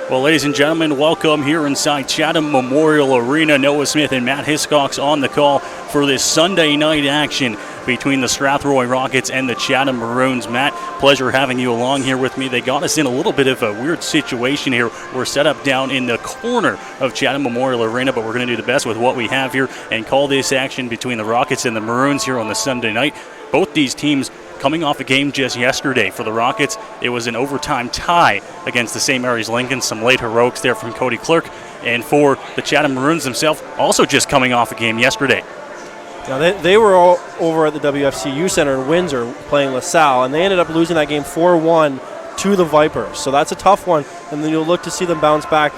Well, ladies and gentlemen, welcome here inside Chatham Memorial Arena. Noah Smith and Matt Hiscox on the call for this Sunday night action between the Strathroy Rockets and the Chatham Maroons. Matt, pleasure having you along here with me. They got us in a little bit of a weird situation here. We're set up down in the corner of Chatham Memorial Arena, but we're going to do the best with what we have here and call this action between the Rockets and the Maroons here on the Sunday night. Both these teams coming off a game just yesterday. For the Rockets, it was an overtime tie against the St. Mary's Lincoln. Some late heroics there from Cody Clerk. And for the Chatham Maroons themselves, also just coming off a game yesterday. Now they were all over at the WFCU Center in Windsor playing LaSalle, and they ended up losing that game 4-1 to the Vipers. So that's a tough one, and then you'll look to see them bounce back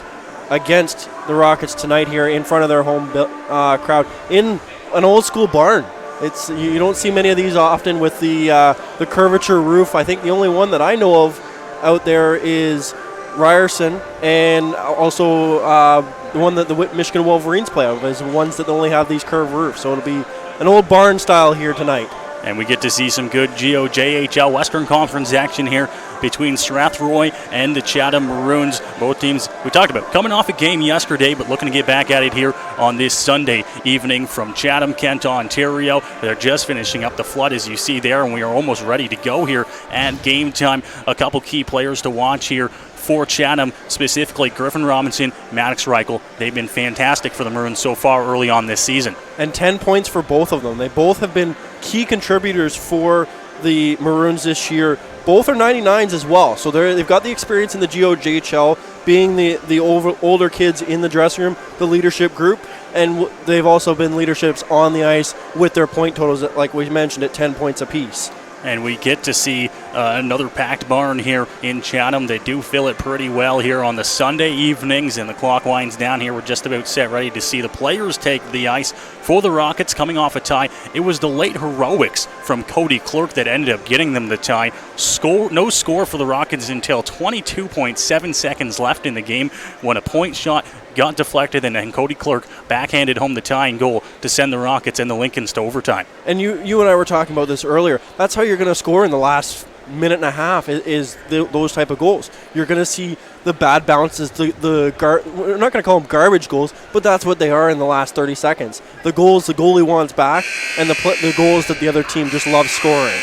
against the Rockets tonight here in front of their home crowd in an old school barn. You don't see many of these often with the curvature roof. I think the only one that I know of out there is Ryerson, and also the one that the Michigan Wolverines play out of is the ones that only have these curved roofs. So it'll be an old barn style here tonight. And we get to see some good GOJHL Western Conference action here between Strathroy and the Chatham Maroons. Both teams, we talked about, coming off a game yesterday, but looking to get back at it here on this Sunday evening from Chatham, Kent, Ontario. They're just finishing up the flood, as you see there, and we are almost ready to go here at game time. A couple key players to watch here for Chatham, specifically Griffin Robinson, Maddox Reichel. They've been fantastic for the Maroons so far early on this season. And 10 points for both of them. They both have been key contributors for the Maroons this year. Both are 99s as well, so they've got the experience in the GOJHL, being the older kids in the dressing room, the leadership group, and they've also been leaderships on the ice with their point totals, like we mentioned, at 10 points apiece. And we get to see another packed barn here in Chatham. They do fill it pretty well here on the Sunday evenings, and the clock winds down here. We're just about set ready to see the players take the ice for the Rockets coming off a tie. It was the late heroics from Cody Clerk that ended up getting them the tie. No score for the Rockets until 22.7 seconds left in the game when a point shot got deflected, and then Cody Clerk backhanded home the tying goal to send the Rockets and the Lincolns to overtime. And you and I were talking about this earlier. That's how you're going to score in the last minute and a half is those type of goals. You're going to see the bad bounces, we're not going to call them garbage goals, but that's what they are in the last 30 seconds. The goals the goalie wants back, and the goals that the other team just loves scoring.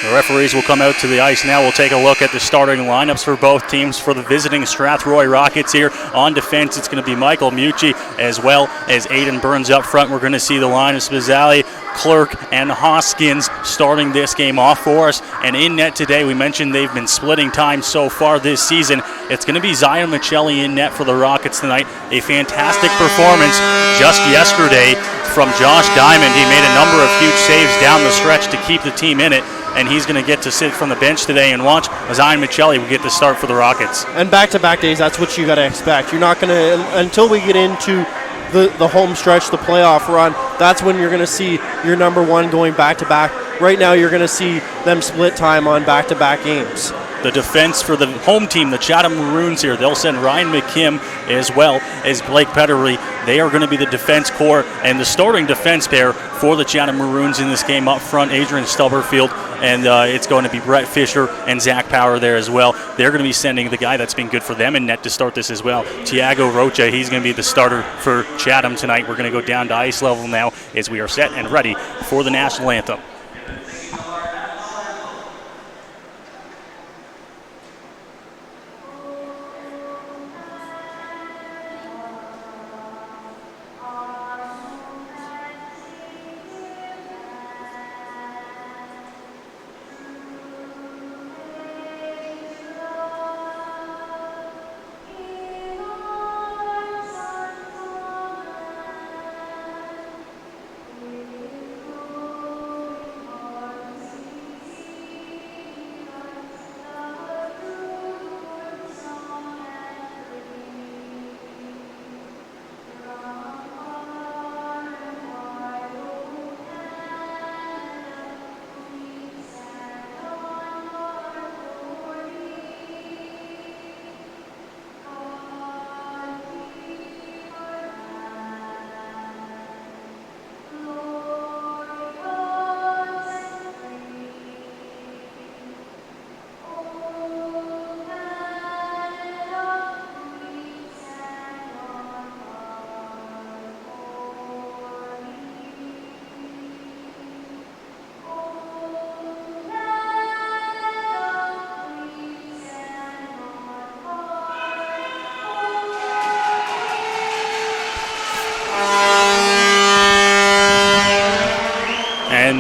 The referees will come out to the ice now. We'll take a look at the starting lineups for both teams. For the visiting Strathroy Rockets here on defense, it's going to be Michael Mucci as well as Aiden Burns up front. We're going to see the line of Spazzali, Clerk, and Hoskins starting this game off for us. And in net today, we mentioned they've been splitting time so far this season. It's going to be Zion Michelli in net for the Rockets tonight. A fantastic performance just yesterday from Josh Diamond. He made a number of huge saves down the stretch to keep the team in it, and he's going to get to sit from the bench today and watch Zion Michelli will get the start for the Rockets. And back-to-back days, that's what you got to expect. You're not going to, until we get into the home stretch, the playoff run, that's when you're going to see your number one going back-to-back. Right now, you're going to see them split time on back-to-back games. The defense for the home team, the Chatham Maroons here, they'll send Ryan McKim as well as Blake Pettery. They are going to be the defense core and the starting defense pair for the Chatham Maroons in this game. Up front, Adrian Stubberfield, and it's going to be Brett Fisher and Zach Power there as well. They're going to be sending the guy that's been good for them in net to start this as well, Tiago Rocha. He's going to be the starter for Chatham tonight. We're going to go down to ice level now as we are set and ready for the national anthem.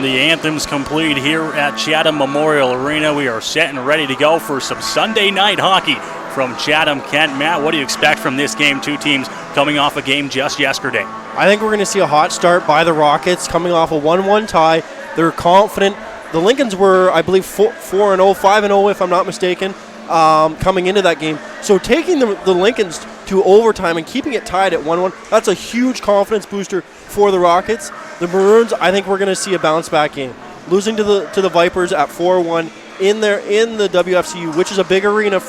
the anthem's complete here at Chatham Memorial Arena. We are set and ready to go for some Sunday night hockey from Chatham, Kent. Matt, what do you expect from this game? Two teams coming off a game just yesterday. I think we're going to see a hot start by the Rockets coming off a 1-1 tie. They're confident. The Lincolns were, I believe, 4-0, 5-0 if I'm not mistaken, coming into that game. So taking the Lincolns to overtime and keeping it tied at 1-1, that's a huge confidence booster for the Rockets. The Maroons, I think we're going to see a bounce-back game. Losing to the Vipers at 4-1 in the WFCU, which is a big arena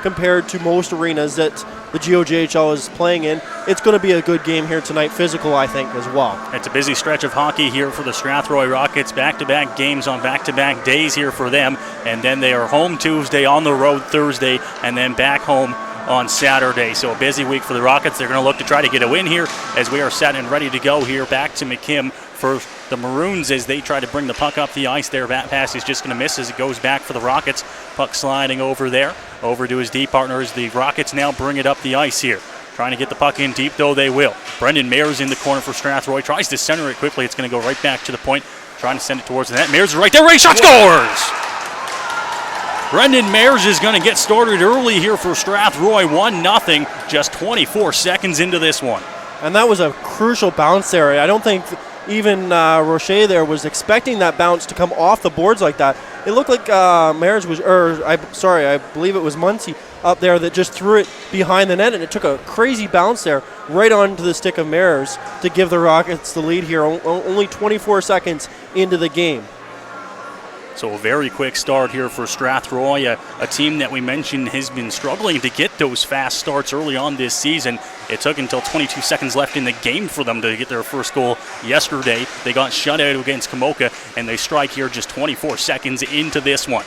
compared to most arenas that the GOJHL is playing in. It's going to be a good game here tonight, physical, I think, as well. It's a busy stretch of hockey here for the Strathroy Rockets. Back-to-back games on back-to-back days here for them, and then they are home Tuesday, on the road Thursday, and then back home on Saturday. So a busy week for the Rockets. They're going to look to try to get a win here as we are set and ready to go here. Back to McKim for the Maroons as they try to bring the puck up the ice. Their bat pass is just going to miss as it goes back for the Rockets. Puck sliding over there, over to his D partner as the Rockets now bring it up the ice here. Trying to get the puck in deep, though they will. Brendan Mayers in the corner for Strathroy. Tries to center it quickly. It's going to go right back to the point. Trying to send it towards the net. Mayers is right there. Ray shot scores! Brendan Mayers is going to get started early here for Strathroy. 1-0, just 24 seconds into this one. And that was a crucial bounce there. I don't think even Rocher there was expecting that bounce to come off the boards like that. It looked like Mayers was, I believe it was Muncie up there that just threw it behind the net, and it took a crazy bounce there right onto the stick of Mayers to give the Rockets the lead here, only 24 seconds into the game. So a very quick start here for Strathroy, a team that we mentioned has been struggling to get those fast starts early on this season. It took until 22 seconds left in the game for them to get their first goal yesterday. They got shut out against Kamoka, and they strike here just 24 seconds into this one.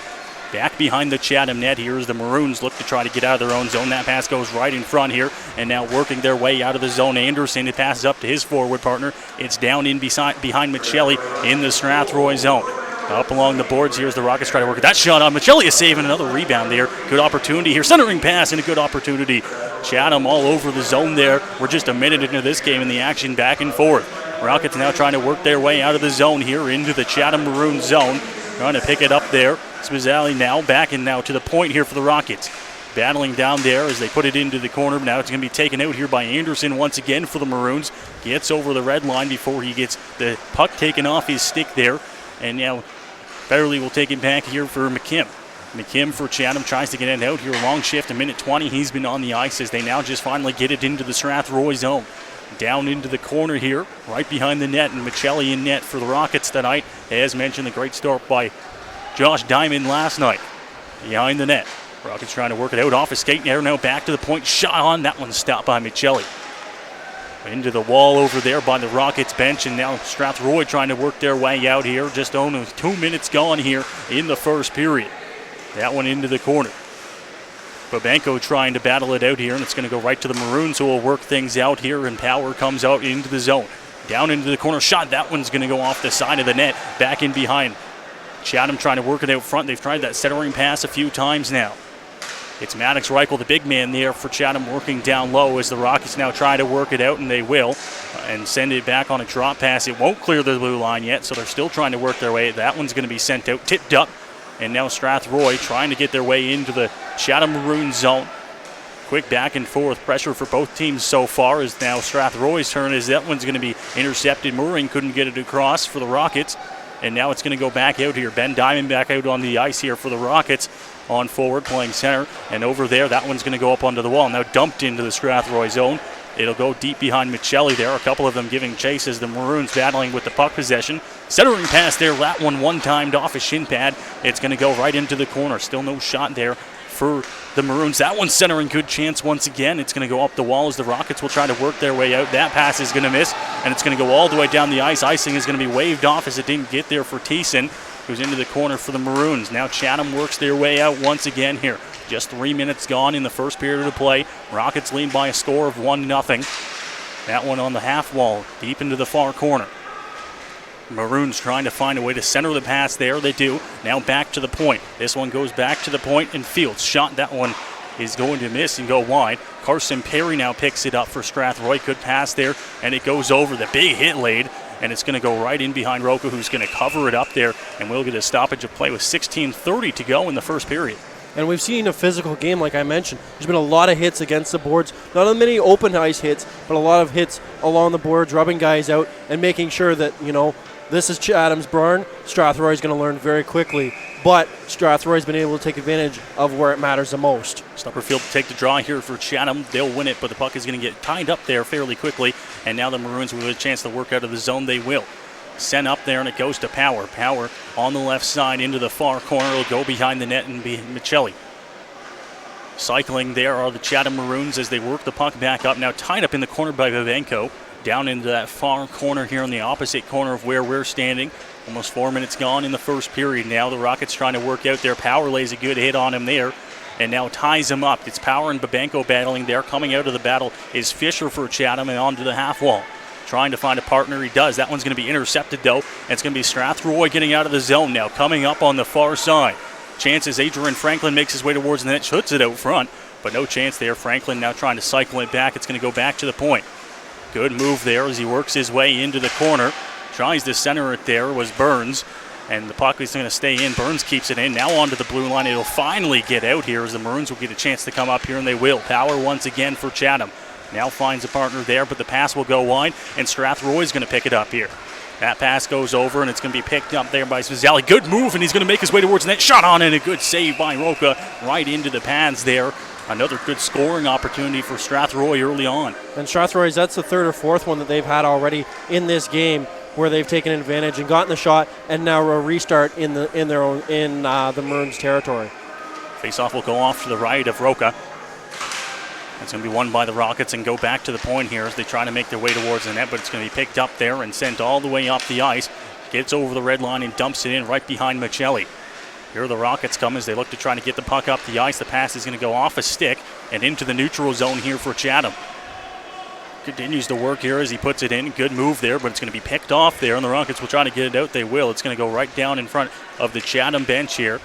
Back behind the Chatham net here as the Maroons look to try to get out of their own zone. That pass goes right in front here, and now working their way out of the zone. Anderson, it passes up to his forward partner. It's down in behind Michelli in the Strathroy zone. Up along the boards here as the Rockets try to work that shot on. Michelli is saving another rebound there. Good opportunity here. Centering pass and a good opportunity. Chatham all over the zone there. We're just a minute into this game and the action back and forth. Rockets now trying to work their way out of the zone here into the Chatham Maroons zone. Trying to pick it up there. Spizzali now back and now to the point here for the Rockets. Battling down there as they put it into the corner. Now it's going to be taken out here by Anderson once again for the Maroons. Gets over the red line before he gets the puck taken off his stick there. And now Beverly will take it back here for McKim. McKim for Chatham tries to get it out here. Long shift, a minute 20. He's been on the ice as they now just finally get it into the Strathroy zone. Down into the corner here, right behind the net, and Michelli in net for the Rockets tonight. As mentioned, the great start by Josh Diamond last night. Behind the net. Rockets trying to work it out off his skate there. Now back to the point. Shot on. That one stopped by Michelli. Into the wall over there by the Rockets bench, and now Strathroy trying to work their way out here. Just only 2 minutes gone here in the first period. That one into the corner. Babenko trying to battle it out here, and it's going to go right to the Maroons, who will work things out here, and Power comes out into the zone. Down into the corner shot. That one's going to go off the side of the net. Back in behind. Chatham trying to work it out front. They've tried that centering pass a few times now. It's Maddox Reichel, the big man there for Chatham, working down low as the Rockets now try to work it out, and they will, and send it back on a drop pass. It won't clear the blue line yet, so they're still trying to work their way. That one's going to be sent out, tipped up, and now Strathroy trying to get their way into the Chatham Maroons zone. Quick back and forth pressure for both teams so far is now Strathroy's turn as that one's going to be intercepted. Mooring couldn't get it across for the Rockets, and now it's going to go back out here. Ben Diamond back out on the ice here for the Rockets. On forward, playing center, and over there, that one's going to go up onto the wall. Now dumped into the Strathroy zone. It'll go deep behind Michelli there. A couple of them giving chase as the Maroons battling with the puck possession. Centering pass there. That one timed off a shin pad. It's going to go right into the corner. Still no shot there for the Maroons. That one's centering, good chance once again. It's going to go up the wall as the Rockets will try to work their way out. That pass is going to miss, and it's going to go all the way down the ice. Icing is going to be waved off as it didn't get there for Thiessen, who's into the corner for the Maroons. Now Chatham works their way out once again here. Just 3 minutes gone in the first period of play. Rockets lead by a score of 1-0. That one on the half wall, deep into the far corner. Maroons trying to find a way to center the pass there. They do. Now back to the point. This one goes back to the point and Fields. Shot. That one is going to miss and go wide. Carson Perry now picks it up for Strathroy. Good pass there, and it goes over. The big hit laid. and it's going to go right in behind Roca, who's going to cover it up there, and we'll get a stoppage of play with 16:30 to go in the first period. And we've seen a physical game, like I mentioned. There's been a lot of hits against the boards. Not as many open ice hits, but a lot of hits along the boards, rubbing guys out and making sure that, this is Chatham's barn. Strathroy's going to learn very quickly. But Strathroy's been able to take advantage of where it matters the most. Stupperfield to take the draw here for Chatham. They'll win it, but the puck is going to get tied up there fairly quickly. And now the Maroons with a chance to work out of the zone. They will. Sent up there, and it goes to Power. Power on the left side into the far corner. It'll go behind the net and be Michelli. Cycling there are the Chatham Maroons as they work the puck back up. Now tied up in the corner by Vivenko. Down into that far corner here on the opposite corner of where we're standing. Almost 4 minutes gone in the first period. Now the Rockets trying to work out there. Power lays a good hit on him there and now ties him up. It's Power and Babenko battling there. Coming out of the battle is Fisher for Chatham and onto the half wall. Trying to find a partner. He does. That one's going to be intercepted, though. And it's going to be Strathroy getting out of the zone now. Coming up on the far side. Chances Adrian Franklin makes his way towards the net. Shoots it out front. But no chance there. Franklin now trying to cycle it back. It's going to go back to the point. Good move there as he works his way into the corner. Tries to center it there was Burns. And the puck is going to stay in. Burns keeps it in. Now onto the blue line. It'll finally get out here as the Maroons will get a chance to come up here, and they will. Power once again for Chatham. Now finds a partner there, but the pass will go wide, and Strathroy's going to pick it up here. That pass goes over, and it's going to be picked up there by Svizzali. Good move, and he's going to make his way towards the net. Shot on, and a good save by Roca right into the pads there. Another good scoring opportunity for Strathroy early on. And Strathroy's, that's the third or fourth one that they've had already in this game where they've taken advantage and gotten the shot, and now a restart in the Maroons' territory. Face-off will go off to the right of Roca. It's going to be won by the Rockets and go back to the point here as they try to make their way towards the net, but it's going to be picked up there and sent all the way up the ice. Gets over the red line and dumps it in right behind Michelli. Here the Rockets come as they look to try to get the puck up the ice. The pass is going to go off a stick and into the neutral zone here for Chatham. Continues to work here as he puts it in. Good move there, but it's going to be picked off there, and the Rockets will try to get it out. They will. It's going to go right down in front of the Chatham bench here.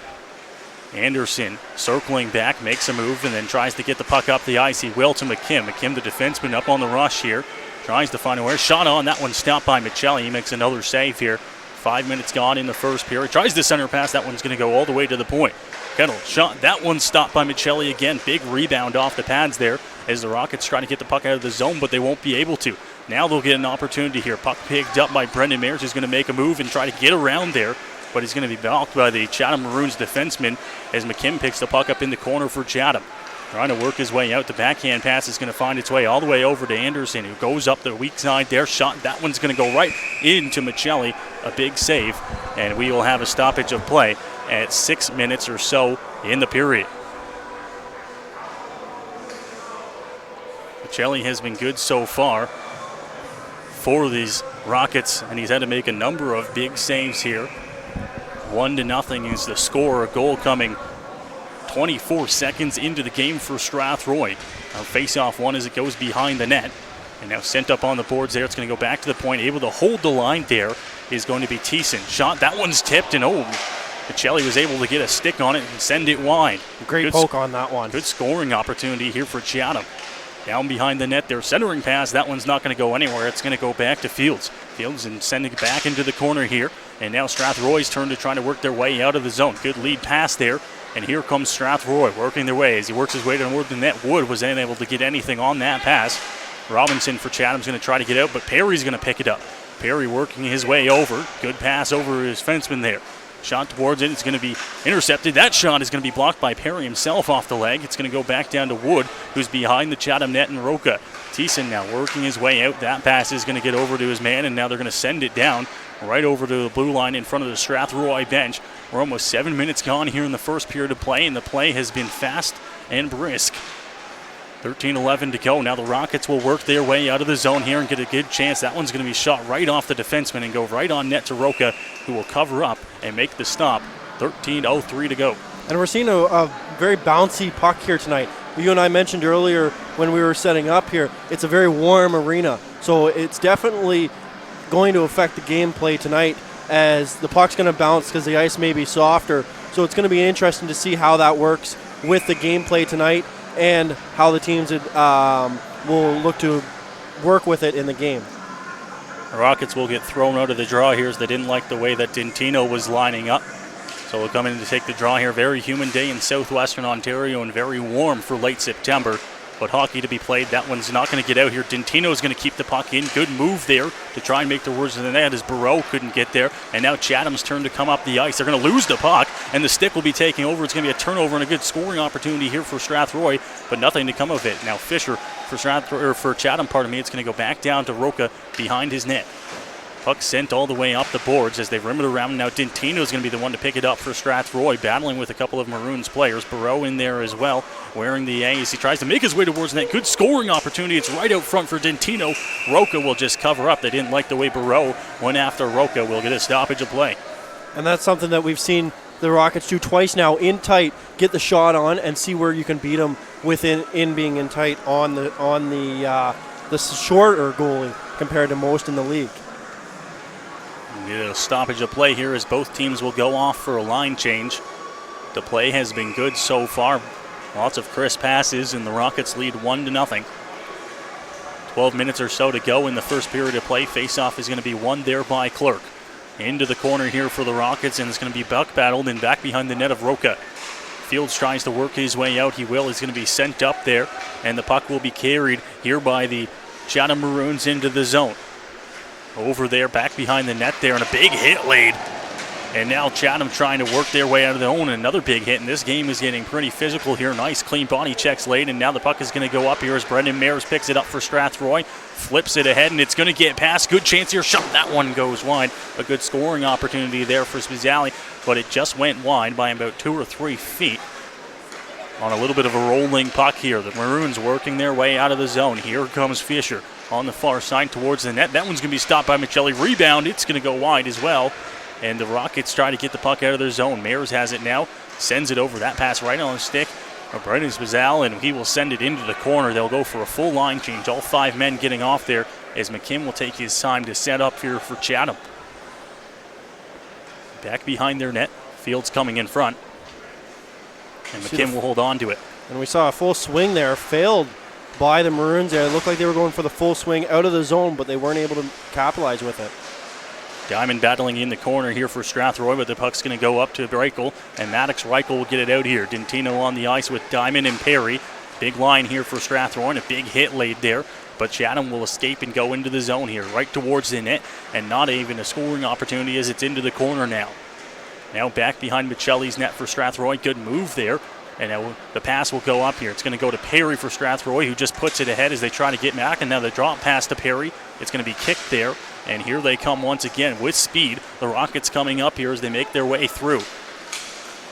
Anderson circling back, makes a move, and then tries to get the puck up the ice. He will to McKim. McKim, the defenseman, up on the rush here. Tries to find a way. Shot on. That one stopped by Michelli. He makes another save here. 5 minutes gone in the first period. Tries the center pass. That one's going to go all the way to the point. Kettle shot. That one stopped by Michelli again. Big rebound off the pads there as the Rockets try to get the puck out of the zone, but they won't be able to. Now they'll get an opportunity here. Puck picked up by Brendan Mears, who's going to make a move and try to get around there, but he's going to be balked by the Chatham Maroons defenseman as McKim picks the puck up in the corner for Chatham. Trying to work his way out. The backhand pass is going to find its way all the way over to Anderson, who goes up the weak side there. Shot. That one's going to go right into Michelli. A big save. And we will have a stoppage of play at 6 minutes or so in the period. Michelli has been good so far for these Rockets, and he's had to make a number of big saves here. 1-0 is the score. A goal coming 24 seconds into the game for Strathroy. Now face-off one as it goes behind the net. And now sent up on the boards there. It's going to go back to the point. Able to hold the line there is going to be Thiessen. Shot. That one's tipped, and Michelli was able to get a stick on it and send it wide. Great poke on that one. Good scoring opportunity here for Chatham. Down behind the net there. Centering pass. That one's not going to go anywhere. It's going to go back to Fields. Fields and sending it back into the corner here. And now Strathroy's turn to try to work their way out of the zone. Good lead pass there. And here comes Strathroy working their way as he works his way toward the net. Wood was unable to get anything on that pass. Robinson for Chatham's going to try to get out, but Perry's going to pick it up. Perry working his way over. Good pass over his fenceman there. Shot towards it. It's going to be intercepted. That shot is going to be blocked by Perry himself off the leg. It's going to go back down to Wood, who's behind the Chatham net and Roca. Thiessen now working his way out. That pass is going to get over to his man, and now they're going to send it down right over to the blue line in front of the Strathroy bench. We're almost 7 minutes gone here in the first period of play, and the play has been fast and brisk. 13-11 to go. Now the Rockets will work their way out of the zone here and get a good chance. That one's going to be shot right off the defenseman and go right on net to Roca, who will cover up and make the stop. 13:03 to go. And we're seeing a very bouncy puck here tonight. You and I mentioned earlier when we were setting up here, it's a very warm arena. So it's definitely going to affect the gameplay tonight as the puck's going to bounce because the ice may be softer. So it's going to be interesting to see how that works with the gameplay tonight and how the teams will look to work with it in the game. The Rockets will get thrown out of the draw here as they didn't like the way that Dintino was lining up. So we'll come in to take the draw here. Very humid day in southwestern Ontario and very warm for late September. But hockey to be played. That one's not going to get out here. Dintino's going to keep the puck in. Good move there to try and make the words of the net as Barreau couldn't get there. And now Chatham's turn to come up the ice. They're going to lose the puck, and the stick will be taking over. It's going to be a turnover and a good scoring opportunity here for Strathroy, but nothing to come of it. Now Fisher for Chatham, it's going to go back down to Roca behind his net. Puck sent all the way up the boards as they rim it around. Now Dintino's going to be the one to pick it up for Strathroy, battling with a couple of Maroons players. Barreau in there as well, wearing the A as he tries to make his way towards net. Good scoring opportunity. It's right out front for Dintino. Roca will just cover up. They didn't like the way Barreau went after Roca. We'll get a stoppage of play. And that's something that we've seen the Rockets do twice now, in tight, get the shot on, and see where you can beat them in being in tight on the shorter goalie compared to most in the league. A stoppage of play here as both teams will go off for a line change. The play has been good so far. Lots of crisp passes, and the Rockets lead 1-0. 12 minutes or so to go in the first period of play. Face-off is going to be won there by Clerk. Into the corner here for the Rockets, and it's going to be buck battled and back behind the net of Roca. Fields tries to work his way out. He will. He's going to be sent up there, and the puck will be carried here by the Chatham Maroons into the zone. Over there, back behind the net there, and a big hit laid. And now Chatham trying to work their way out of their own. Another big hit, and this game is getting pretty physical here. Nice, clean body checks laid, and now the puck is going to go up here as Brendan Mayers picks it up for Strathroy. Flips it ahead, and it's going to get past. Good chance here. Shot. That one goes wide. A good scoring opportunity there for Spezialy, but it just went wide by about 2 or 3 feet. On a little bit of a rolling puck here. The Maroons working their way out of the zone. Here comes Fisher on the far side towards the net. That one's going to be stopped by Michelli. Rebound. It's going to go wide as well. And the Rockets try to get the puck out of their zone. Mayers has it now. Sends it over. That pass right on the stick of Brendan Spezialy, and he will send it into the corner. They'll go for a full line change. All 5 men getting off there as McKim will take his time to set up here for Chatham. Back behind their net. Fields coming in front. And McKim will hold on to it. And we saw a full swing there, failed by the Maroons there. It looked like they were going for the full swing out of the zone, but they weren't able to capitalize with it. Diamond battling in the corner here for Strathroy, but the puck's going to go up to Reichel, and Maddox Reichel will get it out here. Dintino on the ice with Diamond and Perry. Big line here for Strathroy, and a big hit laid there. But Chatham will escape and go into the zone here, right towards the net, and not even a scoring opportunity as it's into the corner now. Now back behind Michelli's net for Strathroy. Good move there. And now the pass will go up here. It's going to go to Perry for Strathroy, who just puts it ahead as they try to get back. And now the drop pass to Perry. It's going to be kicked there. And here they come once again with speed. The Rockets coming up here as they make their way through.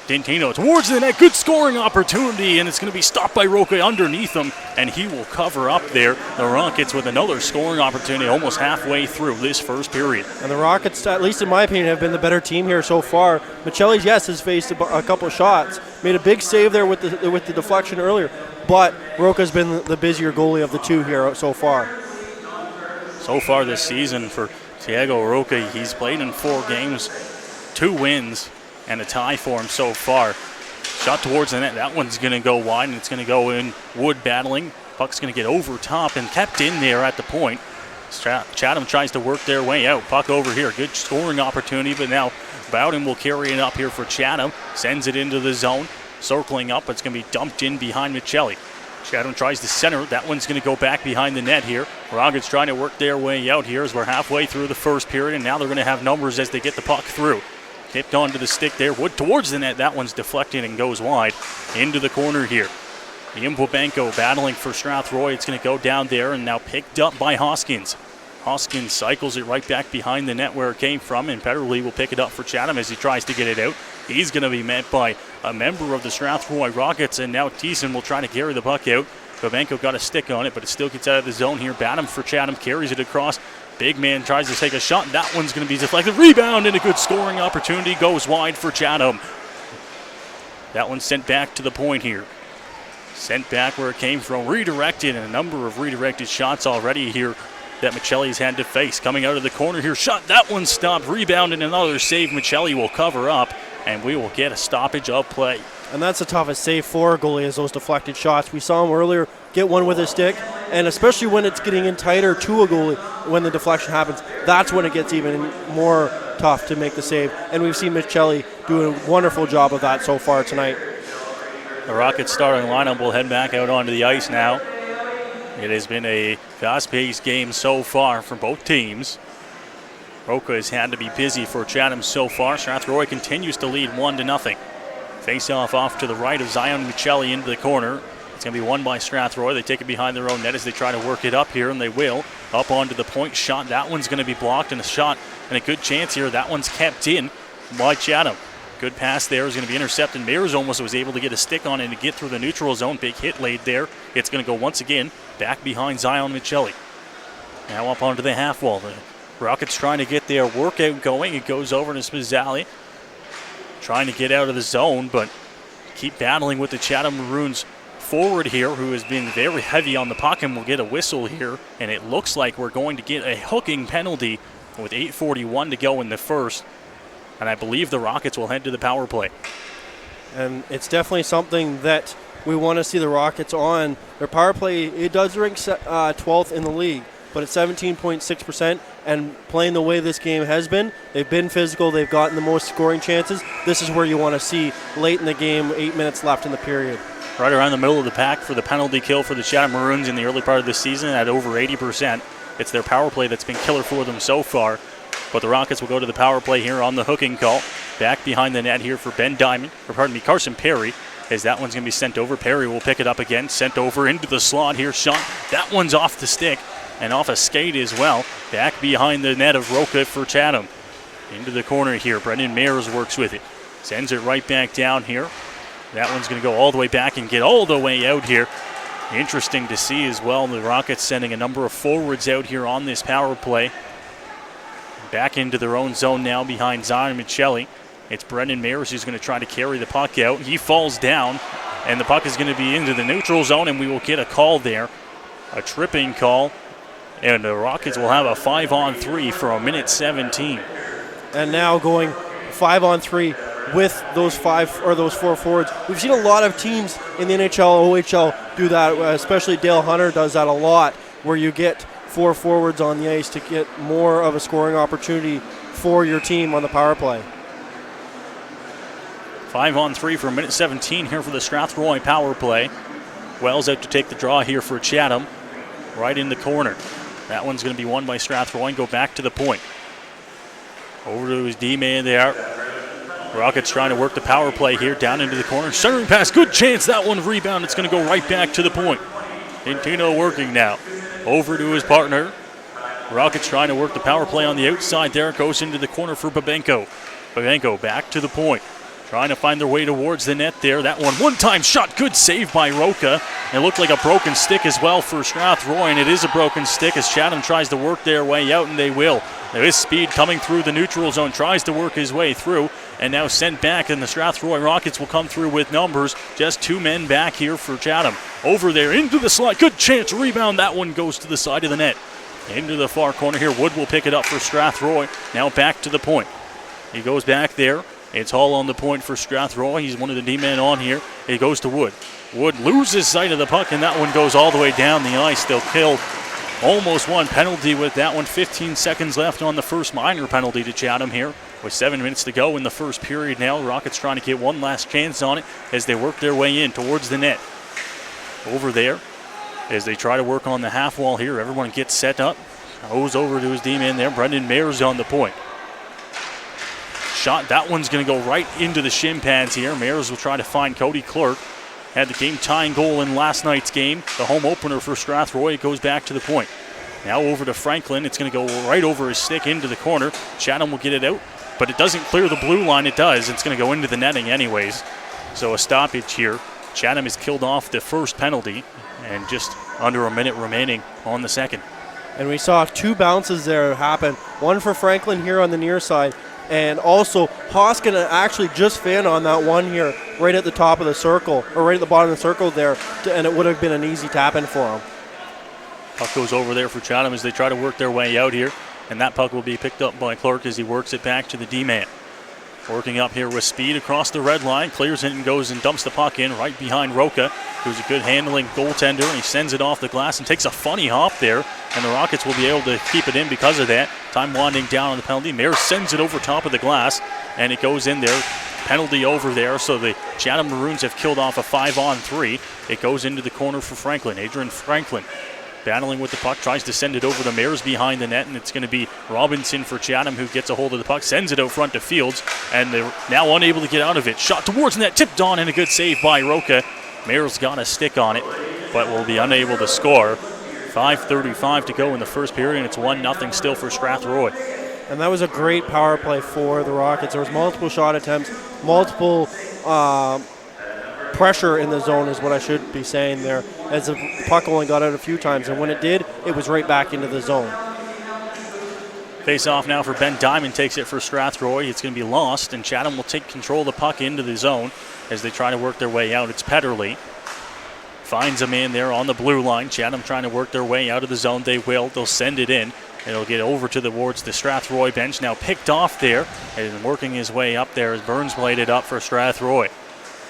Dintino towards the net. Good scoring opportunity, and it's going to be stopped by Roca underneath him, and he will cover up there. The Rockets with another scoring opportunity almost halfway through this first period. And the Rockets, at least in my opinion, have been the better team here so far. Michelli's, yes, has faced a couple of shots. Made a big save there with the deflection earlier, but Roca's been the busier goalie of the two here so far. So far this season for Thiago Roca, he's played in 4 games, 2 wins, and a tie for him so far. Shot towards the net. That one's going to go wide, and it's going to go in. Wood battling. Puck's going to get over top and kept in there at the point. Chatham tries to work their way out. Puck over here. Good scoring opportunity, but now Bowden will carry it up here for Chatham. Sends it into the zone. Circling up. It's going to be dumped in behind Michelli. Chatham tries to center. That one's going to go back behind the net here. Rockets trying to work their way out here as we're halfway through the first period, and now they're going to have numbers as they get the puck through. Tipped onto the stick there. Wood towards the net. That one's deflected and goes wide into the corner here. Impobenko battling for Strathroy. It's going to go down there and now picked up by Hoskins. Hoskins cycles it right back behind the net where it came from, and Petterly will pick it up for Chatham as he tries to get it out. He's going to be met by a member of the Strathroy Rockets, and now Thiessen will try to carry the puck out. Impobenko got a stick on it, but it still gets out of the zone here. Batum for Chatham carries it across. Big man tries to take a shot. That one's going to be deflected. Rebound and a good scoring opportunity goes wide for Chatham. That one's sent back to the point here. Sent back where it came from. Redirected, and a number of redirected shots already here that Michelli's had to face. Coming out of the corner here. Shot. That one stopped. Rebound and another save. Michelli will cover up, and we will get a stoppage of play. And that's the toughest save for a goalie, is those deflected shots. We saw him earlier get one with his stick, and especially when it's getting in tighter to a goalie, when the deflection happens, that's when it gets even more tough to make the save. And we've seen Michelli do a wonderful job of that so far tonight. The Rockets starting lineup will head back out onto the ice now. It has been a fast-paced game so far for both teams. Roca has had to be busy for Chatham so far. Strathroy continues to lead 1-0. Face-off off to the right of Zion Michelli into the corner. It's going to be won by Strathroy. They take it behind their own net as they try to work it up here, and they will. Up onto the point shot. That one's going to be blocked, and a shot and a good chance here. That one's kept in by Chatham. Good pass there is going to be intercepted. Mears almost was able to get a stick on it and get through the neutral zone. Big hit laid there. It's going to go once again back behind Zion Michelli. Now up onto the half wall. The Rockets trying to get their workout going. It goes over to Spizzali. Trying to get out of the zone, but keep battling with the Chatham Maroons forward here, who has been very heavy on the puck, and will get a whistle here. And it looks like we're going to get a hooking penalty with 8:41 to go in the first. And I believe the Rockets will head to the power play. And it's definitely something that we want to see the Rockets on. Their power play, it does rank 12th in the league, but it's 17.6%. And playing the way this game has been, they've been physical, they've gotten the most scoring chances. This is where you want to see late in the game, 8 minutes left in the period. Right around the middle of the pack for the penalty kill for the Chatham Maroons in the early part of the season at over 80%. It's their power play that's been killer for them so far. But the Rockets will go to the power play here on the hooking call. Back behind the net here for Carson Perry, as that one's going to be sent over. Perry will pick it up again, sent over into the slot here. Shot. That one's off the stick and off a skate as well. Back behind the net of Roca for Chatham. Into the corner here. Brendan Mayers works with it. Sends it right back down here. That one's going to go all the way back and get all the way out here. Interesting to see as well. The Rockets sending a number of forwards out here on this power play. Back into their own zone now behind Zion Michelli. It's Brendan Mayers who's going to try to carry the puck out. He falls down, and the puck is going to be into the neutral zone, and we will get a call there. A tripping call, and the Rockets will have a 5-on-3 for a minute 17. And now going 5-on-3 with those four forwards. We've seen a lot of teams in the NHL, OHL do that, especially Dale Hunter does that a lot, where you get four forwards on the ice to get more of a scoring opportunity for your team on the power play. 5-on-3 for a minute 17 here for the Strathroy power play. Wells out to take the draw here for Chatham. Right in the corner. That one's going to be won by Strathroy and go back to the point. Over to his D-man there. Rockets trying to work the power play here down into the corner. Centering pass, good chance. That one rebound. It's going to go right back to the point. Intino working now. Over to his partner. Rockets trying to work the power play on the outside there. Goes into the corner for Babenko. Babenko back to the point. Trying to find their way towards the net there. That one-time shot. Good save by Roca. It looked like a broken stick as well for Strathroy, and it is a broken stick as Chatham tries to work their way out, and they will. There is speed coming through the neutral zone. Tries to work his way through, and now sent back, and the Strathroy Rockets will come through with numbers. Just two men back here for Chatham. Over there into the slot. Good chance. Rebound. That one goes to the side of the net. Into the far corner here. Wood will pick it up for Strathroy. Now back to the point. He goes back there. It's Hall on the point for Strathroy. He's one of the D-men on here. It goes to Wood. Wood loses sight of the puck, and that one goes all the way down the ice. They'll kill almost one penalty with that one. 15 seconds left on the first minor penalty to Chatham here. With 7 minutes to go in the first period now. Rockets trying to get one last chance on it as they work their way in towards the net. Over there as they try to work on the half wall here. Everyone gets set up. Goes over to his D-man there. Brendan Mayers on the point. Shot. That one's going to go right into the shin pads here. Mayers will try to find Cody Clark. Had the game-tying goal in last night's game. The home opener for Strathroy. It goes back to the point. Now over to Franklin. It's going to go right over his stick into the corner. Chatham will get it out, but it doesn't clear the blue line. It does. It's going to go into the netting anyways. So a stoppage here. Chatham has killed off the first penalty, and just under a minute remaining on the second. And we saw two bounces there happen. One for Franklin here on the near side, and also Hoskin actually just fanned on that one here right at the top of the circle, or right at the bottom of the circle there, and it would have been an easy tap-in for him. Puck goes over there for Chatham as they try to work their way out here, and that puck will be picked up by Clark as he works it back to the D-man. Working up here with speed across the red line, clears it and goes and dumps the puck in right behind Roca, who's a good handling goaltender, and he sends it off the glass and takes a funny hop there, and the Rockets will be able to keep it in because of that. Time winding down on the penalty. Mayer sends it over top of the glass, and it goes in there. Penalty over there, so the Chatham Maroons have killed off a 5-on-3. It goes into the corner for Franklin. Adrian Franklin battling with the puck, tries to send it over to Mares behind the net, and it's going to be Robinson for Chatham who gets a hold of the puck, sends it out front to Fields, and they're now unable to get out of it. Shot towards net, tipped on, and a good save by Roca. Mares got a stick on it, but will be unable to score. 5:35 to go in the first period, and it's 1-0 still for Strathroy. And that was a great power play for the Rockets. There was multiple shot attempts, multiple pressure in the zone is what I should be saying there, as the puck only got out a few times, and when it did, it was right back into the zone. Face off now for Ben Diamond, takes it for Strathroy. It's going to be lost, and Chatham will take control of the puck into the zone as they try to work their way out. It's Petterly. Finds a man there on the blue line. Chatham trying to work their way out of the zone. They will. They'll send it in. It'll get over towards the Strathroy bench. Now picked off there and working his way up there as Burns played it up for Strathroy.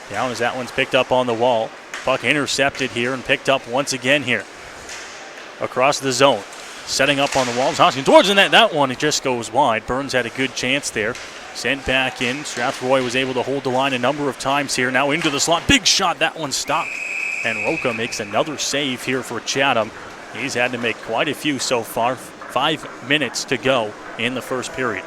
Down as that one's picked up on the wall. Puck intercepted here and picked up once again here. Across the zone. Setting up on the walls. Hoskins towards the net. That one, it just goes wide. Burns had a good chance there. Sent back in. Strathroy was able to hold the line a number of times here. Now into the slot. Big shot. That one stopped. And Roca makes another save here for Chatham. He's had to make quite a few so far. 5 minutes to go in the first period.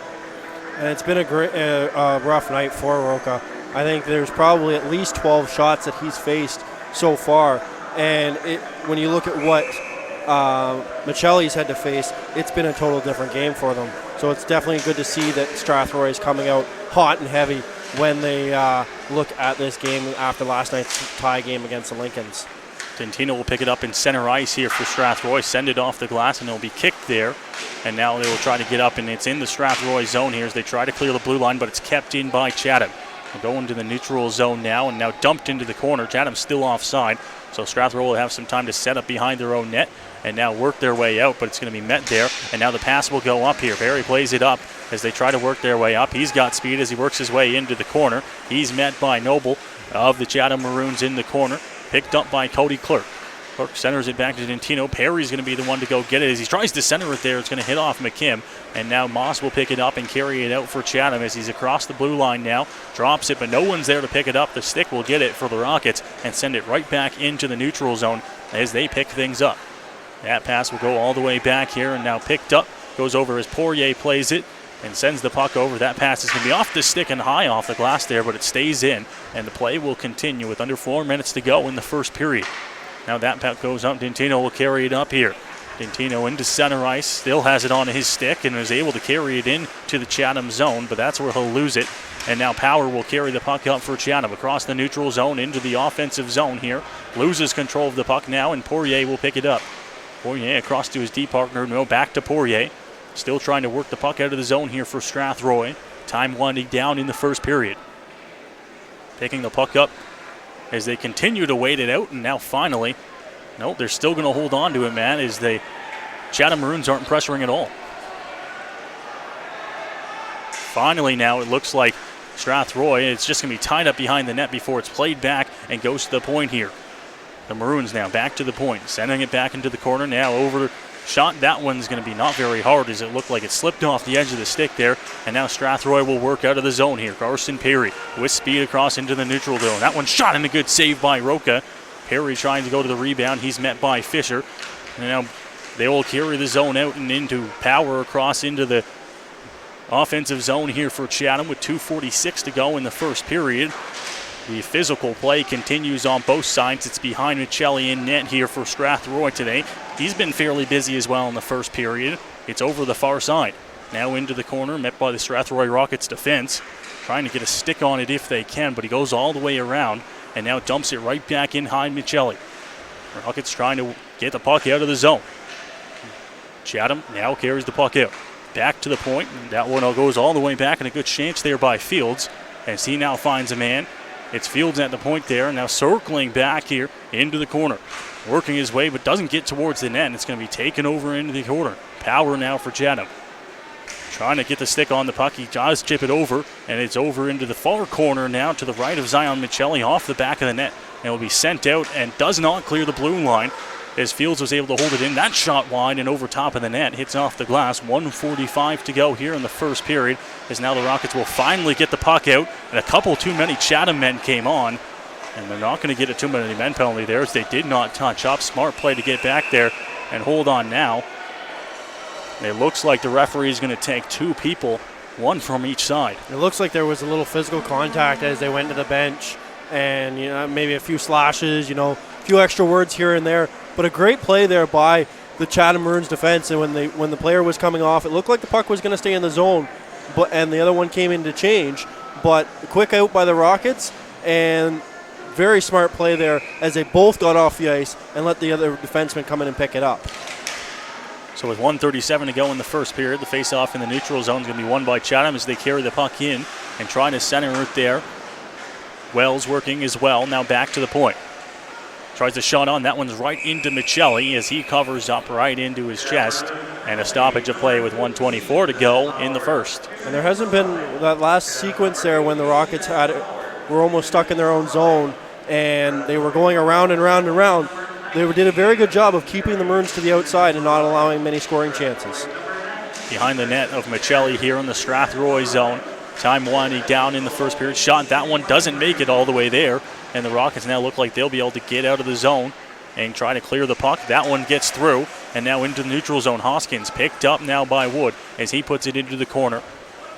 And it's been a great, rough night for Roca. I think there's probably at least 12 shots that he's faced so far. And when you look at what Michelli's had to face, it's been a total different game for them. So it's definitely good to see that Strathroy is coming out hot and heavy when they look at this game after last night's tie game against the Lincolns. Dentino will pick it up in center ice here for Strathroy, send it off the glass, and it'll be kicked there. And now they will try to get up, and it's in the Strathroy zone here as they try to clear the blue line, but it's kept in by Chatham. They'll go into the neutral zone now, and now dumped into the corner. Chatham's still offside, so Strathroy will have some time to set up behind their own net and now work their way out, but it's going to be met there. And now the pass will go up here. Barry plays it up as they try to work their way up. He's got speed as he works his way into the corner. He's met by Noble of the Chatham Maroons in the corner. Picked up by Cody Clerk. Clerk centers it back to Dentino. Perry's going to be the one to go get it. As he tries to center it there, it's going to hit off McKim. And now Moss will pick it up and carry it out for Chatham as he's across the blue line now. Drops it, but no one's there to pick it up. The stick will get it for the Rockets and send it right back into the neutral zone as they pick things up. That pass will go all the way back here and now picked up. Goes over as Poirier plays it and sends the puck over. That pass is going to be off the stick and high off the glass there, but it stays in, and the play will continue with under 4 minutes to go in the first period. Now that puck goes up. Dentino will carry it up here. Dentino into center ice, still has it on his stick and is able to carry it in to the Chatham zone, but that's where he'll lose it. And now Power will carry the puck up for Chatham across the neutral zone into the offensive zone here. Loses control of the puck now, and Poirier will pick it up. Poirier across to his D partner, no, back to Poirier. Still trying to work the puck out of the zone here for Strathroy. Time winding down in the first period. Picking the puck up as they continue to wait it out, and now finally, no, they're still going to hold on to it, man, as the Chatham Maroons aren't pressuring at all. Finally now it looks like Strathroy, it's just going to be tied up behind the net before it's played back and goes to the point here. The Maroons now back to the point, sending it back into the corner, now over shot. That one's going to be not very hard as it looked like it slipped off the edge of the stick there. And now Strathroy will work out of the zone here. Carson Perry with speed across into the neutral zone. That one shot and a good save by Roca. Perry trying to go to the rebound. He's met by Fisher. And now they will carry the zone out and into Power across into the offensive zone here for Chatham with 2:46 to go in the first period. The physical play continues on both sides. It's behind Michelli in net here for Strathroy today. He's been fairly busy as well in the first period. It's over the far side. Now into the corner, met by the Strathroy Rockets defense. Trying to get a stick on it if they can, but he goes all the way around and now dumps it right back in behind Michelli. Rockets trying to get the puck out of the zone. Chatham now carries the puck out. Back to the point. That one goes all the way back, and a good chance there by Fields as he now finds a man. It's Fields at the point there, now circling back here into the corner. Working his way, but doesn't get towards the net. It's going to be taken over into the corner. Power now for Chatham. trying to get the stick on the puck. He does chip it over, and it's over into the far corner now to the right of Zion Michelli off the back of the net. And it will be sent out and does not clear the blue line as Fields was able to hold it in. That shot wide and over top of the net. Hits off the glass. 1:45 to go here in the first period as now the Rockets will finally get the puck out. And a couple too many Chatham men came on. And they're not going to get a too many men penalty there as they did not touch up. Smart play to get back there and hold on now. It looks like the referee is going to take two people, one from each side. It looks like there was a little physical contact as they went to the bench, and maybe a few slashes, a few extra words here and there. But a great play there by the Chatham Maroons defense. And when the player was coming off, it looked like the puck was going to stay in the zone, and the other one came in to change. But quick out by the Rockets, and very smart play there as they both got off the ice and let the other defenseman come in and pick it up. So with 1:37 to go in the first period, the face-off in the neutral zone is going to be won by Chatham as they carry the puck in and try to center it there. Wells working as well. Now back to the point. Tries a shot on. That one's right into Michelli as he covers up right into his chest. And a stoppage of play with 1:24 to go in the first. And there hasn't been that last sequence there when the Rockets were almost stuck in their own zone and they were going around and around and around. They did a very good job of keeping the Maroons to the outside and not allowing many scoring chances. Behind the net of Michelli here in the Strathroy zone. Time winding down in the first period. Shot, that one doesn't make it all the way there. And the Rockets now look like they'll be able to get out of the zone and try to clear the puck. That one gets through and now into the neutral zone. Hoskins picked up now by Wood as he puts it into the corner.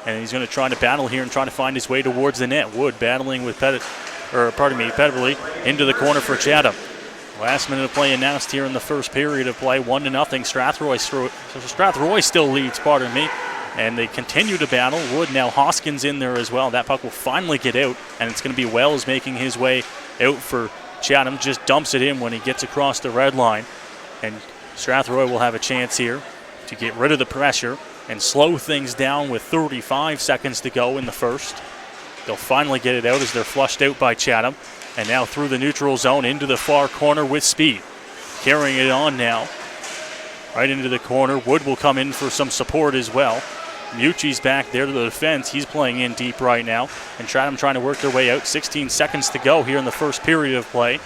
And he's going to try to battle here and try to find his way towards the net. Wood battling with Petterly into the corner for Chatham. Last minute of play announced here in the first period of play. 1-0. Strathroy still leads, pardon me. And they continue to battle. Wood now Hoskins in there as well. That puck will finally get out, and it's going to be Wells making his way out for Chatham. Just dumps it in when he gets across the red line. And Strathroy will have a chance here to get rid of the pressure and slow things down with 35 seconds to go in the first. They'll finally get it out as they're flushed out by Chatham. And now through the neutral zone into the far corner with speed. Carrying it on now. Right into the corner. Wood will come in for some support as well. Mucci's back there to the defense. He's playing in deep right now. And Chatham trying to work their way out. 16 seconds to go here in the first period of play.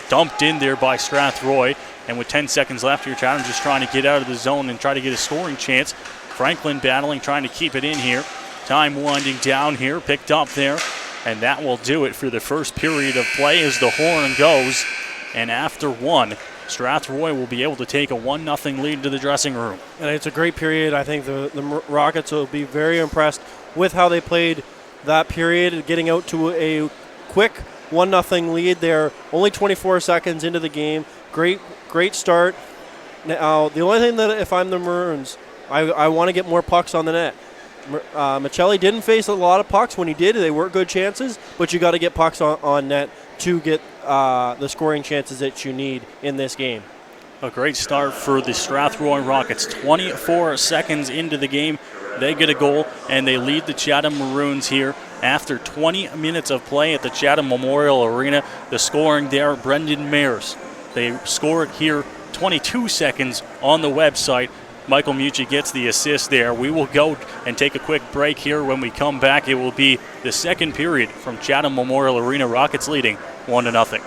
Dumped in there by Strathroy. And with 10 seconds left here, Chatham just trying to get out of the zone and try to get a scoring chance. Franklin battling, trying to keep it in here. Time winding down here. Picked up there. And that will do it for the first period of play as the horn goes. And after one, Strathroy will be able to take a 1-0 lead to the dressing room. And it's a great period. I think the Rockets will be very impressed with how they played that period, getting out to a quick 1-0 lead there. Only 24 seconds into the game. Great start. Now, the only thing that if I'm the Maroons, I want to get more pucks on the net. Michelli didn't face a lot of pucks. When he did, they were good chances, but you got to get pucks on net to get the scoring chances that you need in this game. A great start for the Strathroy Rockets. 24 seconds into the game, they get a goal, and they lead the Chatham Maroons here after 20 minutes of play at the Chatham Memorial Arena. The scoring there, Brendan Mayers. They scored here 22 seconds on the website. Michael Mucci gets the assist there. We will go and take a quick break here. When we come back, it will be the second period from Chatham Memorial Arena. Rockets leading 1-0.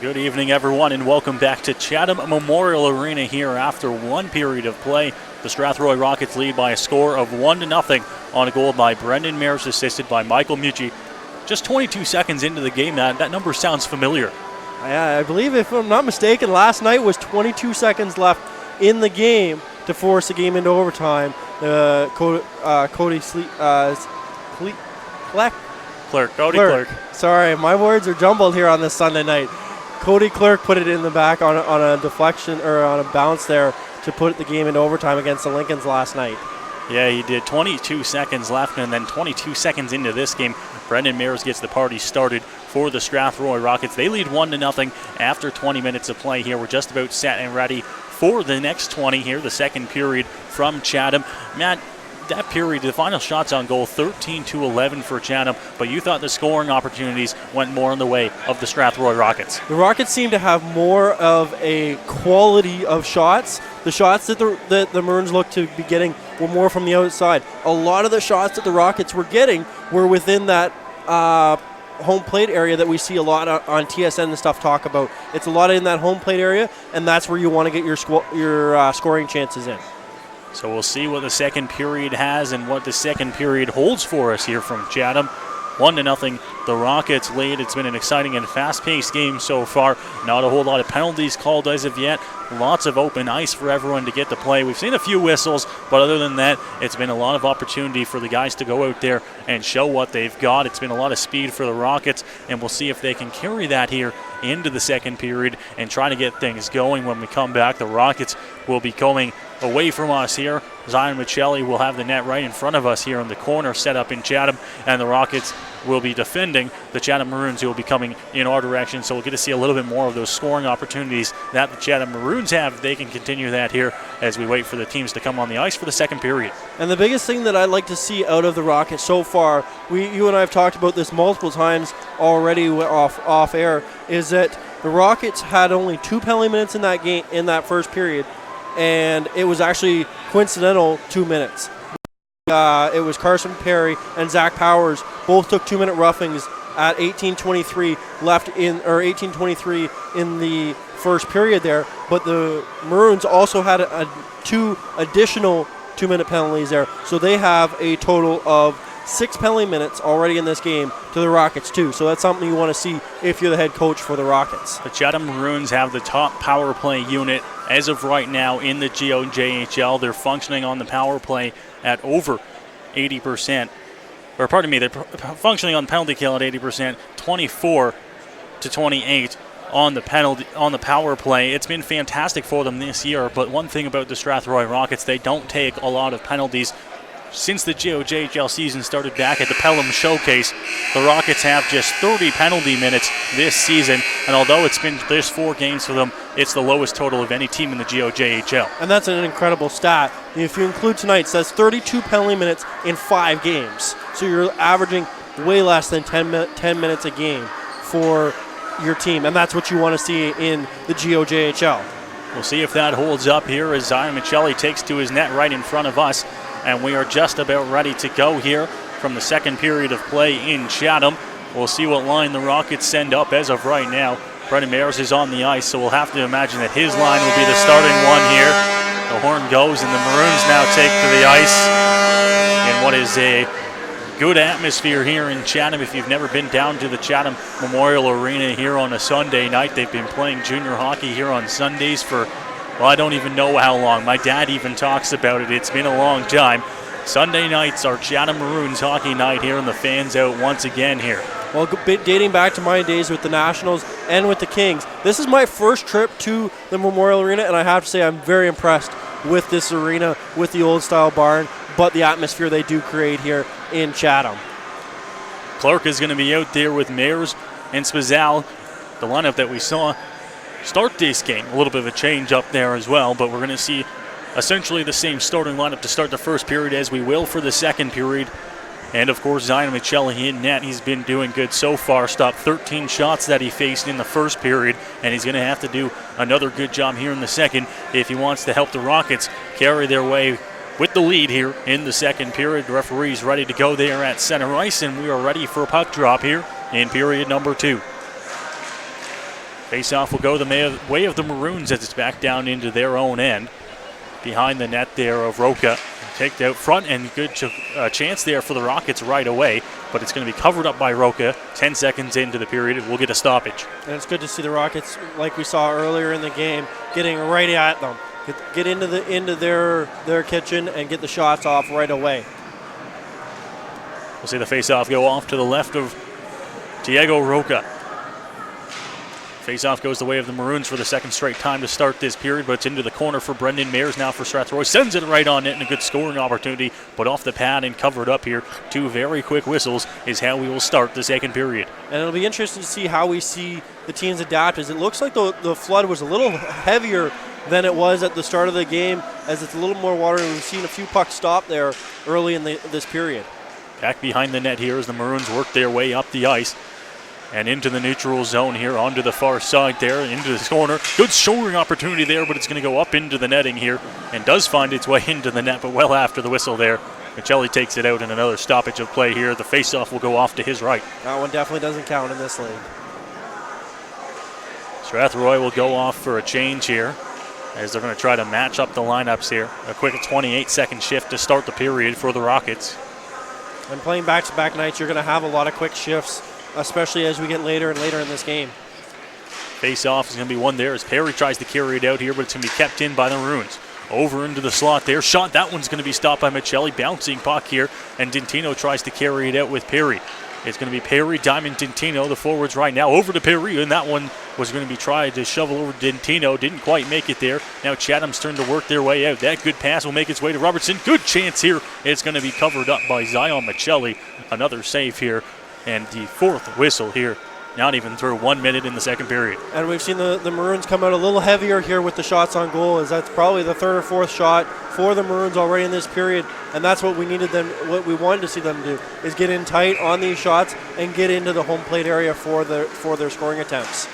Good evening, everyone, and welcome back to Chatham Memorial Arena here after one period of play. The Strathroy Rockets lead by a score of 1-0 on a goal by Brendan Mears, assisted by Michael Mucci. Just 22 seconds into the game, that number sounds familiar. Yeah, I believe, if I'm not mistaken, last night was 22 seconds left in the game to force the game into overtime. Cody Clerk. Sorry, my words are jumbled here on this Sunday night. Cody Clerk put it in the back on a deflection or on a bounce there to put the game into overtime against the Lincolns last night. Yeah, he did. 22 seconds left, and then 22 seconds into this game, Brendan Mears gets the party started for the Strathroy Rockets. They lead 1-0 after 20 minutes of play here. We're just about set and ready for the next 20 here, the second period from Chatham. Matt, that period, the final shots on goal, 13-11 for Chatham, but you thought the scoring opportunities went more in the way of the Strathroy Rockets. The Rockets seem to have more of a quality of shots. The shots that the Maroons looked to be getting were more from the outside. A lot of the shots that the Rockets were getting were within that home plate area that we see a lot on TSN and stuff talk about. It's a lot in that home plate area, and that's where you want to get your scoring chances in. So we'll see what the second period has and what the second period holds for us here from Chatham. 1-0, the Rockets lead. It's been an exciting and fast-paced game so far. Not a whole lot of penalties called as of yet. Lots of open ice for everyone to get to play. We've seen a few whistles, but other than that, it's been a lot of opportunity for the guys to go out there and show what they've got. It's been a lot of speed for the Rockets, and we'll see if they can carry that here into the second period and try to get things going when we come back. The Rockets will be coming away from us here. Zion Michelli will have the net right in front of us here in the corner set up in Chatham, and the Rockets will be defending the Chatham Maroons, who will be coming in our direction. So we'll get to see a little bit more of those scoring opportunities that the Chatham Maroons have. They can continue that here as we wait for the teams to come on the ice for the second period. And the biggest thing that I'd like to see out of the Rockets so far, you and I have talked about this multiple times already off air, is that the Rockets had only 2 penalty minutes in that game, in that first period, and it was actually coincidental 2 minutes. It was Carson Perry and Zach Powers both took 2-minute roughings at 18:23 left in, or 18:23 in the first period there. But the Maroons also had 2 additional 2-minute penalties there, so they have a total of 6 penalty minutes already in this game to the Rockets too. So that's something you want to see if you're the head coach for the Rockets. The Chatham Maroons have the top power play unit as of right now in the GOJHL. They're functioning on the power play at over 80%. Or pardon me, they're functioning on the penalty kill at 80%, 24-28 on the power play. It's been fantastic for them this year, but one thing about the Strathroy Rockets, they don't take a lot of penalties. Since the GOJHL season started back at the Pelham Showcase, the Rockets have just 30 penalty minutes this season, and although it's been just 4 games for them, it's the lowest total of any team in the GOJHL. And that's an incredible stat. If you include tonight's, that's 32 penalty minutes in 5 games. So you're averaging way less than 10 minutes a game for your team, and that's what you want to see in the GOJHL. We'll see if that holds up here as Zion Michelli takes to his net right in front of us. And we are just about ready to go here from the second period of play in Chatham. We'll see what line the Rockets send up as of right now. Brendan Mears is on the ice, so we'll have to imagine that his line will be the starting one here. The horn goes, and the Maroons now take to the ice in what is a good atmosphere here in Chatham. If you've never been down to the Chatham Memorial Arena here on a Sunday night, they've been playing junior hockey here on Sundays for, well, I don't even know how long. My dad even talks about it. It's been a long time. Sunday nights are Chatham Maroons hockey night here, and the fans out once again here. Well, dating back to my days with the Nationals and with the Kings, this is my first trip to the Memorial Arena, and I have to say I'm very impressed with this arena, with the old-style barn, but the atmosphere they do create here in Chatham. Clark is going to be out there with Mears and Spazal, the lineup that we saw start this game. A little bit of a change up there as well, but we're going to see essentially the same starting lineup to start the first period as we will for the second period. And of course, Zion Michelli in net. He's been doing good so far. Stopped 13 shots that he faced in the first period, and he's going to have to do another good job here in the second if he wants to help the Rockets carry their way with the lead here in the second period. The referee's ready to go there at center ice, and we are ready for a puck drop here in period number 2. Face-off will go the way of the Maroons as it's back down into their own end. Behind the net there of Roca. Take out front and good chance there for the Rockets right away, but it's going to be covered up by Roca. 10 seconds into the period, we'll get a stoppage. And it's good to see the Rockets, like we saw earlier in the game, getting right at them. Get into their kitchen and get the shots off right away. We'll see the face-off go off to the left of Diego Roca. Face-off goes the way of the Maroons for the second straight time to start this period, but it's into the corner for Brendan Mayers now for Strathroy. Sends it right on net and a good scoring opportunity, but off the pad and covered up here. 2 very quick whistles is how we will start the second period. And it'll be interesting to see how we see the teams adapt, as it looks like the flood was a little heavier than it was at the start of the game, as it's a little more water, and we've seen a few pucks stop there early in this period. Back behind the net here as the Maroons work their way up the ice. And into the neutral zone here, onto the far side there, into this corner. Good scoring opportunity there, but it's going to go up into the netting here and does find its way into the net, but well after the whistle there. Michelli takes it out, and another stoppage of play here. The face-off will go off to his right. That one definitely doesn't count in this league. Strathroy will go off for a change here as they're going to try to match up the lineups here. A quick 28-second shift to start the period for the Rockets. And playing back-to-back nights, you're going to have a lot of quick shifts, especially as we get later and later in this game. Face-off is going to be one there as Perry tries to carry it out here, but it's going to be kept in by the Maroons. Over into the slot there. Shot, that one's going to be stopped by Michelli. Bouncing puck here, and Dintino tries to carry it out with Perry. It's going to be Perry, Diamond, Dintino, the forwards right now. Over to Perry, and that one was going to be tried to shovel over Dintino. Didn't quite make it there. Now Chatham's turn to work their way out. That good pass will make its way to Robertson. Good chance here. It's going to be covered up by Zion Michelli. Another save here. And the fourth whistle here, not even through 1 minute in the second period. And we've seen the Maroons come out a little heavier here with the shots on goal, as that's probably the third or fourth shot for the Maroons already in this period. And that's what we wanted to see them do, is get in tight on these shots and get into the home plate area for their scoring attempts.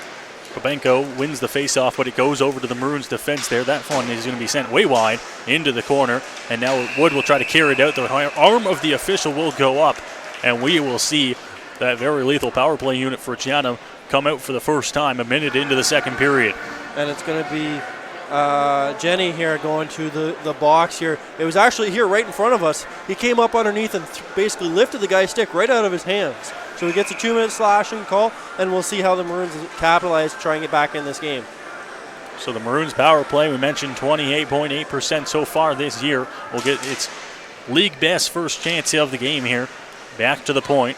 Kobenko wins the faceoff, but it goes over to the Maroons defense there. That one is going to be sent way wide into the corner. And now Wood will try to carry it out. The arm of the official will go up, and we will see that very lethal power play unit for Chatham come out for the first time a minute into the second period. And it's going to be Jenny here going to the box here. It was actually here right in front of us. He came up underneath and basically lifted the guy's stick right out of his hands. So he gets a 2-minute slashing call, and we'll see how the Maroons capitalize to try and get back in this game. So the Maroons power play, we mentioned 28.8% so far this year, will get its league best first chance of the game here. Back to the point.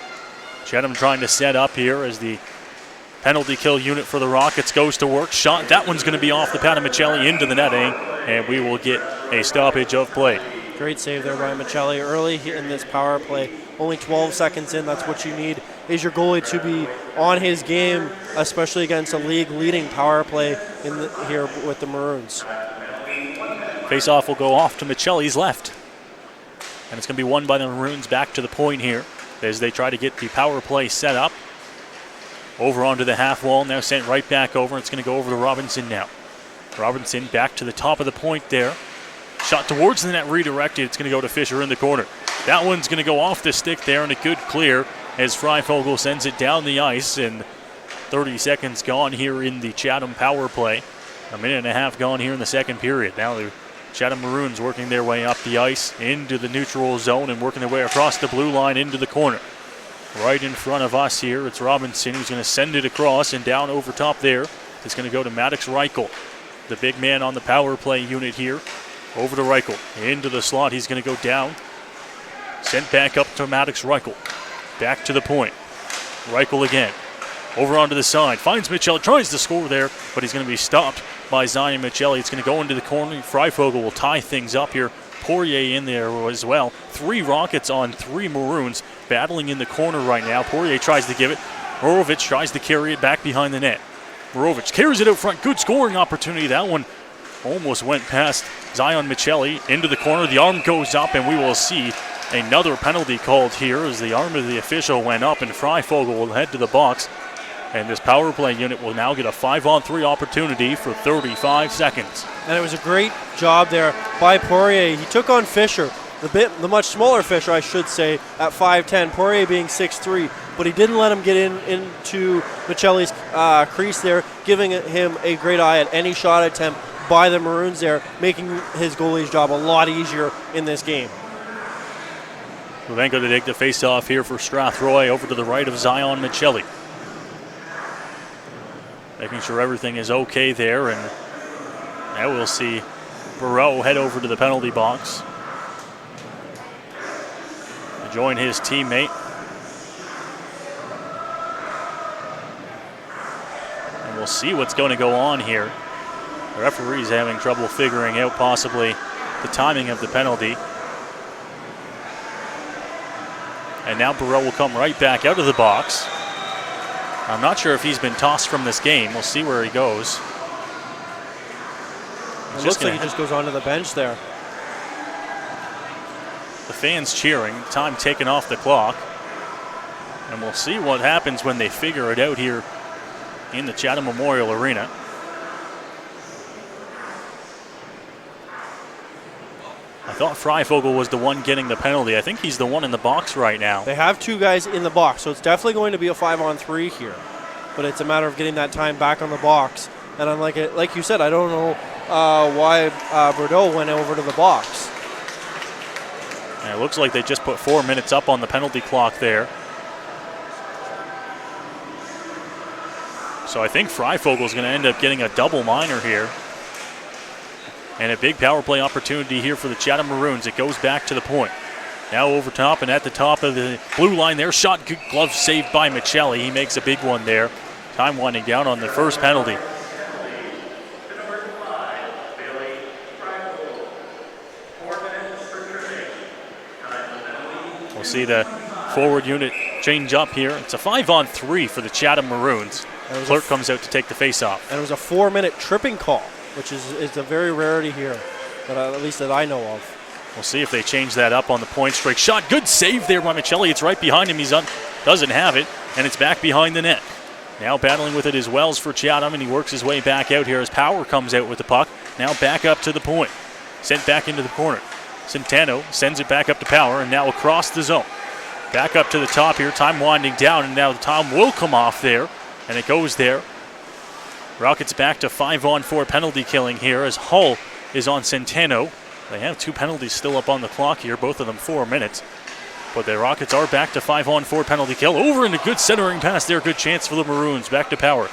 Chatham trying to set up here as the penalty kill unit for the Rockets goes to work. Shot, that one's going to be off the pad of Michelli into the netting, and we will get a stoppage of play. Great save there by Michelli early here in this power play. Only 12 seconds in, that's what you need, is your goalie to be on his game, especially against a league-leading power play here with the Maroons. Face-off will go off to Michelli's left, and it's going to be won by the Maroons back to the point here as they try to get the power play set up. Over onto the half wall, now sent right back over. It's going to go over to Robinson now. Robinson back to the top of the point there. Shot towards the net, redirected. It's going to go to Fisher in the corner. That one's going to go off the stick there, and a good clear as Freifogel sends it down the ice, and 30 seconds gone here in the Chatham power play. A minute and a half gone here in the second period. Now the Chatham Maroons working their way up the ice into the neutral zone and working their way across the blue line into the corner. Right in front of us here, it's Robinson who's going to send it across, and down over top there, it's going to go to Maddox Reichel, the big man on the power play unit here. Over to Reichel, into the slot, he's going to go down. Sent back up to Maddox Reichel. Back to the point. Reichel again. Over onto the side, finds Michelli, tries to score there, but he's going to be stopped by Zion Michelli. It's going to go into the corner. Freifogel will tie things up here. Poirier in there as well. 3 Rockets on 3 Maroons battling in the corner right now. Poirier tries to give it. Morovich tries to carry it back behind the net. Morovich carries it out front. Good scoring opportunity. That one almost went past Zion Michelli into the corner. The arm goes up, and we will see another penalty called here as the arm of the official went up, and Freifogel will head to the box. And this power play unit will now get a 5-on-3 opportunity for 35 seconds. And it was a great job there by Poirier. He took on Fisher, the much smaller fish, I should say, at 5'10", Poirier being 6'3", but he didn't let him get into Michelli's crease there, giving him a great eye at any shot attempt by the Maroons there, making his goalie's job a lot easier in this game. Luvenko to take the face-off here for Strathroy over to the right of Zion Michelli. Making sure everything is okay there, and now we'll see Barreau head over to the penalty box to join his teammate. And we'll see what's going to go on here. The referee's having trouble figuring out possibly the timing of the penalty. And now Barreau will come right back out of the box. I'm not sure if he's been tossed from this game. We'll see where he goes. It looks like he just goes onto the bench there. The fans cheering, time taken off the clock. And we'll see what happens when they figure it out here in the Chatham Memorial Arena. I thought Freifogel was the one getting the penalty. I think he's the one in the box right now. They have two guys in the box, so it's definitely going to be a 5-on-3 here. But it's a matter of getting that time back on the box. And like you said, I don't know why Bordeaux went over to the box. And it looks like they just put 4 minutes up on the penalty clock there. So I think Freifogel's going to end up getting a double minor here. And a big power play opportunity here for the Chatham Maroons. It goes back to the point. Now over top and at the top of the blue line there. Shot, good glove saved by Michelli. He makes a big one there. Time winding down on the first penalty. We'll see the forward unit change up here. It's a 5-on-3 for the Chatham Maroons. Clerk comes out to take the face-off. And it was a 4-minute tripping call, which is a very rarity here, at least that I know of. We'll see if they change that up on the point streak. Shot, good save there by Michelli. It's right behind him. He doesn't have it, and it's back behind the net. Now battling with it is Wells for Chatham, and he works his way back out here as Power comes out with the puck. Now back up to the point. Sent back into the corner. Centeno sends it back up to Power, and now across the zone. Back up to the top here. Time winding down, and now the time will come off there, and it goes there. Rockets back to 5-on-4 penalty killing here as Hull is on Centeno. They have 2 penalties still up on the clock here, both of them 4 minutes. But the Rockets are back to 5-on-4 penalty kill. Over in a good centering pass there. Good chance for the Maroons. Back to Power.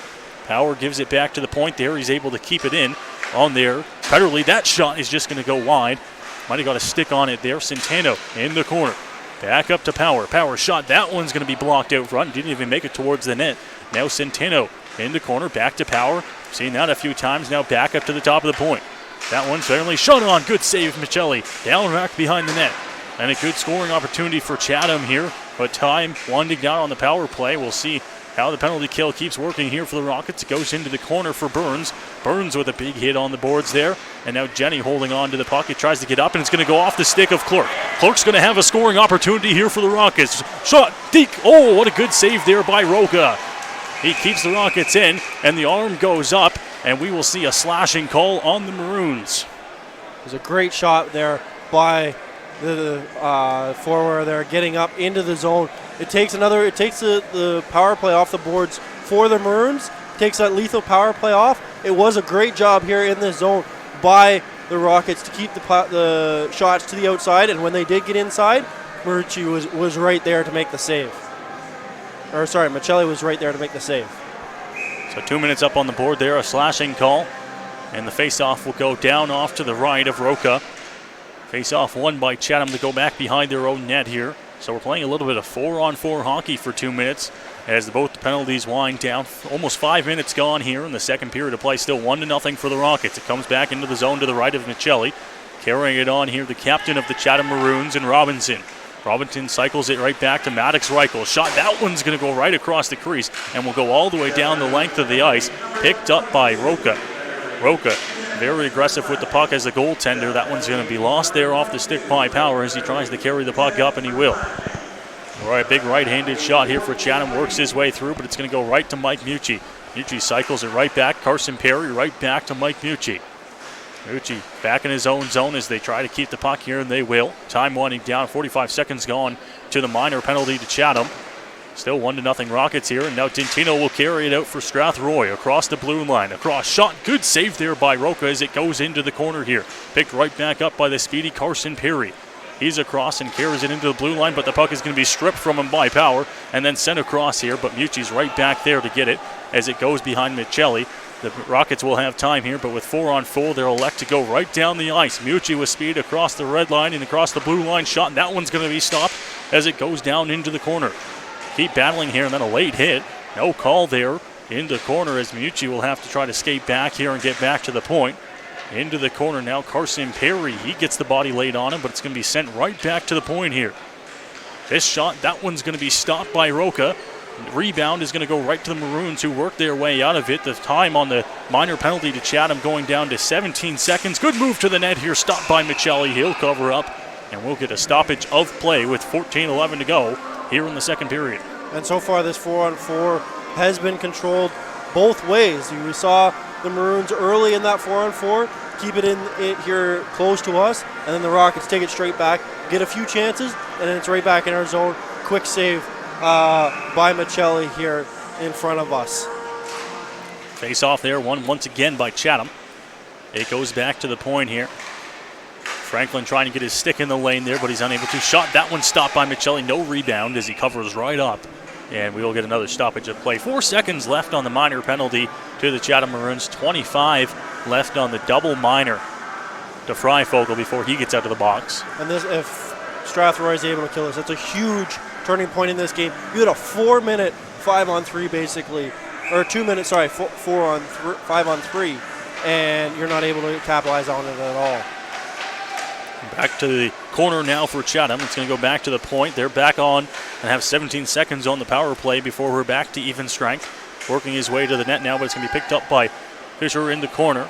Power gives it back to the point there. He's able to keep it in on there. Petterly, that shot is just going to go wide. Might have got a stick on it there. Centeno in the corner. Back up to Power. Power shot. That one's going to be blocked out front. Didn't even make it towards the net. Now Centeno in the corner. Back to Power. Seen that a few times. Now back up to the top of the point. That one's fairly shot on. Good save, Michelli. Down back behind the net. And a good scoring opportunity for Chatham here. But time winding down on the power play. We'll see how the penalty kill keeps working here for the Rockets. It goes into the corner for Burns. Burns with a big hit on the boards there. And now Jenny holding on to the puck. He tries to get up, and it's going to go off the stick of Clark. Clark's going to have a scoring opportunity here for the Rockets. Shot, deke. Oh, what a good save there by Roca. He keeps the Rockets in, and the arm goes up, and we will see a slashing call on the Maroons. It was a great shot there by the forward there, getting up into the zone. It takes the power play off the boards for the Maroons. Takes that lethal power play off. It was a great job here in the zone by the Rockets to keep the shots to the outside, and when they did get inside, Marucci was right there to make the save. Michelli was right there to make the save. So 2 minutes up on the board there, a slashing call. And the face-off will go down off to the right of Roca. Face-off won by Chatham to go back behind their own net here. So we're playing a little bit of 4-on-4 hockey for 2 minutes as both penalties wind down. Almost 5 minutes gone here in the second period of play. Still 1-0 for the Rockets. It comes back into the zone to the right of Michelli. Carrying it on here, the captain of the Chatham Maroons and Robinson. Robinson cycles it right back to Maddox Reichel. Shot, that one's going to go right across the crease and will go all the way down the length of the ice. Picked up by Roca. Roca, very aggressive with the puck as a goaltender. That one's going to be lost there off the stick by Power as he tries to carry the puck up, and he will. All right, big right-handed shot here for Chatham. Works his way through, but it's going to go right to Mike Mucci. Mucci cycles it right back. Carson Perry right back to Mike Mucci. Mucci back in his own zone as they try to keep the puck here, and they will. Time winding down, 45 seconds gone to the minor penalty to Chatham. Still 1-0 Rockets here, and now Tintino will carry it out for Strathroy across the blue line. Across shot, good save there by Roca as it goes into the corner here. Picked right back up by the speedy Carson Perry. He's across and carries it into the blue line, but the puck is going to be stripped from him by Power and then sent across here, but Mucci's right back there to get it as it goes behind Michelli. The Rockets will have time here, but with 4-on-4, they'll elect to go right down the ice. Mucci with speed across the red line and across the blue line shot, and that one's going to be stopped as it goes down into the corner. Keep battling here, and then a late hit. No call there in the corner as Mucci will have to try to skate back here and get back to the point. Into the corner now, Carson Perry. He gets the body laid on him, but it's going to be sent right back to the point here. This shot, that one's going to be stopped by Roca. Rebound is going to go right to the Maroons, who work their way out of it. The time on the minor penalty to Chatham going down to 17 seconds. Good move to the net here, stopped by Michelli. He'll cover up, and we'll get a stoppage of play with 14:11 to go here in the second period. And so far this 4-on-4 has been controlled both ways. We saw the Maroons early in that 4-on-4, keep it here close to us, and then the Rockets take it straight back, get a few chances, and then it's right back in our zone. Quick save by Michelli here in front of us. Face off there, won once again by Chatham. It goes back to the point here. Franklin trying to get his stick in the lane there, but he's unable to. Shot, that one stopped by Michelli. No rebound as he covers right up. And we will get another stoppage of play. 4 seconds left on the minor penalty to the Chatham Maroons. 25 left on the double minor to Freifogel before he gets out of the box. And this, if Strathroy is able to kill us, that's a huge turning point in this game. You had a 4-minute 5-on-3 basically, or 2 minutes, sorry, 5-on-3, and you're not able to capitalize on it at all. Back to the corner now for Chatham. It's going to go back to the point. They're back on and have 17 seconds on the power play before we're back to even strength. Working his way to the net now, but it's going to be picked up by Fisher in the corner.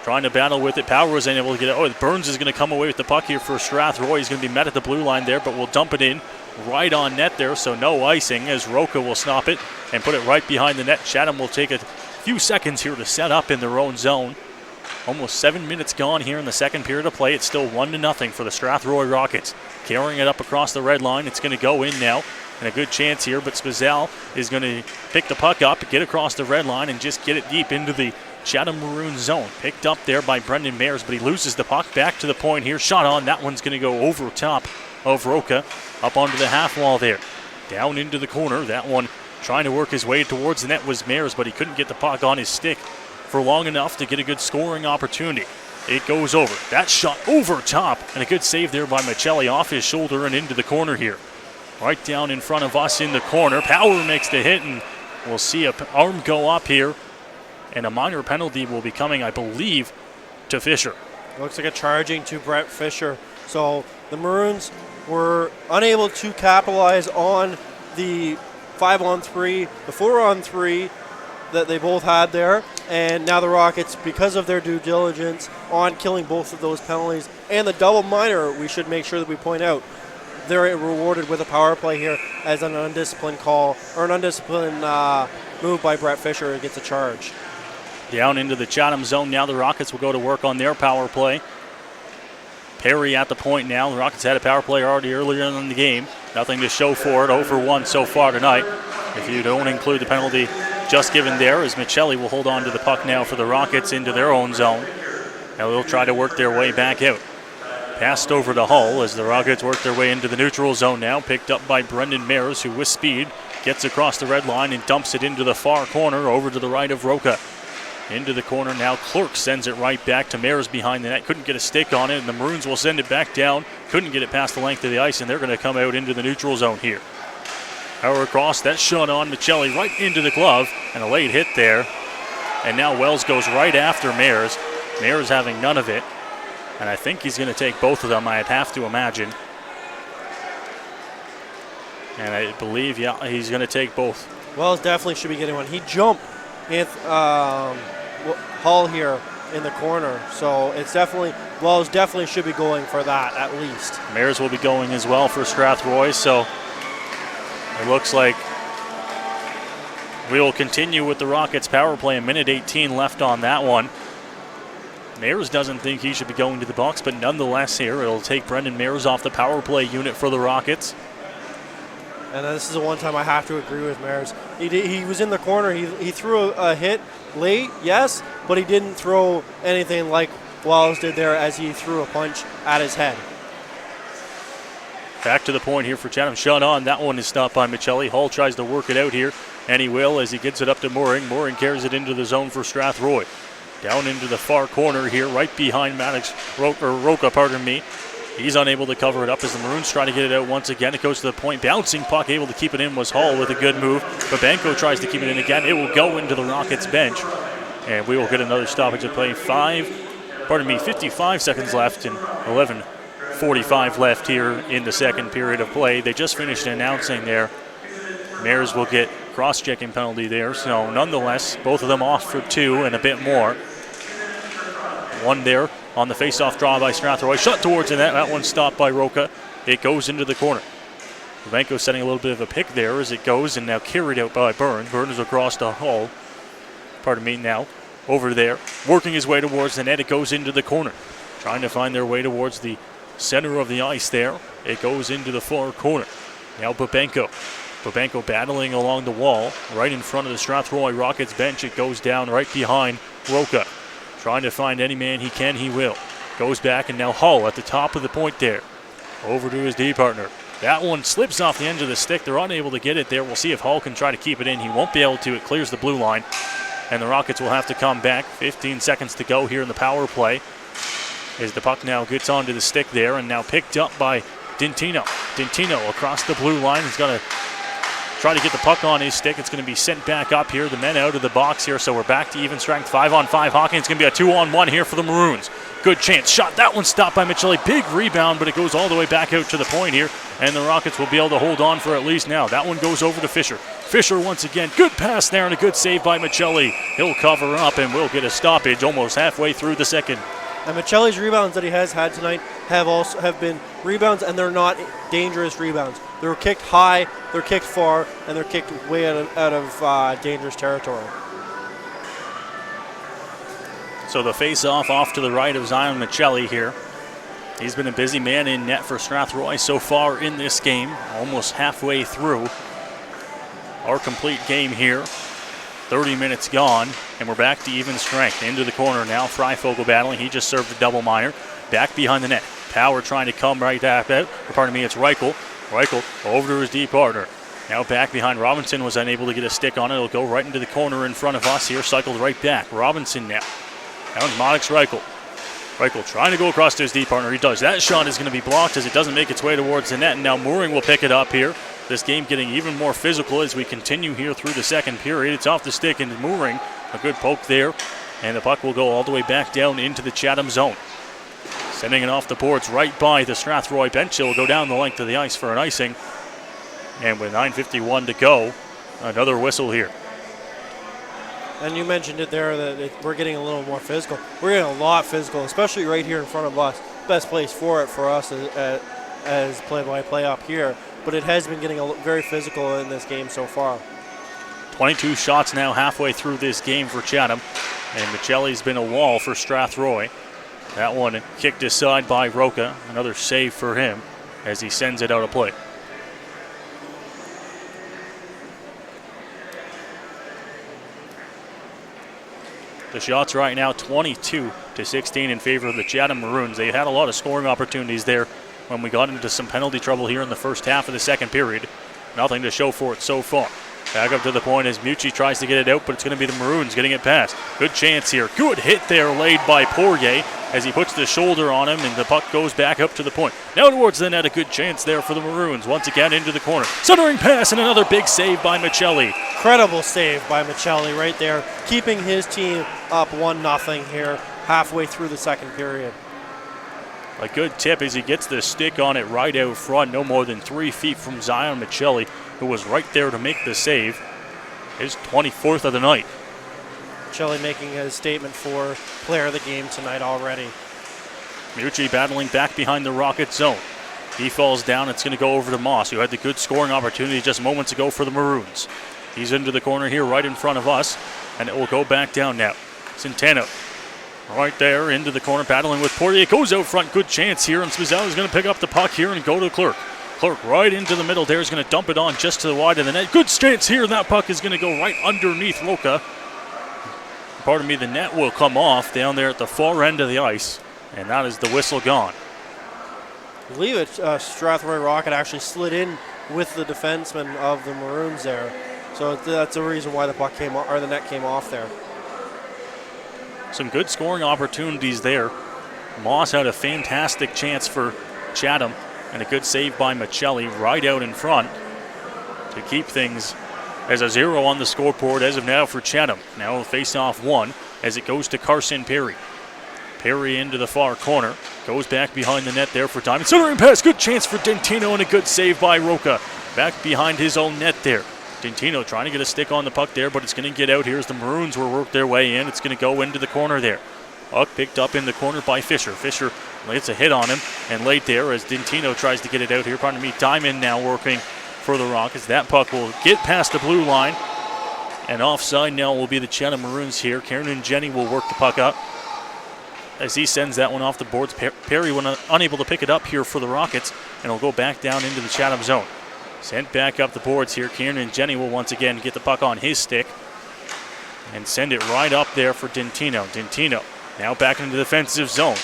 Trying to battle with it. Power was unable to get it. Oh, Burns is going to come away with the puck here for Strathroy. He's going to be met at the blue line there, but we'll dump it in right on net there, so no icing as Roca will stop it and put it right behind the net. Chatham will take a few seconds here to set up in their own zone. Almost 7 minutes gone here in the second period of play. It's still 1-0 for the Strathroy Rockets. Carrying it up across the red line. It's going to go in now. And a good chance here, but Spazal is going to pick the puck up, get across the red line, and just get it deep into the Chatham Maroons zone. Picked up there by Brendan Mayers, but he loses the puck back to the point here. Shot on. That one's going to go over top of Roca, up onto the half wall there. Down into the corner. That one trying to work his way towards the net was Mayers, but he couldn't get the puck on his stick for long enough to get a good scoring opportunity. It goes over. That shot over top, and a good save there by Michelli off his shoulder and into the corner here. Right down in front of us in the corner. Power makes the hit, and we'll see an arm go up here, and a minor penalty will be coming, I believe, to Fisher. Looks like a charging to Brett Fisher. So the Maroons were unable to capitalize on the 5-on-3, the 4-on-3 that they both had there, and now the Rockets, because of their due diligence on killing both of those penalties and the double minor, we should make sure that we point out, they're rewarded with a power play here as an undisciplined call, or an undisciplined move by Brett Fisher gets a charge. Down into the Chatham zone now, the Rockets will go to work on their power play. Perry at the point now. The Rockets had a power play already earlier in the game. Nothing to show for it. 0-for-1 so far tonight. If you don't include the penalty just given there, as Michelli will hold on to the puck now for the Rockets into their own zone. Now they'll try to work their way back out. Passed over to Hull as the Rockets work their way into the neutral zone now. Picked up by Brendan Mayers, who with speed gets across the red line and dumps it into the far corner over to the right of Roca. Into the corner now. Clerk sends it right back to Mayers behind the net. Couldn't get a stick on it, and the Maroons will send it back down. Couldn't get it past the length of the ice, and they're going to come out into the neutral zone here. Power across. That shot on Michelli right into the glove, and a late hit there. And now Wells goes right after Mayers. Mayers having none of it, and I think he's going to take both of them, I'd have to imagine. And I believe, yeah, he's going to take both. Wells definitely should be getting one. He jumped Hull here in the corner, so it's definitely, Wells definitely should be going for that at least. Mayers will be going as well for Strathroy, so it looks like we will continue with the Rockets power play. A minute 18 left on that one. Mayers doesn't think he should be going to the box, but nonetheless here, it'll take Brendan Mayers off the power play unit for the Rockets. And this is the one time I have to agree with Mayers. He was in the corner. He threw a hit late, yes, but he didn't throw anything like Wallace did there as he threw a punch at his head. Back to the point here for Chatham. Shot on. That one is stopped by Michelli. Hall tries to work it out here, and he will as he gets it up to Mooring. Mooring carries it into the zone for Strathroy. Down into the far corner here, right behind Roca. He's unable to cover it up as the Maroons try to get it out once again. It goes to the point. Bouncing puck, able to keep it in was Hall with a good move. Babenko tries to keep it in again. It will go into the Rockets bench. And we will get another stoppage of play. 55 seconds left and 11:45 left here in the second period of play. They just finished announcing there. Mayers will get cross-checking penalty there. So nonetheless, both of them off for 2 and a bit more. One there on the face-off draw by Strathroy. Shot towards the net. That one stopped by Roca. It goes into the corner. Babenko setting a little bit of a pick there as it goes, and now carried out by Byrne. Byrne is across the Hall. Now over there, working his way towards the net. It goes into the corner. Trying to find their way towards the center of the ice there. It goes into the far corner. Now Babenko. Babenko battling along the wall right in front of the Strathroy Rockets bench. It goes down right behind Roca. Trying to find any man he can, he will. Goes back, and now Hull at the top of the point there. Over to his D partner. That one slips off the end of the stick. They're unable to get it there. We'll see if Hull can try to keep it in. He won't be able to. It clears the blue line. And the Rockets will have to come back. 15 seconds to go here in the power play. As the puck now gets onto the stick there, and now picked up by Dintino. Dintino across the blue line. He's going to try to get the puck on his stick. It's going to be sent back up here. The men out of the box here, so we're back to even strength. 5-on-5 hockey. It's going to be a 2-on-1 here for the Maroons. Good chance. Shot. That one stopped by Michelli. Big rebound, but it goes all the way back out to the point here, and the Rockets will be able to hold on for at least now. That one goes over to Fisher. Fisher once again. Good pass there and a good save by Michelli. He'll cover up and we'll get a stoppage almost halfway through the second. And Michelli's rebounds that he has had tonight have been rebounds, and they're not dangerous rebounds. They're kicked high, they're kicked far, and they're kicked way out of dangerous territory. So the face-off off to the right of Zion Michelli here. He's been a busy man in net for Strathroy so far in this game, almost halfway through our complete game here. 30 minutes gone, and we're back to even strength. Into the corner now. Freifogel battling. He just served a double minor. Back behind the net. Power trying to come right back out. It's Reichel. Reichel over to his D partner. Now back behind. Robinson was unable to get a stick on it. It'll go right into the corner in front of us here. Cycled right back. Robinson now. Down Monix Reichel. Reichel trying to go across to his D partner. He does. That shot is going to be blocked as it doesn't make its way towards the net. And now Mooring will pick it up here. This game getting even more physical as we continue here through the second period. It's off the stick into Mooring. A good poke there. And the puck will go all the way back down into the Chatham zone. Sending it off the boards right by the Strathroy bench. It will go down the length of the ice for an icing. And with 9:51 to go, another whistle here. And you mentioned it there that we're getting a little more physical. We're getting a lot physical, especially right here in front of us. Best place for it for us as play-by-play up here. But it has been getting very physical in this game so far. 22 shots now halfway through this game for Chatham. And Michelli's been a wall for Strathroy. That one kicked aside by Roca. Another save for him as he sends it out of play. The shots right now 22-16 in favor of the Chatham Maroons. They had a lot of scoring opportunities there when we got into some penalty trouble here in the first half of the second period. Nothing to show for it so far. Back up to the point as Mucci tries to get it out, but it's going to be the Maroons getting it past. Good chance here. Good hit there laid by Poirier as he puts the shoulder on him, and the puck goes back up to the point. Now towards the net, a good chance there for the Maroons. Once again into the corner. Centering pass and another big save by Michelli. Incredible save by Michelli right there, keeping his team up 1-0 here halfway through the second period. A good tip as he gets the stick on it right out front, no more than 3 feet from Zion Michelli, who was right there to make the save. His 24th of the night. Michelli making his statement for player of the game tonight already. Mucci battling back behind the Rocket zone. He falls down. It's going to go over to Moss, who had the good scoring opportunity just moments ago for the Maroons. He's into the corner here right in front of us, and it will go back down now. Centeno Right there into the corner, battling with Poirier. Goes out front, good chance here, and Spizzelli is going to pick up the puck here and go to Clerk. Clerk right into the middle there is going to dump it on just to the wide of the net. Good stance here, and that puck is going to go right underneath Roca. Pardon me, the net will come off down there at the far end of the ice, and that is the whistle gone. I believe it, Strathroy Rocket actually slid in with the defenseman of the Maroons there. So that's the reason why the puck came off, or the net came off there. Some good scoring opportunities there. Moss had a fantastic chance for Chatham, and a good save by Michelli right out in front to keep things as a 0 on the scoreboard as of now for Chatham. Now a face-off 1 as it goes to Carson Perry. Perry into the far corner. Goes back behind the net there for Diamond. Centering pass. Good chance for Dentino and a good save by Roca. Back behind his own net there. Dentino trying to get a stick on the puck there, but it's going to get out here as the Maroons will work their way in. It's going to go into the corner there. Puck picked up in the corner by Fisher. Fisher gets a hit on him and late there as Dentino tries to get it out here. Pardon me, Diamond now working for the Rockets. That puck will get past the blue line. And offside now will be the Chatham Maroons here. Kieran Jenny will work the puck up as he sends that one off the boards. Perry unable to pick it up here for the Rockets, and will go back down into the Chatham zone. Sent back up the boards here. Kieran Jenny will once again get the puck on his stick and send it right up there for Dentino. Dentino now back into the defensive zone.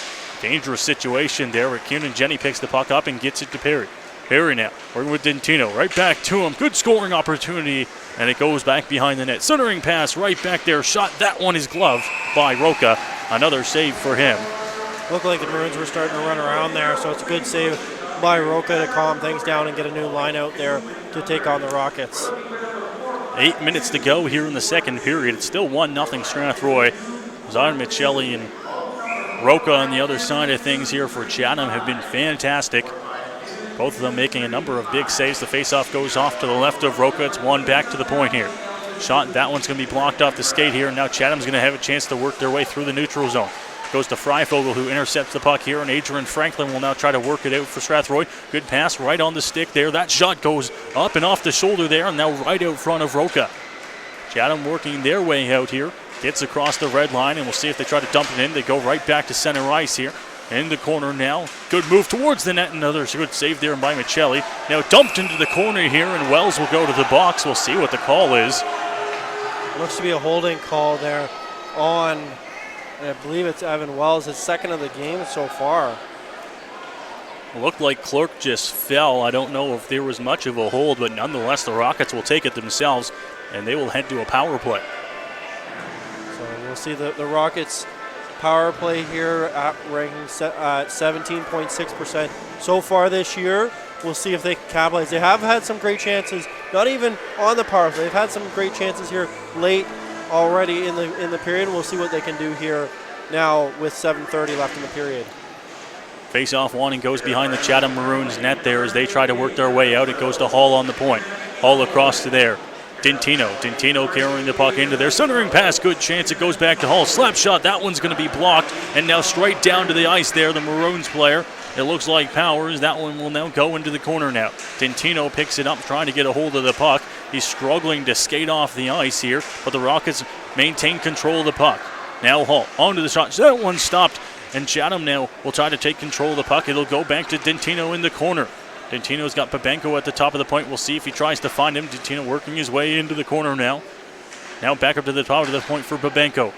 Dangerous situation there where Kieran Jenny picks the puck up and gets it to Perry. Perry now working with Dentino. Right back to him. Good scoring opportunity, and it goes back behind the net. Centering pass right back there. Shot. That one is gloved by Roca. Another save for him. Looked like the Maroons were starting to run around there, so it's a good save by Roca to calm things down and get a new line out there to take on the Rockets. 8 minutes to go here in the second period. It's still 1-0 Strathroy. Zion Michelli and Roca on the other side of things here for Chatham have been fantastic. Both of them making a number of big saves. The faceoff goes off to the left of Roca. It's one back to the point here. Shot, that one's going to be blocked off the skate here, and now Chatham's going to have a chance to work their way through the neutral zone. Goes to Freifogel, who intercepts the puck here, and Adrian Franklin will now try to work it out for Strathroy. Good pass right on the stick there. That shot goes up and off the shoulder there, and now right out front of Roca. Chatham working their way out here. Gets across the red line, and we'll see if they try to dump it in. They go right back to center ice here. In the corner now. Good move towards the net. Another good save there by Michelli. Now dumped into the corner here, and Wells will go to the box. We'll see what the call is. Looks to be a holding call there on, I believe it's Evan Wells, his second of the game so far. It looked like Clerk just fell. I don't know if there was much of a hold, but nonetheless the Rockets will take it themselves, and they will head to a power play. So we'll see the Rockets power play here at ranking at 17.6% so far this year. We'll see if they can capitalize. They have had some great chances, not even on the power play. They've had some great chances here late already in the period. We'll see what they can do here now with 7:30 left in the period. Face-off one and goes behind the Chatham Maroons net there as they try to work their way out. It goes to Hall on the point. Hall across to there. Dentino carrying the puck into there. Centering pass, good chance. It goes back to Hall. Slap shot, that one's going to be blocked. And now straight down to the ice there, the Maroons player. It looks like Powers. That one will now go into the corner now. Dentino picks it up, trying to get a hold of the puck. He's struggling to skate off the ice here, but the Rockets maintain control of the puck. Now Hall onto the shot. That one stopped, and Chatham now will try to take control of the puck. It'll go back to Dentino in the corner. Dentino's got Babenko at the top of the point. We'll see if he tries to find him. Dentino working his way into the corner now. Now back up to the top of the point for Babenko.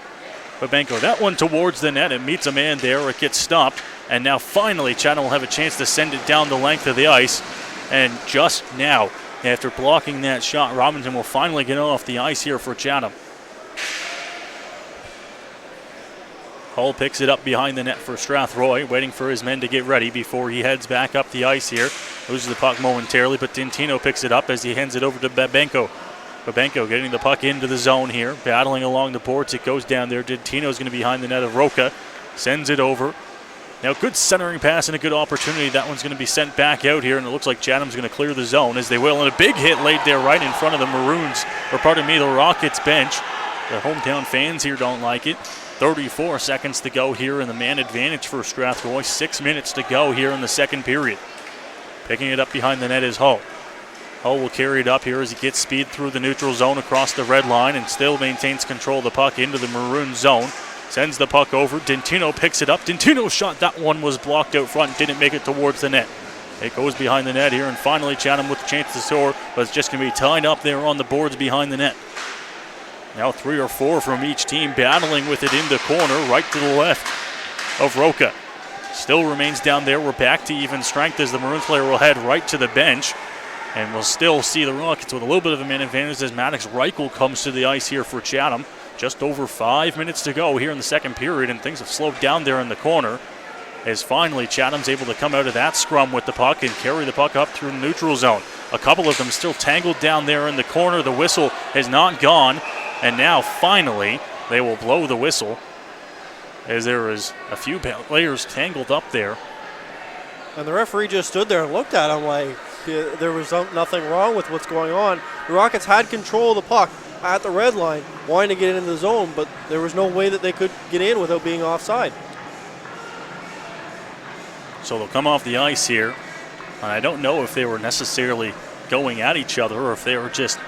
Babenko, that one towards the net. It meets a man there. It gets stopped. And now finally Chatham will have a chance to send it down the length of the ice. And just now, after blocking that shot, Robinson will finally get off the ice here for Chatham. Hull picks it up behind the net for Strathroy, waiting for his men to get ready before he heads back up the ice here. Loses the puck momentarily, but Dentino picks it up as he hands it over to Babenko. Babenko getting the puck into the zone here, battling along the boards. It goes down there. Dentino's going to be behind the net of Roca. Sends it over. Now good centering pass and a good opportunity. That one's going to be sent back out here, and it looks like Chatham's going to clear the zone as they will. And a big hit laid there right in front of the Maroons, or pardon me, the Rockets bench. The hometown fans here don't like it. 34 seconds to go here in the man advantage for Strathroy. 6 minutes to go here in the second period. Picking it up behind the net is Hull. Hull will carry it up here as he gets speed through the neutral zone across the red line and still maintains control of the puck into the Maroon zone. Sends the puck over. Dentino picks it up. Dentino's shot, that one was blocked out front, didn't make it towards the net. It goes behind the net here, and finally Chatham with a chance to score, but it's just going to be tied up there on the boards behind the net. Now 3 or 4 from each team battling with it in the corner, right to the left of Roca. Still remains down there. We're back to even strength as the Maroons player will head right to the bench. And we'll still see the Rockets with a little bit of a man advantage as Matt Hiscox comes to the ice here for Chatham. Just over 5 minutes to go here in the second period, and things have slowed down there in the corner as finally Chatham's able to come out of that scrum with the puck and carry the puck up through the neutral zone. A couple of them still tangled down there in the corner. The whistle has not gone, and now finally they will blow the whistle as there is a few players tangled up there. And the referee just stood there and looked at him like there was nothing wrong with what's going on. The Rockets had control of the puck at the red line, wanting to get into the zone, but there was no way that they could get in without being offside. So they'll come off the ice here. And I don't know if they were necessarily going at each other or if they were just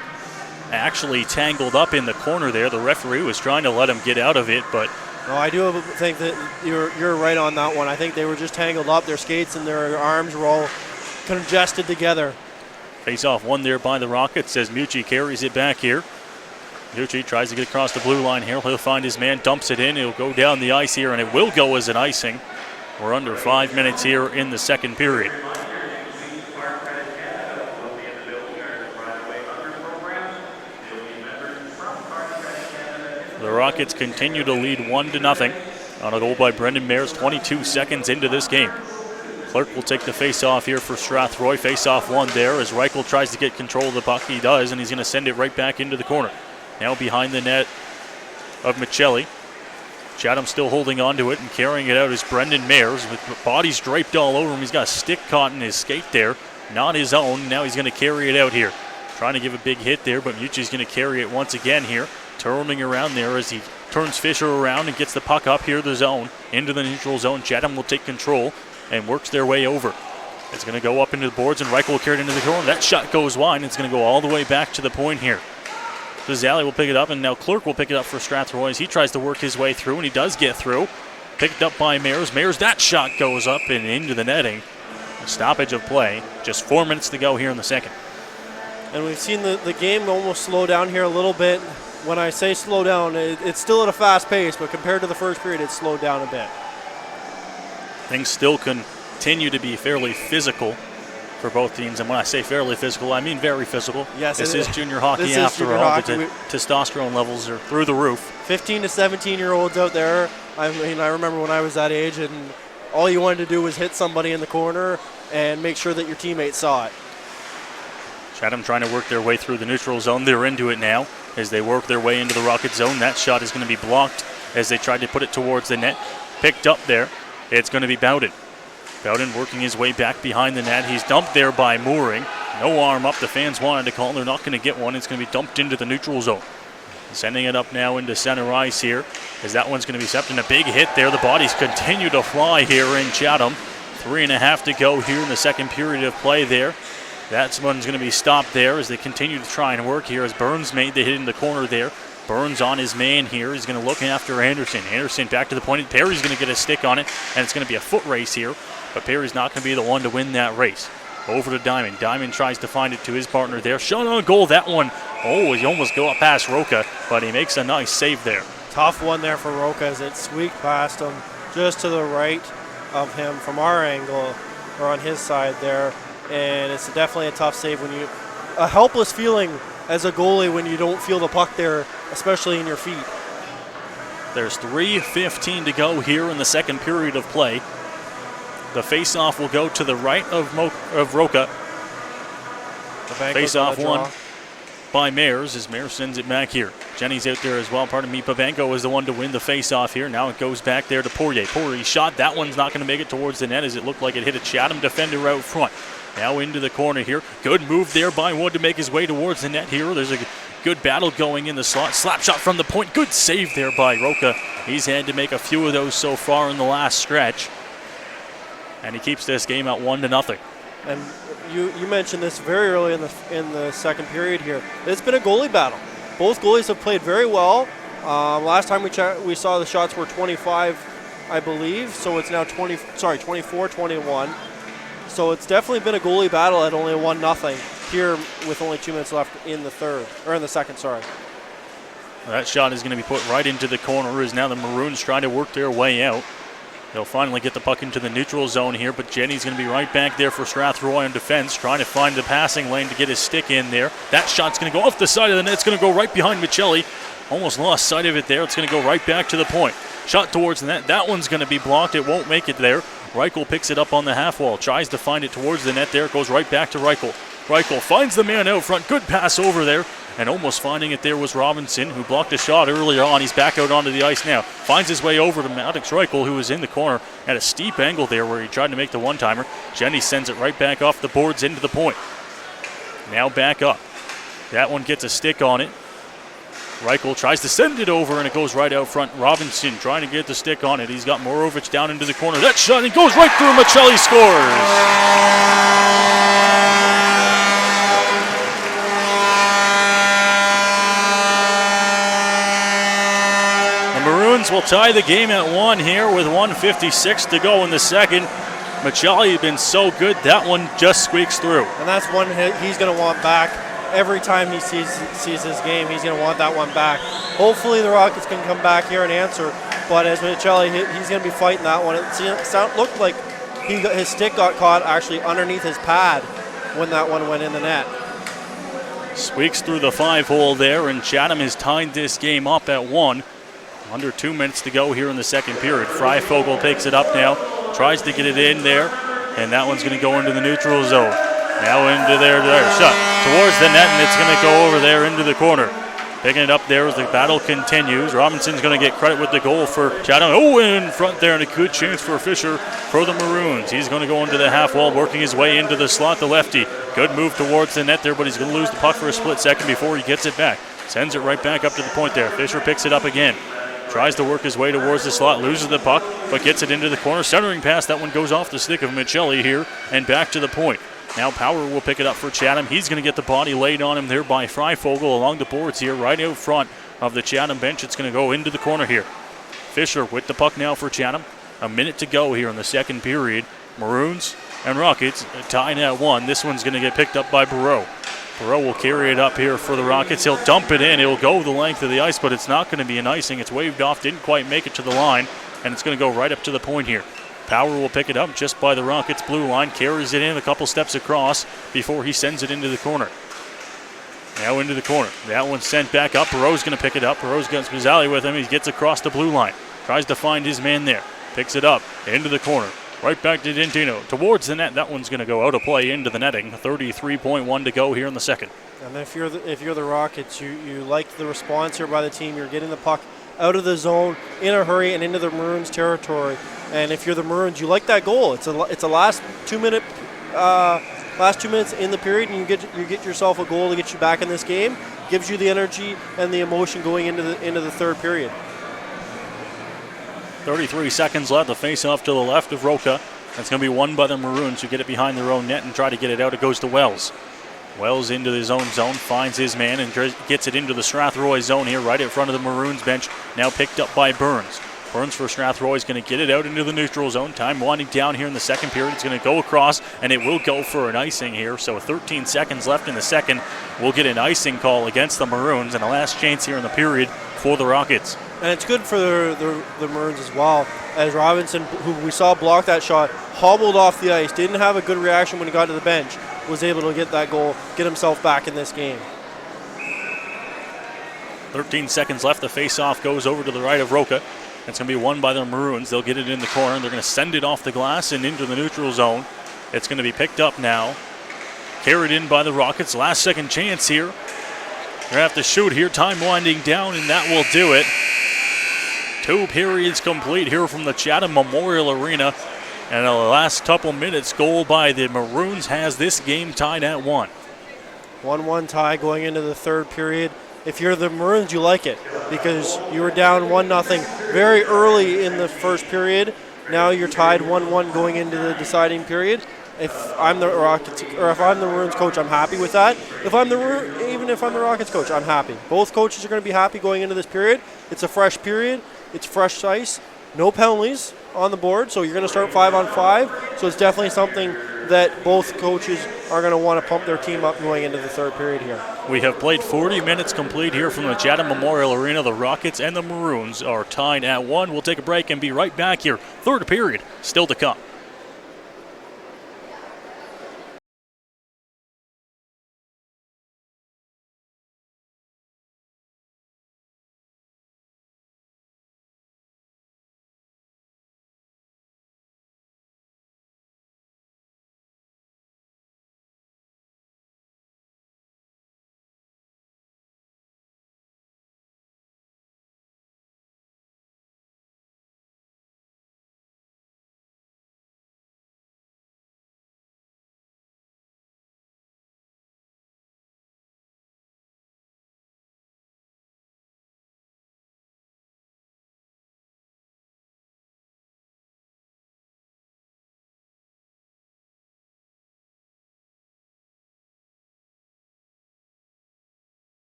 actually tangled up in the corner there. The referee was trying to let them get out of it, but no, I do think that you're right on that one. I think they were just tangled up. Their skates and their arms were all congested together. Face-off won there by the Rockets as Mucci carries it back here. Mucci tries to get across the blue line here. He'll find his man, dumps it in. He'll go down the ice here, and it will go as an icing. We're under 5 minutes here in the second period. The Rockets continue to lead 1-0 on a goal by Brendan Mayers 22 seconds into this game. Clark will take the face-off here for Strathroy. Face-off won there as Reichel tries to get control of the puck. He does, and he's going to send it right back into the corner. Now behind the net of Michelli. Chatham still holding on to it and carrying it out is Brendan Mayers with bodies draped all over him. He's got a stick caught in his skate there. Not his own. Now he's going to carry it out here. Trying to give a big hit there, but Mucci's going to carry it once again here. Turning around there as he turns Fisher around and gets the puck up here the zone, into the neutral zone. Chatham will take control and works their way over. It's going to go up into the boards, and Reichel will carry it into the corner. That shot goes wide, and it's going to go all the way back to the point here. Zali will pick it up, and now Clark will pick it up for Strathroy as he tries to work his way through, and he does get through. Picked up by Mayers. Mayers, that shot goes up and into the netting. A stoppage of play. Just 4 minutes to go here in the second. And we've seen the game almost slow down here a little bit. When I say slow down, it's still at a fast pace, but compared to the first period, it's slowed down a bit. Things still continue to be fairly physical for both teams, and when I say fairly physical, I mean very physical. Yes, this is junior hockey after all. The testosterone levels are through the roof. 15 to 17-year-olds out there. I mean, I remember when I was that age, and all you wanted to do was hit somebody in the corner and make sure that your teammates saw it. Chatham trying to work their way through the neutral zone. They're into it now as they work their way into the Rocket zone. That shot is going to be blocked as they tried to put it towards the net. Picked up there. It's going to be Bowden. Bowden working his way back behind the net. He's dumped there by Mooring. No arm up. The fans wanted to call. They're not going to get one. It's going to be dumped into the neutral zone. Sending it up now into center ice here as that one's going to be stepped in. A big hit there. The bodies continue to fly here in Chatham. 3.5 to go here in the second period of play there. That one's going to be stopped there as they continue to try and work here as Burns made the hit in the corner there. Burns on his man here. He's going to look after Anderson. Anderson back to the point. Perry's going to get a stick on it, and it's going to be a foot race here. But Perry's not going to be the one to win that race. Over to Diamond. Diamond tries to find it to his partner there. Shot on goal. That one, he almost go up past Roca, but he makes a nice save there. Tough one there for Roca as it squeaked past him just to the right of him from our angle, or on his side there. And it's definitely a tough save when you, a helpless feeling as a goalie when you don't feel the puck there, especially in your feet. There's 3:15 to go here in the second period of play. The face-off will go to the right of Roca. Face-off won by Mayers as Mayers sends it back here. Jenny's out there as well. Pardon me. Pavenko is the one to win the face-off here. Now it goes back there to Poirier. Poirier shot. That one's not going to make it towards the net as it looked like it hit a Chatham defender out front. Now into the corner here. Good move there by Wood to make his way towards the net here. There's a good battle going in the slot. Slap shot from the point. Good save there by Roca. He's had to make a few of those so far in the last stretch. And he keeps this game at 1-0. And you mentioned this very early in the second period here. It's been a goalie battle. Both goalies have played very well, Last time we saw the shots were 25, I believe. So it's now 24-21. So it's definitely been a goalie battle at only 1-0 here with only 2 minutes left in the second. That shot is going to be put right into the corner as now the Maroons trying to work their way out. They'll finally get the puck into the neutral zone here, but Jenny's going to be right back there for Strathroy on defense, trying to find the passing lane to get his stick in there. That shot's going to go off the side of the net. It's going to go right behind Michelli. Almost lost sight of it there. It's going to go right back to the point. Shot towards the net. That one's going to be blocked. It won't make it there. Reichel picks it up on the half wall, tries to find it towards the net there. It goes right back to Reichel. Reichel finds the man out front. Good pass over there. And almost finding it there was Robinson, who blocked a shot earlier on. He's back out onto the ice now. Finds his way over to Maddox Reichel, who was in the corner at a steep angle there where he tried to make the one-timer. Jenny sends it right back off the boards into the point. Now back up. That one gets a stick on it. Reichel tries to send it over, and it goes right out front. Robinson trying to get the stick on it. He's got Morovich down into the corner. That shot, and goes right through. Michelli scores. Maroons will tie the game at 1 here with 1:56 to go in the second. Michelli has been so good, that one just squeaks through. And that's one he's going to want back. Every time he sees his game, he's going to want that one back. Hopefully the Rockets can come back here and answer, but as Michelli, he's going to be fighting that one. It looked like his stick got caught actually underneath his pad when that one went in the net. Squeaks through the 5-hole there, and Chatham has tied this game up at 1. Under 2 minutes to go here in the second period. Freifogel takes it up now, tries to get it in there, and that one's going to go into the neutral zone. Now into there, shot towards the net, and it's going to go over there into the corner. Picking it up there as the battle continues. Robinson's going to get credit with the goal for Chatham. Oh, in front there, and a good chance for Fisher for the Maroons. He's going to go into the half wall, working his way into the slot, the lefty. Good move towards the net there, but he's going to lose the puck for a split second before he gets it back. Sends it right back up to the point there. Fisher picks it up again. Tries to work his way towards the slot, loses the puck, but gets it into the corner. Centering pass, that one goes off the stick of Michelli here and back to the point. Now Power will pick it up for Chatham. He's going to get the body laid on him there by Freifogel along the boards here, right out front of the Chatham bench. It's going to go into the corner here. Fisher with the puck now for Chatham. A minute to go here in the second period. Maroons and Rockets tied at 1. This one's going to get picked up by Barreau. Barreau will carry it up here for the Rockets. He'll dump it in. It'll go the length of the ice, but it's not going to be an icing. It's waved off, didn't quite make it to the line, and it's going to go right up to the point here. Power will pick it up just by the Rockets' blue line, carries it in a couple steps across before he sends it into the corner. Now into the corner. That one's sent back up. Barreau's going to pick it up. Barreau's got Spazzali with him. He gets across the blue line. Tries to find his man there. Picks it up into the corner. Right back to Dentino. Towards the net. That one's going to go out of play into the netting. 33.1 to go here in the second. And if you're the Rockets, you like the response here by the team. You're getting the puck out of the zone in a hurry and into the Maroons' territory. And if you're the Maroons, you like that goal. It's a last 2 minutes in the period, and you get yourself a goal to get you back in this game. Gives you the energy and the emotion going into the third period. 33 seconds left. The face-off to the left of Roca. That's going to be won by the Maroons, who get it behind their own net and try to get it out. It goes to Wells. Wells into his own zone, finds his man, and gets it into the Strathroy zone here, right in front of the Maroons bench. Now picked up by Burns. Burns for Strathroy is going to get it out into the neutral zone. Time winding down here in the second period. It's going to go across, and it will go for an icing here. So 13 seconds left in the second. We'll get an icing call against the Maroons, and a last chance here in the period for the Rockets. And it's good for the Maroons as well, as Robinson, who we saw block that shot, hobbled off the ice, didn't have a good reaction when he got to the bench, was able to get that goal, get himself back in this game. 13 seconds left. The face-off goes over to the right of Roca. It's going to be won by the Maroons. They'll get it in the corner. They're going to send it off the glass and into the neutral zone. It's going to be picked up now. Carried in by the Rockets. Last second chance here. They're going to have to shoot here. Time winding down, and that will do it. 2 periods complete here from the Chatham Memorial Arena. And the last couple minutes, goal by the Maroons has this game tied at 1. 1-1 tie going into the third period. If you're the Maroons, you like it because you were down 1-0 very early in the first period. Now you're tied 1-1 going into the deciding period. If I'm the Rockets, or if I'm the Maroons coach, I'm happy with that. If I'm even even if I'm the Rockets coach, I'm happy. Both coaches are going to be happy going into this period. It's a fresh period. It's fresh ice. No penalties on the board, so you're going to start 5-on-5. So it's definitely something that both coaches are going to want to pump their team up going into the third period here. We have played 40 minutes complete here from the Chatham Memorial Arena. The Rockets and the Maroons are tied at 1. We'll take a break and be right back here. Third period still to come.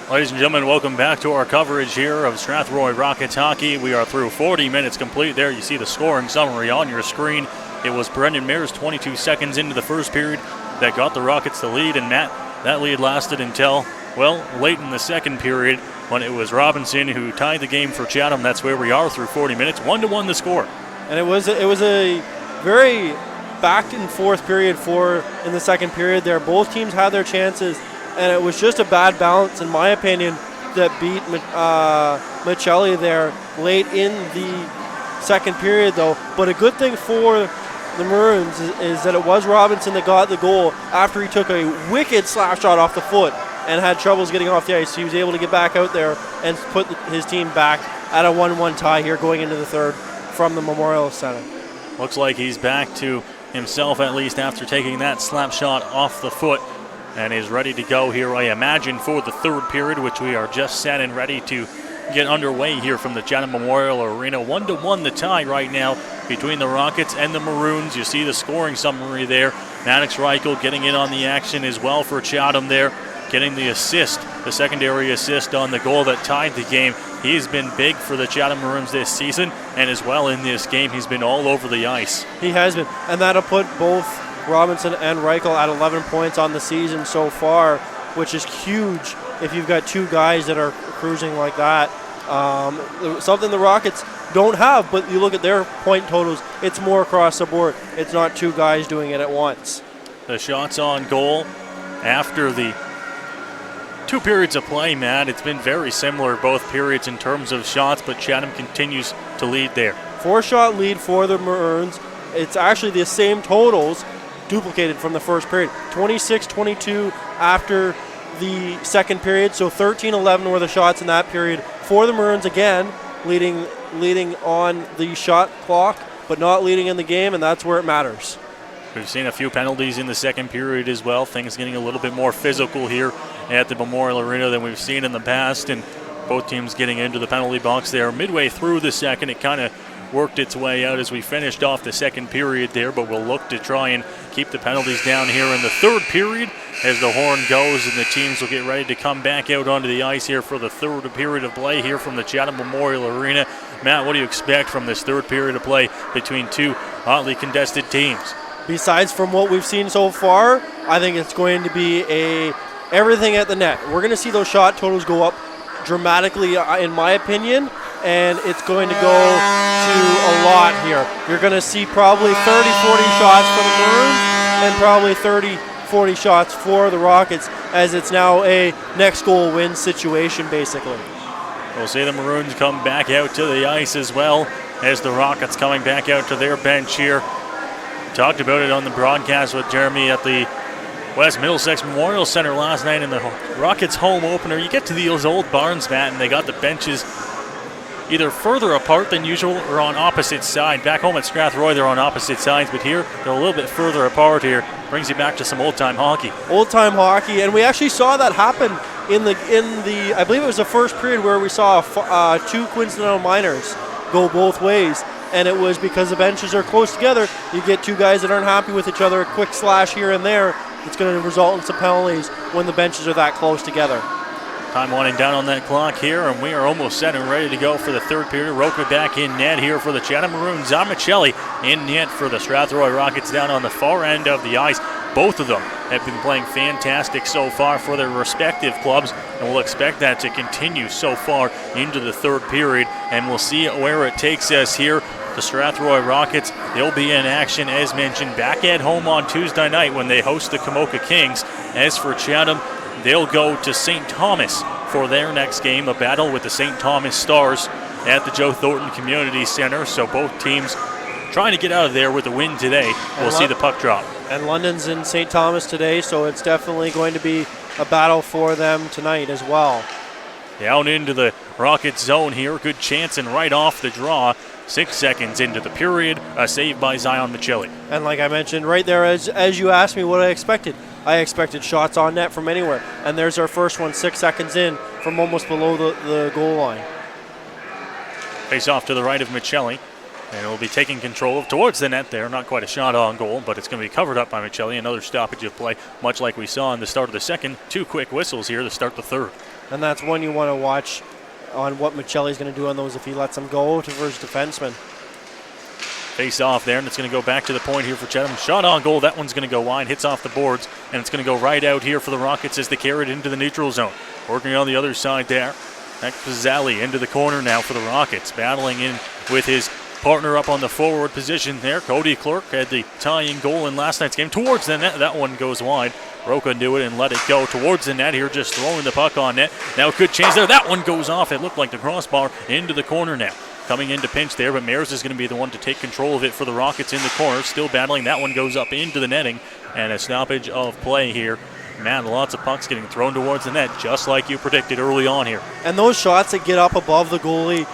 Ladies and gentlemen, welcome back to our coverage here of Strathroy Rockets hockey. We are through 40 minutes complete there. You see the scoring summary on your screen. It was Brendan Mears 22 seconds into the first period that got the Rockets the lead, and Matt, that lead lasted until, well, late in the second period when it was Robinson who tied the game for Chatham. That's where we are through 40 minutes. 1-1 the score. And it was a very back and forth period in the second period there. Both teams had their chances, and it was just a bad balance, in my opinion, that beat Michelli there late in the second period, though. But a good thing for the Maroons is that it was Robinson that got the goal after he took a wicked slap shot off the foot and had troubles getting off the ice. He was able to get back out there and put his team back at a 1-1 tie here going into the third from the Memorial Center. Looks like he's back to himself, at least after taking that slap shot off the foot, and is ready to go here, I imagine, for the third period, which we are just set and ready to get underway here from the Chatham Memorial Arena. 1-1 the tie right now between the Rockets and the Maroons. You see the scoring summary there. Matt Hiscox getting in on the action as well for Chatham there, getting the assist, the secondary assist on the goal that tied the game. He's been big for the Chatham Maroons this season, and as well in this game, he's been all over the ice. He has been, and that'll put both Robinson and Reichel at 11 points on the season so far, which is huge if you've got two guys that are cruising like that. Something the Rockets don't have, but you look at their point totals, it's more across the board. It's not two guys doing it at once. The shots on goal after the 2 periods of play, Matt, it's been very similar both periods in terms of shots, but Chatham continues to lead there. 4-shot lead for the Maroons. It's actually the same totals duplicated from the first period. 26-22 after the second period, so 13-11 were the shots in that period for the Maroons, again leading on the shot clock, but not leading in the game, and that's where it matters. We've seen a few penalties in the second period as well. Things getting a little bit more physical here at the Memorial Arena than we've seen in the past, and both teams getting into the penalty box there. Midway through the second, it kind of worked its way out as we finished off the second period there, but we'll look to try and keep the penalties down here in the third period as the horn goes, and the teams will get ready to come back out onto the ice here for the third period of play here from the Chatham Memorial Arena. Matt, what do you expect from this third period of play between two hotly contested teams? Besides from what we've seen so far, I think it's going to be everything at the net. We're going to see those shot totals go up dramatically, in my opinion, and it's going to go to a lot here. You're going to see probably 30-40 shots for the Maroons and probably 30-40 shots for the Rockets, as it's now a next goal win situation, basically. We'll see the Maroons come back out to the ice as well as the Rockets coming back out to their bench here. Talked about it on the broadcast with Jeremy at the West Middlesex Memorial Center last night in the Rockets home opener. You get to those old barns, Matt, and they got the benches either further apart than usual or on opposite side. Back home at Strathroy, they're on opposite sides, but here they're a little bit further apart here. Brings you back to some old-time hockey. Old-time hockey, and we actually saw that happen in the I believe it was the first period where we saw two coincidental minors go both ways. And it was because the benches are close together. You get two guys that aren't happy with each other, a quick slash here and there. It's going to result in some penalties when the benches are that close together. Time winding down on that clock here, and we are almost set and ready to go for the third period. Roca back in net here for the Chatham Maroons. Michelli in net for the Strathroy Rockets down on the far end of the ice. Both of them have been playing fantastic so far for their respective clubs, and we'll expect that to continue so far into the third period, and we'll see where it takes us here. The Strathroy Rockets, they'll be in action, as mentioned, back at home on Tuesday night when they host the Camoka Kings. As for Chatham, they'll go to St. Thomas for their next game, a battle with the St. Thomas Stars at the Joe Thornton Community Center. So both teams trying to get out of there with a win today. We'll see the puck drop. And London's in St. Thomas today, so it's definitely going to be a battle for them tonight as well. Down into the Rockets zone here. Good chance and right off the draw. 6 seconds into the period, a save by Zion Michelli. And like I mentioned right there, as you asked me what I expected shots on net from anywhere. And there's our first one 6 seconds in from almost below the goal line. Face off to the right of Michelli. And it will be taking control towards the net there. Not quite a shot on goal, but it's going to be covered up by Michelli. Another stoppage of play, much like we saw in the start of the second. 2 quick whistles here to start the third. And that's one you want to watch on what Michelli's going to do on those if he lets them go to his defenseman. Face off there, and it's going to go back to the point here for Chatham. Shot on goal. That one's going to go wide, hits off the boards, and it's going to go right out here for the Rockets as they carry it into the neutral zone. Working on the other side there. Pizzali into the corner now for the Rockets, battling in with his partner up on the forward position there. Cody Clerk had the tying goal in last night's game towards the net. That one goes wide. Roca knew it and let it go towards the net here, just throwing the puck on net. Now good chance there. That one goes off. It looked like the crossbar into the corner now. Coming into pinch there, but Mares is going to be the one to take control of it for the Rockets in the corner. Still battling. That one goes up into the netting, and a stoppage of play here. Man, lots of pucks getting thrown towards the net, just like you predicted early on here. And those shots that get up above the goalie,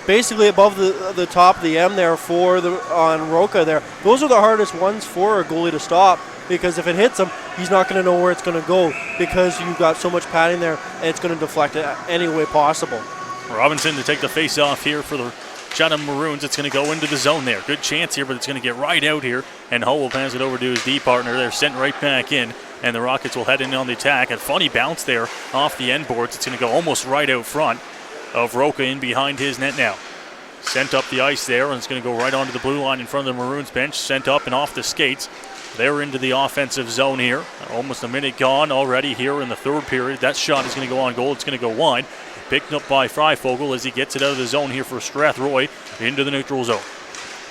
basically above the top of the M there on Roca there, those are the hardest ones for a goalie to stop, because if it hits him, he's not going to know where it's going to go because you've got so much padding there, and it's going to deflect it any way possible. Robinson to take the face off here for the Chatham Maroons. It's going to go into the zone there. Good chance here, but it's going to get right out here, and Hull will pass it over to his D partner. They're sent right back in, and the Rockets will head in on the attack. A funny bounce there off the end boards. It's going to go almost right out front of Roca in behind his net now. Sent up the ice there, and it's going to go right onto the blue line in front of the Maroons bench. Sent up and off the skates. They're into the offensive zone here. Almost a minute gone already here in the third period. That shot is going to go on goal. It's going to go wide. Picked up by Freifogel as he gets it out of the zone here for Strathroy into the neutral zone.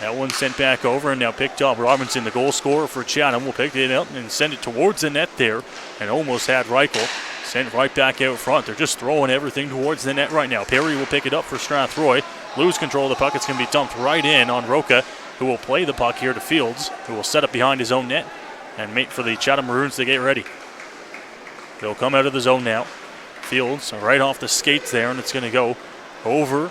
That one sent back over and now picked up. Robinson, the goal scorer for Chatham, will pick it up and send it towards the net there, and almost had Reichel sent right back out front. They're just throwing everything towards the net right now. Perry will pick it up for Strathroy. Lose control of the puck. It's going to be dumped right in on Roca, who will play the puck here to Fields, who will set up behind his own net and wait for the Chatham Maroons to get ready. They'll come out of the zone now. Fields right off the skates there, and it's going to go over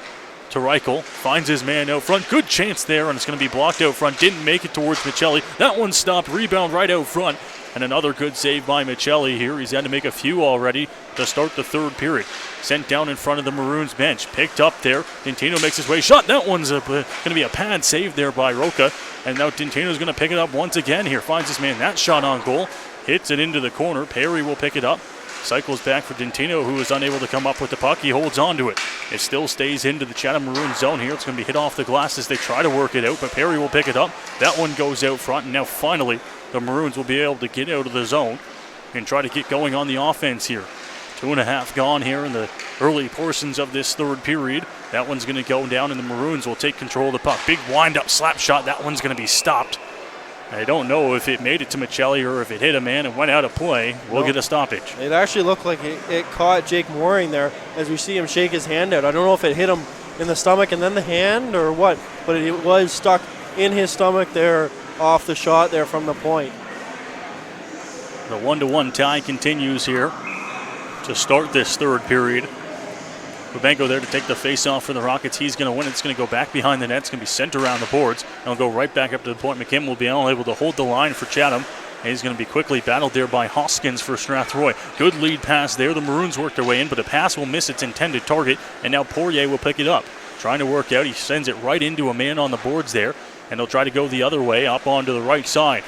to Reichel. Finds his man out front. Good chance there, and it's going to be blocked out front. Didn't make it towards Michelli. That one stopped. Rebound right out front. And another good save by Michelli here. He's had to make a few already to start the third period. Sent down in front of the Maroons bench. Picked up there. Dintino makes his way. Shot. That one's going to be a pad save there by Roca. And now Dintino's going to pick it up once again here. Finds his man. That shot on goal. Hits it into the corner. Perry will pick it up. Cycles back for Dintino, who is unable to come up with the puck. He holds on to it. It still stays into the Chatham Maroons zone here. It's going to be hit off the glass as they try to work it out, but Perry will pick it up. That one goes out front, and now finally the Maroons will be able to get out of the zone and try to get going on the offense here. 2.5 gone here in the early portions of this third period. That one's going to go down, and the Maroons will take control of the puck. Big wind-up slap shot. That one's going to be stopped. I don't know if it made it to Michelli or if it hit a man and went out of play. We'll get a stoppage. It actually looked like it caught Jake Mooring there as we see him shake his hand out. I don't know if it hit him in the stomach and then the hand or what, but it was stuck in his stomach there off the shot there from the point. The 1-1 tie continues here to start this third period. Rubenko there to take the face-off for the Rockets. He's going to win. It's going to go back behind the net. It's going to be sent around the boards. And it'll go right back up to the point. McKim will be unable to hold the line for Chatham. And he's going to be quickly battled there by Hoskins for Strathroy. Good lead pass there. The Maroons work their way in, but the pass will miss its intended target. And now Poirier will pick it up. Trying to work out. He sends it right into a man on the boards there. And they'll try to go the other way, up onto the right side.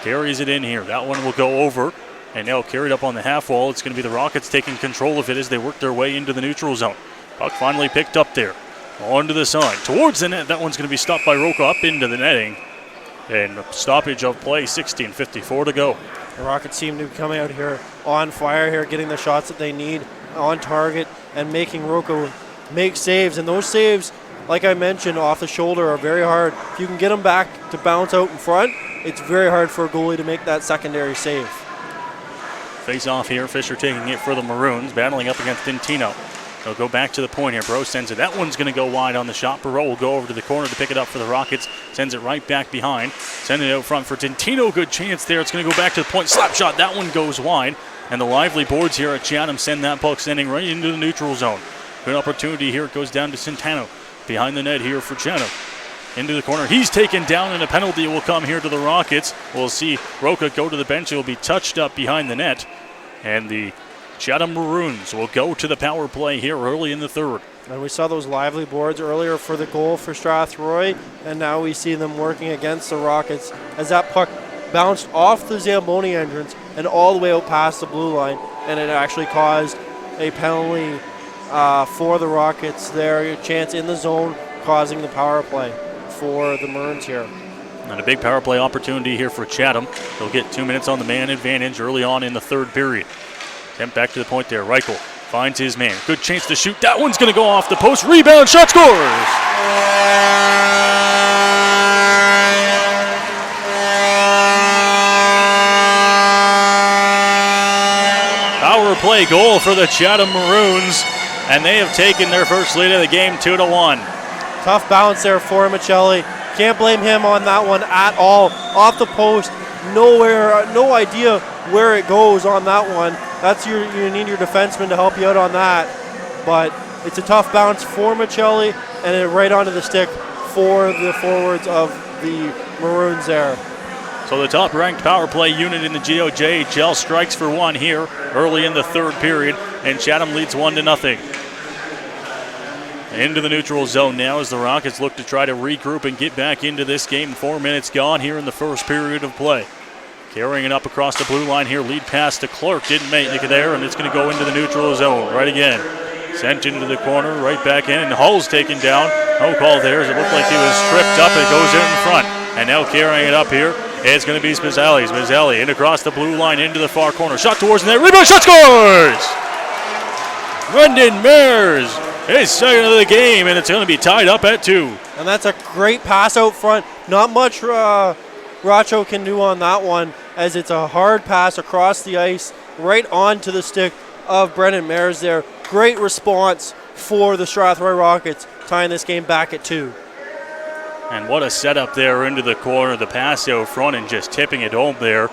Carries it in here. That one will go over. And now carried up on the half wall. It's going to be the Rockets taking control of it as they work their way into the neutral zone. Puck finally picked up there. Onto the side. Towards the net. That one's going to be stopped by Roca up into the netting. And stoppage of play, 16:54 to go. The Rockets seem to be coming out here on fire here, getting the shots that they need on target and making Roca make saves. And those saves, like I mentioned, off the shoulder are very hard. If you can get them back to bounce out in front, it's very hard for a goalie to make that secondary save. Face off here. Fisher taking it for the Maroons, battling up against Dintino. They'll go back to the point here. Bro sends it. That one's going to go wide on the shot. Barreau will go over to the corner to pick it up for the Rockets. Sends it right back behind. Send it out front for Dintino. Good chance there. It's going to go back to the point. Slap shot. That one goes wide. And the lively boards here at Chatham send that puck sending right into the neutral zone. Good opportunity here. It goes down to Centeno. Behind the net here for Chatham. Into the corner. He's taken down, and a penalty will come here to the Rockets. We'll see Roca go to the bench. It will be touched up behind the net. And the Chatham Maroons will go to the power play here early in the third. And we saw those lively boards earlier for the goal for Strathroy, and now we see them working against the Rockets as that puck bounced off the Zamboni entrance and all the way out past the blue line, and it actually caused a penalty for the Rockets there. A chance in the zone, causing the power play for the Maroons here. And a big power play opportunity here for Chatham. They'll get 2 minutes on the man advantage early on in the third period. Attempt back to the point there. Reichel finds his man. Good chance to shoot. That one's going to go off the post. Rebound, shot, scores! Power play goal for the Chatham Maroons, and they have taken their first lead of the game 2-1. Tough bounce there for Michelli. Can't blame him on that one at all. Off the post, nowhere, no idea where it goes on that one. That's you need your defenseman to help you out on that. But it's a tough bounce for Michelli, and it right onto the stick for the forwards of the Maroons there. So the top-ranked power play unit in the GOJHL strikes for one here early in the third period, and Chatham leads 1-0. Into the neutral zone now as the Rockets look to try to regroup and get back into this game. 4 minutes gone here in the first period of play. Carrying it up across the blue line here. Lead pass to Clark. Didn't make it there, and it's going to go into the neutral zone right again. Sent into the corner, right back in, and Hull's taken down. No call there as it looked like he was tripped up. It goes in front. And now carrying it up here, it's going to be Smizzelli. Smizzelli in across the blue line into the far corner. Shot towards the net. Rebound, shot, scores! Brendan Mears, his second of the game, and it's going to be tied up at 2. And that's a great pass out front. Not much Racho can do on that one, as it's a hard pass across the ice right onto the stick of Brendan Mears there. Great response for the Strathroy Rockets, tying this game back at 2. And what a setup there into the corner. The pass out front and just tipping it home there.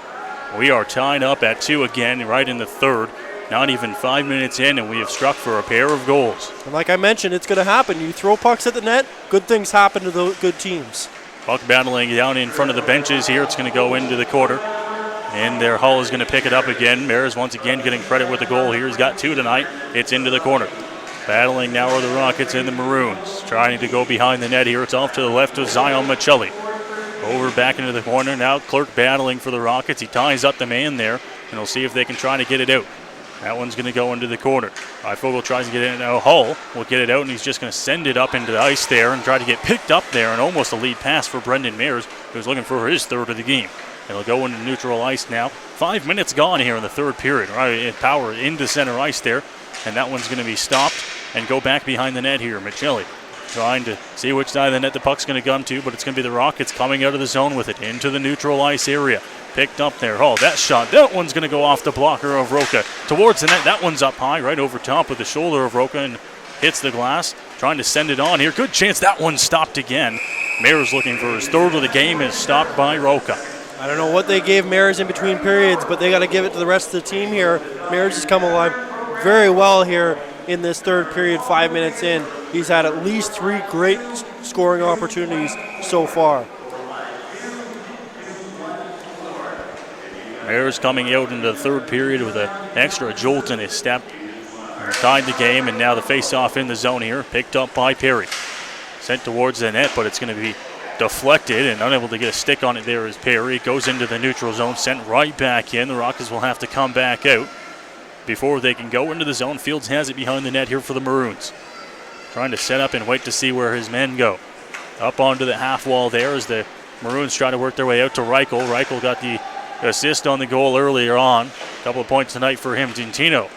We are tied up at 2 again right in the third. Not even 5 minutes in, and we have struck for a pair of goals. And like I mentioned, it's going to happen. You throw pucks at the net, good things happen to the good teams. Puck battling down in front of the benches here. It's going to go into the corner. And their Hull is going to pick it up again. Mares once again getting credit with the goal here. He's got 2 tonight. It's into the corner. Battling now are the Rockets and the Maroons. Trying to go behind the net here. It's off to the left of Zion Michelli. Over back into the corner. Now Clerk battling for the Rockets. He ties up the man there. And we'll see if they can try to get it out. That one's going to go into the corner. Fogel tries to get it out. Hull will get it out, and he's just going to send it up into the ice there and try to get picked up there, and almost a lead pass for Brendan Mears, who's looking for his third of the game. It'll go into neutral ice now. 5 minutes gone here in the third period. Right, power into center ice there, and that one's going to be stopped and go back behind the net here. Michelli trying to see which side of the net the puck's going to come to, but it's going to be the Rockets coming out of the zone with it into the neutral ice area. Picked up there. Oh, that shot. That one's going to go off the blocker of Roca. Towards the net. That one's up high, right over top with the shoulder of Roca and hits the glass. Trying to send it on here. Good chance. That one stopped again. Mares looking for his third of the game is stopped by Roca. I don't know what they gave Mares in between periods, but they got to give it to the rest of the team here. Mares has come alive very well here in this third period, 5 minutes in. He's had at least 3 great scoring opportunities so far. Mares coming out into the third period with an extra jolt in his step. Tied the game, and now the face-off in the zone here, picked up by Perry. Sent towards the net, but it's going to be deflected, and unable to get a stick on it there is Perry. It goes into the neutral zone, sent right back in. The Rockets will have to come back out before they can go into the zone. Fields has it behind the net here for the Maroons. Trying to set up and wait to see where his men go. Up onto the half wall there as the Maroons try to work their way out to Reichel. Reichel got the assist on the goal earlier on. A couple of points tonight for him. Gentino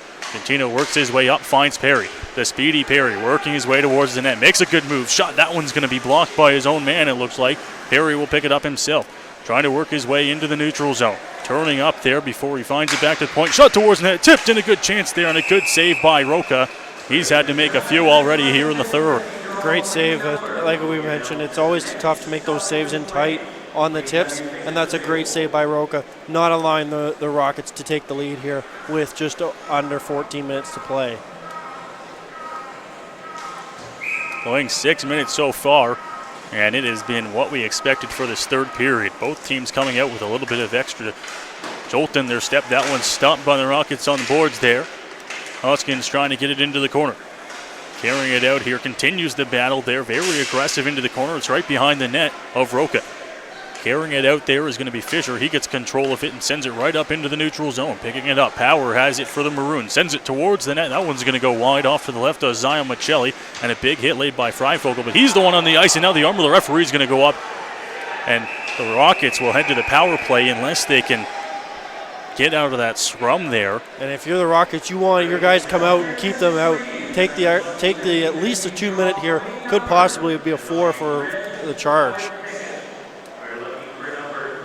works his way up, finds Perry. The speedy Perry working his way towards the net. Makes a good move. Shot. That one's going to be blocked by his own man, it looks like. Perry will pick it up himself. Trying to work his way into the neutral zone. Turning up there before he finds it back to the point. Shot towards the net. Tipped, and a good chance there, and a good save by Roca. He's had to make a few already here in the third. Great save. Like we mentioned, it's always tough to make those saves in tight on the tips, and that's a great save by Roca, not allowing the Rockets to take the lead here with just under 14 minutes to play. Playing 6 minutes so far, and it has been what we expected for this third period. Both teams coming out with a little bit of extra jolt in their step. That one's stopped by the Rockets on the boards there. Hoskins trying to get it into the corner. Carrying it out here, continues the battle there, very aggressive into the corner. It's right behind the net of Roca. Carrying it out there is going to be Fisher. He gets control of it and sends it right up into the neutral zone. Picking it up. Power has it for the Maroons. Sends it towards the net. That one's going to go wide off to the left of Zion Michelli. And a big hit laid by Freifogel. But he's the one on the ice. And now the arm of the referee is going to go up. And the Rockets will head to the power play unless they can get out of that scrum there. And if you're the Rockets, you want your guys to come out and keep them out. Take the at least a 2 minute here. Could possibly be a 4 for the charge.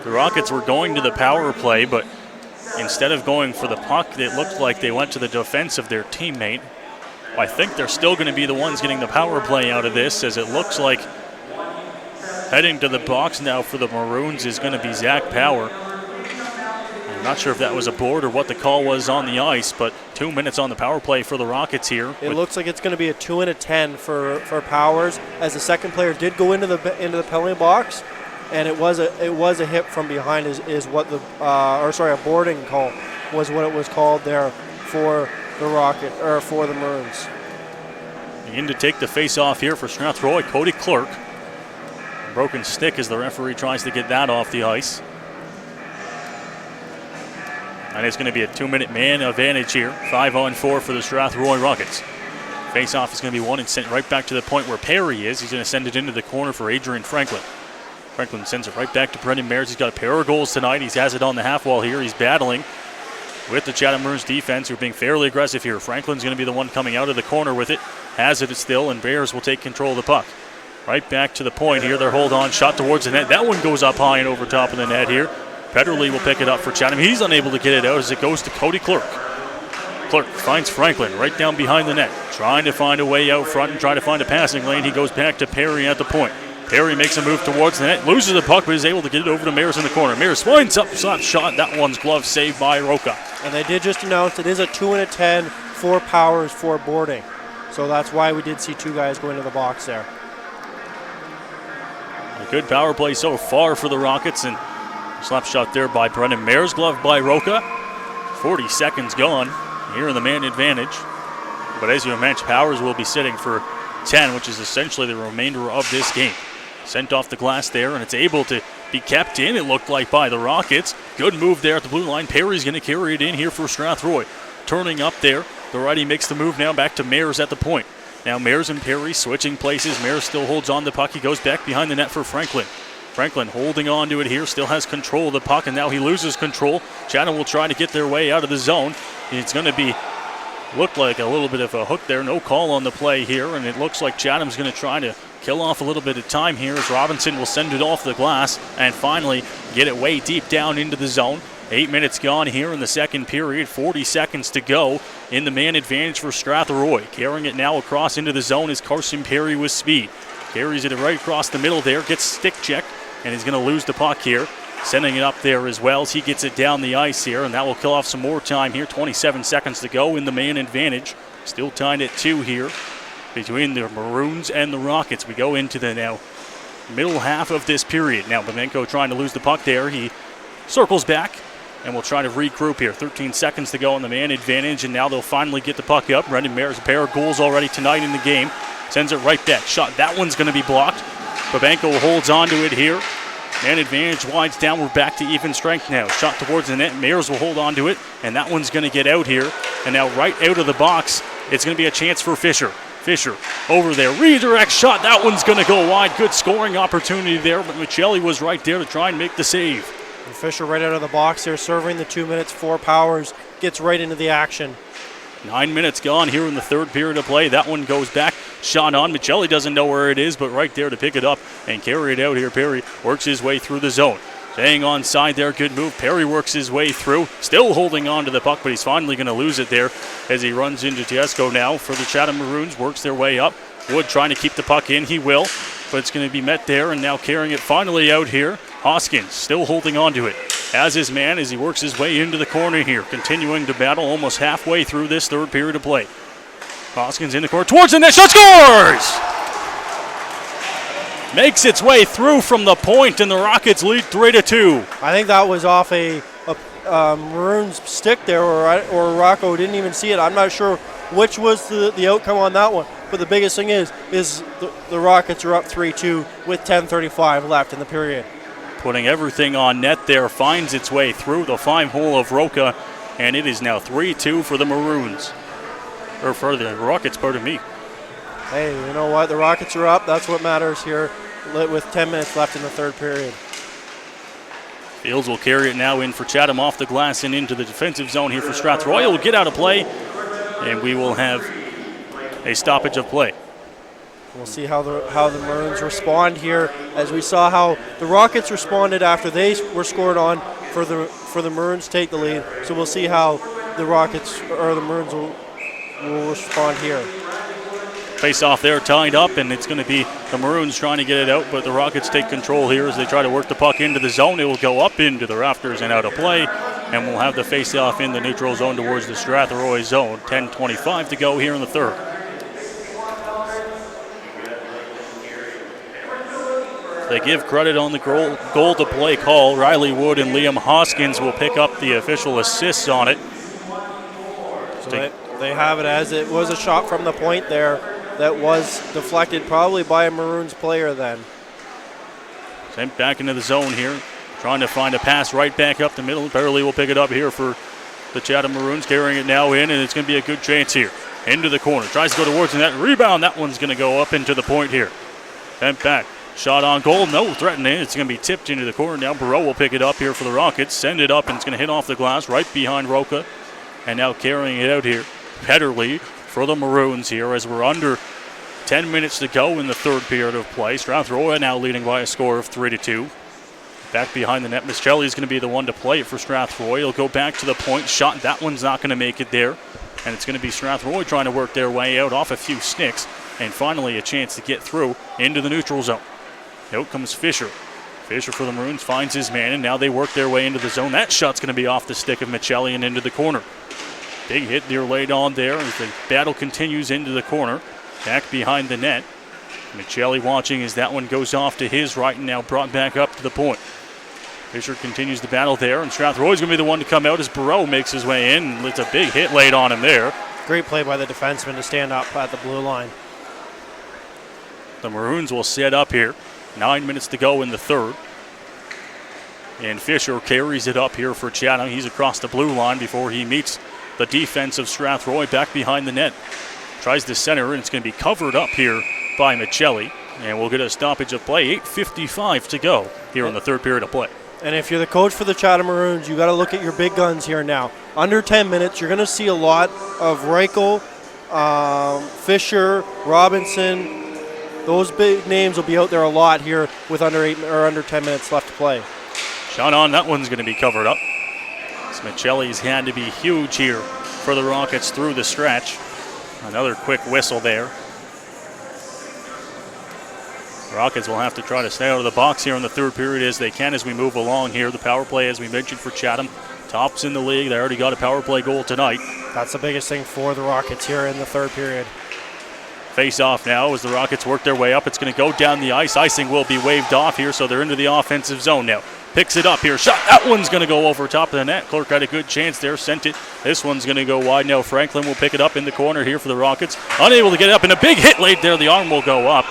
The Rockets were going to the power play, but instead of going for the puck, it looked like they went to the defense of their teammate. I think they're still going to be the ones getting the power play out of this, as it looks like heading to the box now for the Maroons is going to be Zach Power. I'm not sure if that was a board or what the call was on the ice, but 2 minutes on the power play for the Rockets here. It looks like it's going to be a 2 and a 10 for Powers, as the second player did go into the penalty box. And it was a hit from behind is what the a boarding call was what it was called there for the for the Maroons. In to take the face off here for Strathroy, Cody Clerk. Broken stick as the referee tries to get that off the ice. And it's going to be a 2 minute man advantage here. 5-on-4 for the Strathroy Rockets. Face off is going to be won and sent right back to the point where Perry is. He's going to send it into the corner for Adrian Franklin. Franklin sends it right back to Brendan Mayers. He's got a pair of goals tonight. He has it on the half wall here. He's battling with the Chatham Maroons defense, who are being fairly aggressive here. Franklin's going to be the one coming out of the corner with it. Has it still, and Mayers will take control of the puck. Right back to the point here. Their hold on shot towards the net. That one goes up high and over top of the net here. Pederley will pick it up for Chatham. He's unable to get it out as it goes to Cody Clerk. Clerk finds Franklin right down behind the net, trying to find a way out front and try to find a passing lane. He goes back to Perry at the point. Perry makes a move towards the net, loses the puck, but is able to get it over to Mayers in the corner. Mayers winds up shot. That one's glove saved by Roca. And they did just announce it is a 2 and a 10 for Powers for boarding. So that's why we did see two guys go into the box there. A good power play so far for the Rockets, and slap shot there by Brendan Mayers, glove by Roca. 40 seconds gone here in the man advantage. But as you mentioned, Powers will be sitting for 10, which is essentially the remainder of this game. Sent off the glass there, and it's able to be kept in, it looked like, by the Rockets. Good move there at the blue line. Perry's going to carry it in here for Strathroy. Turning up there, the righty makes the move now back to Mayers at the point. Now Mayers and Perry switching places. Mayers still holds on the puck. He goes back behind the net for Franklin. Franklin holding on to it here, still has control of the puck, and now he loses control. Chatham will try to get their way out of the zone. It's going to be, looked like a little bit of a hook there. No call on the play here, and it looks like Chatham's going to try to kill off a little bit of time here as Robinson will send it off the glass and finally get it way deep down into the zone. 8 minutes gone here in the second period, 40 seconds to go in the man advantage for Strathroy. Carrying it now across into the zone is Carson Perry with speed. Carries it right across the middle there, gets stick checked, and he's going to lose the puck here. Sending it up there as well as he gets it down the ice here, and that will kill off some more time here. 27 seconds to go in the man advantage. Still tied at 2 here between the Maroons and the Rockets. We go into the now middle half of this period. Now Babenko trying to lose the puck there. He circles back and will try to regroup here. 13 seconds to go in the man advantage, and now they'll finally get the puck up. Brendan Mayers, a pair of goals already tonight in the game. Sends it right back. Shot. That one's going to be blocked. Babenko holds on to it here. Man advantage wides down. We're back to even strength now. Shot towards the net. Mayers will hold on to it, and that one's going to get out here. And now right out of the box, it's going to be a chance for Fisher. Fisher over there. Redirect shot. That one's going to go wide. Good scoring opportunity there, but Michelli was right there to try and make the save. And Fisher right out of the box there, serving the 2 minutes, 4 Powers. Gets right into the action. 9 minutes gone here in the third period of play. That one goes back. Shot on. Michelli doesn't know where it is, but right there to pick it up and carry it out here. Perry works his way through the zone. Staying on side there. Good move. Perry works his way through. Still holding on to the puck, but he's finally going to lose it there as he runs into Tedesco now for the Chatham Maroons. Works their way up. Wood trying to keep the puck in. He will, but it's going to be met there, and now carrying it finally out here. Hoskins still holding on to it as his man as he works his way into the corner here. Continuing to battle almost halfway through this third period of play. Hoskins in the corner towards the net. Shot, scores! Makes its way through from the point, and the Rockets lead 3-2. I think that was off a Maroons stick there, or Rocco didn't even see it. I'm not sure which was the outcome on that one. But the biggest thing is the Rockets are up 3-2 with 10:35 left in the period. putting everything on net there, finds its way through the 5-hole of Roca, and it is now 3-2 for the Maroons. Or for the Rockets, pardon me. Hey, you know what? The Rockets are up. That's what matters here with 10 minutes left in the third period. Fields will carry it now in for Chatham off the glass and into the defensive zone here for Strathroy. It will get out of play, and we will have a stoppage of play. We'll see how the Maroons respond here, as we saw how the Rockets responded after they were scored on for the Maroons to take the lead. So we'll see how the Rockets or the Maroons will respond here. Face off there, tied up, and it's going to be the Maroons trying to get it out, but the Rockets take control here as they try to work the puck into the zone. It will go up into the rafters and out of play, and we'll have the face-off in the neutral zone towards the Strathroy zone. 10:25 to go here in the third. They give credit on the goal to play call. Riley Wood and Liam Hoskins will pick up the official assists on it. So they have it as it was a shot from the point there that was deflected probably by a Maroons player then. Sent back into the zone here, trying to find a pass right back up the middle. Barely will pick it up here for the Chatham Maroons, carrying it now in, and it's going to be a good chance here. Into the corner, tries to go towards the net, rebound, that one's going to go up into the point here. Sent back, shot on goal, no threatening, it's going to be tipped into the corner now. Barreau will pick it up here for the Rockets, send it up, and it's going to hit off the glass right behind Roca, and now carrying it out here. Petterly for the Maroons here as we're under 10 minutes to go in the third period of play. Strathroy now leading by a score of 3-2. Back behind the net, Michelli is going to be the one to play it for Strathroy. He'll go back to the point, shot, that one's not going to make it there. And it's going to be Strathroy trying to work their way out off a few sticks, and finally a chance to get through into the neutral zone. Out comes Fisher. Fisher for the Maroons finds his man, and now they work their way into the zone. That shot's going to be off the stick of Michelli and into the corner. Big hit near laid on there as the battle continues into the corner. Back behind the net. Michelli watching as that one goes off to his right and now brought back up to the point. Fisher continues the battle there, and Strathroy's going to be the one to come out as Barreau makes his way in. It's a big hit laid on him there. Great play by the defenseman to stand up at the blue line. The Maroons will set up here. 9 minutes to go in the third. And Fisher carries it up here for Chatham. He's across the blue line before he meets the defense of Strathroy back behind the net. Tries to center, and it's going to be covered up here by Michelli. And we'll get a stoppage of play. 8:55 to go here in the third period of play. And if you're the coach for the Chatham Maroons, you got to look at your big guns here now. Under 10 minutes, you're going to see a lot of Reichel, Fisher, Robinson. Those big names will be out there a lot here with under 10 minutes left to play. Shot on, that one's going to be covered up. Michelli's had to be huge here for the Rockets through the stretch. Another quick whistle there. Rockets will have to try to stay out of the box here in the third period as they can as we move along here. The power play, as we mentioned, for Chatham, tops in the league. They already got a power play goal tonight. That's the biggest thing for the Rockets here in the third period. Face off now as the Rockets work their way up. It's going to go down the ice. Icing will be waved off here, so they're into the offensive zone now. Picks it up here. Shot. That one's going to go over top of the net. Clark had a good chance there. Sent it. This one's going to go wide now. Franklin will pick it up in the corner here for the Rockets. Unable to get it up, and a big hit laid there. The arm will go up,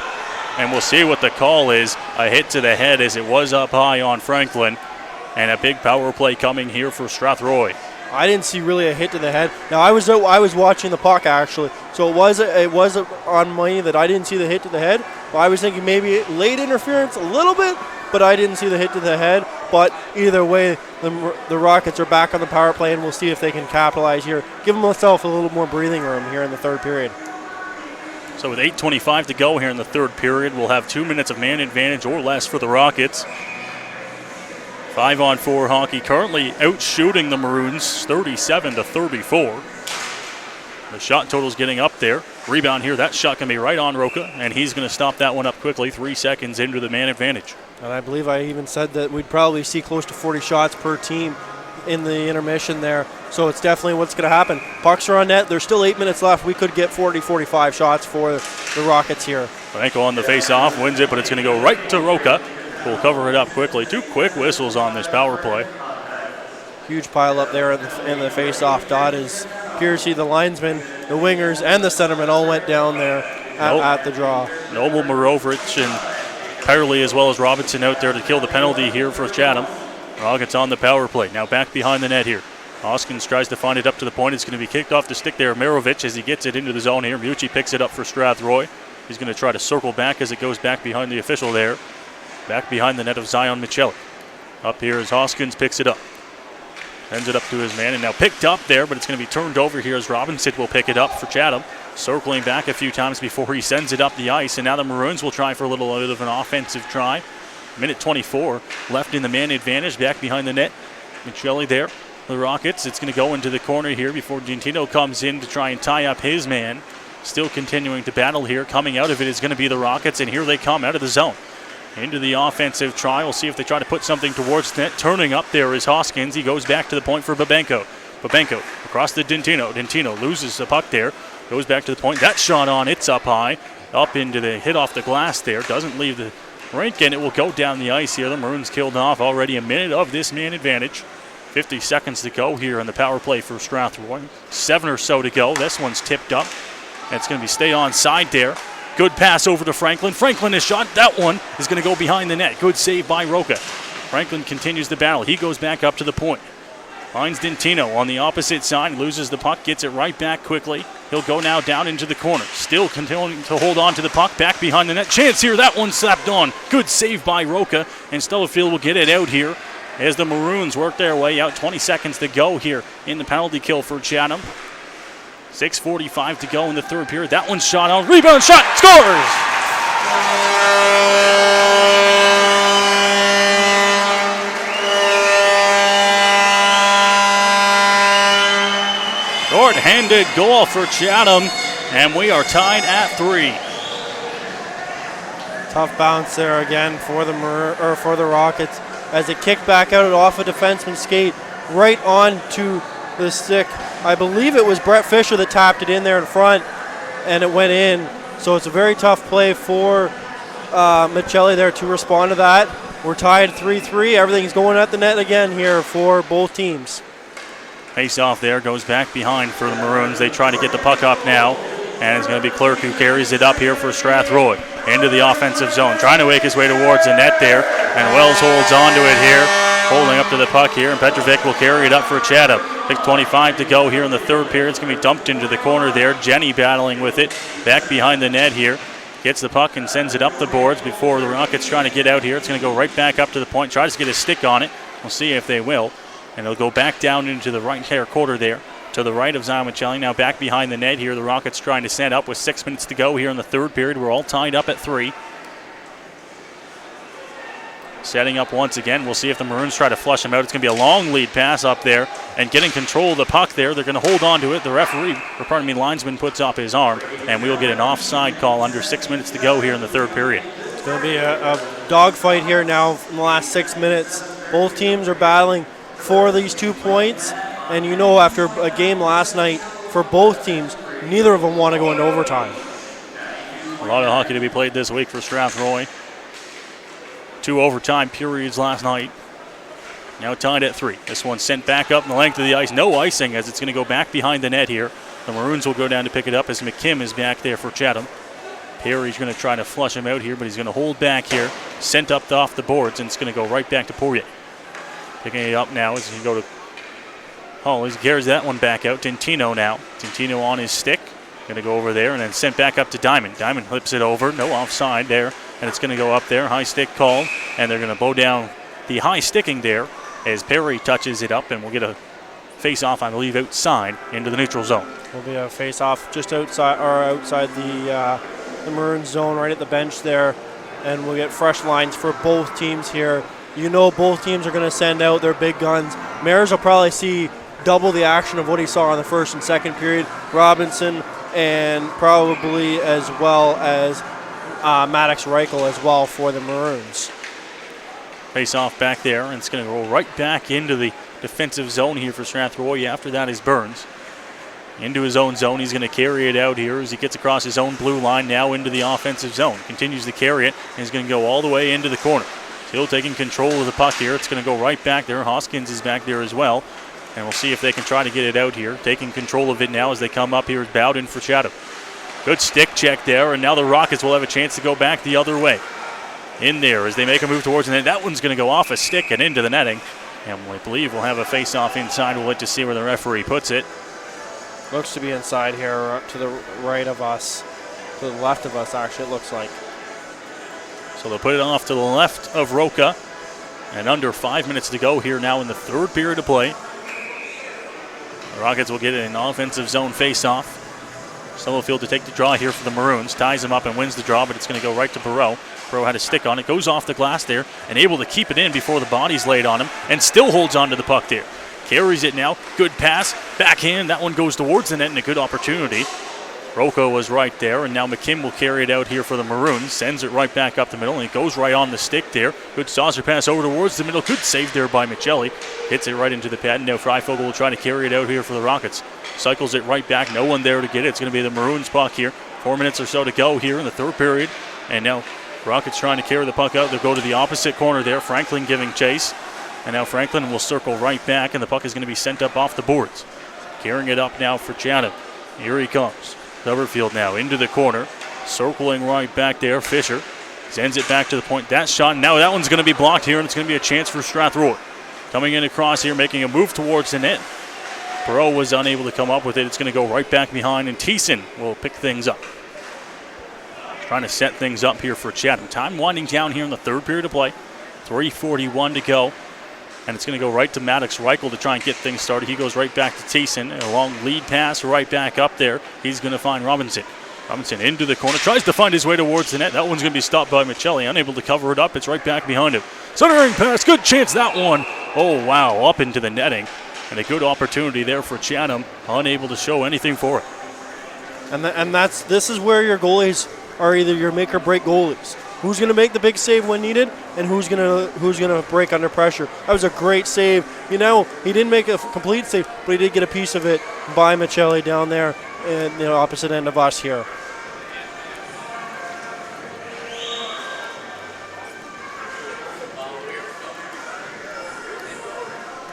and we'll see what the call is. A hit to the head as it was up high on Franklin, and a big power play coming here for Strathroy. I didn't see really a hit to the head. Now I was watching the puck actually, so it was on me that I didn't see the hit to the head. Well, I was thinking maybe late interference a little bit, but I didn't see the hit to the head. But either way, the Rockets are back on the power play, and we'll see if they can capitalize here. Give themselves a little more breathing room here in the third period. So with 8:25 to go here in the third period, we'll have 2 minutes of man advantage or less for the Rockets. 5-on-4 hockey, currently outshooting the Maroons 37-34. The shot total's getting up there. Rebound here, that shot can be right on Roca, and he's going to stop that one up quickly, 3 seconds into the man advantage. And I believe I even said that we'd probably see close to 40 shots per team in the intermission there. So it's definitely what's going to happen. Pucks are on net. There's still 8 minutes left. We could get 40, 45 shots for the Rockets here. Franco on the face-off, wins it, but it's going to go right to Roca. We'll cover it up quickly. 2 quick whistles on this power play. Huge pile up there in the face-off dot as Piercy, the linesman, the wingers, and the centerman all went down there at the draw. Noble, Morovich, and Perley as well as Robinson out there to kill the penalty here for Chatham. Rockets on the power play. Now back behind the net here. Hoskins tries to find it up to the point. It's going to be kicked off the stick there. Mirovic as he gets it into the zone here. Mucci picks it up for Strathroy. He's going to try to circle back as it goes back behind the official there. Back behind the net of Zion Michelli. Up here as Hoskins picks it up. Ends it up to his man and now picked up there, but it's going to be turned over here as Robinson will pick it up for Chatham. Circling back a few times before he sends it up the ice, and now the Maroons will try for a little bit of an offensive try. Minute 24 left in the man advantage, back behind the net. Michelli there, the Rockets. It's going to go into the corner here before Gentino comes in to try and tie up his man. Still continuing to battle here. Coming out of it is going to be the Rockets, and here they come out of the zone. Into the offensive try. We'll see if they try to put something towards net. Turning up there is Hoskins. He goes back to the point for Babenko. Babenko across the Dentino. Dentino loses the puck there. Goes back to the point. That shot on. It's up high. Up into the hit off the glass there. Doesn't leave the rink, and it will go down the ice here. The Maroons killed off already a minute of this man advantage. 50 seconds to go here in the power play for Strathroy. 7 or so to go. This one's tipped up. And it's going to be stay on side there. Good pass over to Franklin. Franklin is shot. That one is going to go behind the net. Good save by Roca. Franklin continues the battle. He goes back up to the point. Finds Dentino on the opposite side. Loses the puck. Gets it right back quickly. He'll go now down into the corner. Still continuing to hold on to the puck. Back behind the net. Chance here. That one slapped on. Good save by Roca. And Stubblefield will get it out here as the Maroons work their way out. 20 seconds to go here in the penalty kill for Chatham. 6:45 to go in the third period. That one's shot on. Rebound shot. Scores! Short-handed goal for Chatham, and we are tied at 3. Tough bounce there again for the Rockets as it kicked back out off a defenseman's skate right onto the stick. I believe it was Brett Fisher that tapped it in there in front, and it went in. So it's a very tough play for Michelli there to respond to that. We're tied 3-3. Everything's going at the net again here for both teams. Face off there, goes back behind for the Maroons. They try to get the puck up now, and it's going to be Clerk who carries it up here for Strathroy. Into the offensive zone, trying to make his way towards the net there, and Wells holds on to it here, holding up to the puck here, and Petrovic will carry it up for Chatham. 6:25 to go here in the third period. It's going to be dumped into the corner there. Jenny battling with it, back behind the net here. Gets the puck and sends it up the boards before the Rockets trying to get out here. It's going to go right back up to the point, tries to get a stick on it. We'll see if they will. And it'll go back down into the right hair quarter there, to the right of Zion Michelli. Now back behind the net here. The Rockets trying to set up with 6 minutes to go here in the third period. We're all tied up at 3. Setting up once again. We'll see if the Maroons try to flush him out. It's going to be a long lead pass up there, and getting control of the puck there. They're going to hold on to it. The linesman puts up his arm, and we will get an offside call under 6 minutes to go here in the third period. It's going to be a dogfight here now in the last 6 minutes. Both teams are battling for these 2 points, and you know after a game last night for both teams, neither of them want to go into overtime. A lot of hockey to be played this week for Strathroy. 2 overtime periods last night. Now tied at 3. This one sent back up the length of the ice. No icing as it's going to go back behind the net here. The Maroons will go down to pick it up as McKim is back there for Chatham. Perry's going to try to flush him out here, but he's going to hold back here. Sent up off the boards, and it's going to go right back to Poirier. Picking it up now as he go to Hall. He carries that one back out. Dentino now. Dentino on his stick. Going to go over there and then sent back up to Diamond. Diamond flips it over. No offside there. And it's going to go up there. High stick call. And they're going to bow down the high sticking there as Perry touches it up, and we'll get a face-off, I believe, outside into the neutral zone. Will be a face-off just outside the Maroons zone, right at the bench there. And we'll get fresh lines for both teams here. You know both teams are going to send out their big guns. Mares will probably see double the action of what he saw in the first and second period. Robinson and probably as well as Maddox Reichel as well for the Maroons. Face off back there, and it's going to roll right back into the defensive zone here for Strathroy. After that is Burns. Into his own zone. He's going to carry it out here as he gets across his own blue line now into the offensive zone. Continues to carry it, and he's going to go all the way into the corner. Still taking control of the puck here. It's going to go right back there. Hoskins is back there as well. And we'll see if they can try to get it out here. Taking control of it now as they come up here. Bowden for Chatham. Good stick check there, and now the Rockets will have a chance to go back the other way. in there as they make a move towards the net. That one's going to go off a stick and into the netting. And I believe we'll have a face-off inside. We'll wait to see where the referee puts it. Looks to be inside here, to the right of us, to the left of us, actually, it looks like. So they'll put it off to the left of Roca. And under 5 minutes to go here now in the third period of play. The Rockets will get an offensive zone face-off. Stubblefield to take the draw here for the Maroons. Ties him up and wins the draw, but it's going to go right to Perreault. Perreault had a stick on it, goes off the glass there, and able to keep it in before the body's laid on him, and still holds on to the puck there. Carries it now. Good pass. Backhand. That one goes towards the net and a good opportunity. Roca was right there, and now McKim will carry it out here for the Maroons. Sends it right back up the middle, and it goes right on the stick there. Good saucer pass over towards the middle. Good save there by Michelli. Hits it right into the pad. Now Freifogel will try to carry it out here for the Rockets. Cycles it right back. No one there to get it. It's going to be the Maroons puck here. 4 minutes or so to go here in the third period. And now Rockets trying to carry the puck out. They'll go to the opposite corner there. Franklin giving chase. And now Franklin will circle right back, and the puck is going to be sent up off the boards. Carrying it up now for Chatham. Here he comes. Coverfield now into the corner. Circling right back there. Fisher sends it back to the point. That shot. Now that one's going to be blocked here, and it's going to be a chance for Strathroy. Coming in across here, making a move towards the net. Perreault was unable to come up with it. It's going to go right back behind, and Thiessen will pick things up. Trying to set things up here for Chatham. Time winding down here in the third period of play. 3:41 to go. And it's going to go right to Maddox Reichel to try and get things started. He goes right back to Thiessen. A long lead pass right back up there. He's going to find Robinson. Robinson into the corner. Tries to find his way towards the net. That one's going to be stopped by Michelli. Unable to cover it up. It's right back behind him. Centering pass. Good chance, that one. Oh, wow. Up into the netting. And a good opportunity there for Chatham. Unable to show anything for it. And this is where your goalies are either your make or break goalies. Who's going to make the big save when needed, and who's going to break under pressure. That was a great save. You know, he didn't make a complete save, but he did get a piece of it by Michelli down there in the opposite end of us here.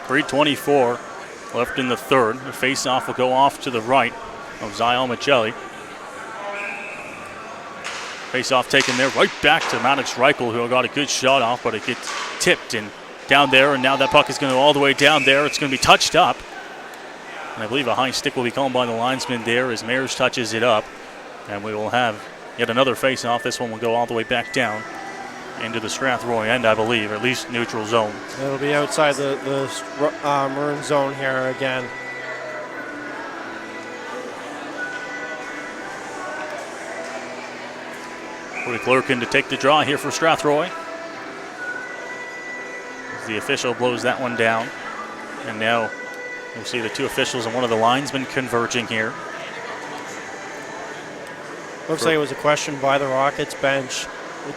.324 left in the third. The face-off will go off to the right of Zion Michelli. Face-off taken there, right back to Maddox Reichel, who got a good shot off, but it gets tipped and down there, and now that puck is going to go all the way down there. It's going to be touched up. And I believe a high stick will be called by the linesman there as Mayers touches it up. And we will have yet another face-off. This one will go all the way back down into the Strathroy end, I believe, or at least neutral zone. It'll be outside the Maroon zone here again. Cody Clerkin to take the draw here for Strathroy. As the official blows that one down. And now we'll see the two officials and one of the linesmen converging here. Looks like it was a question by the Rockets bench.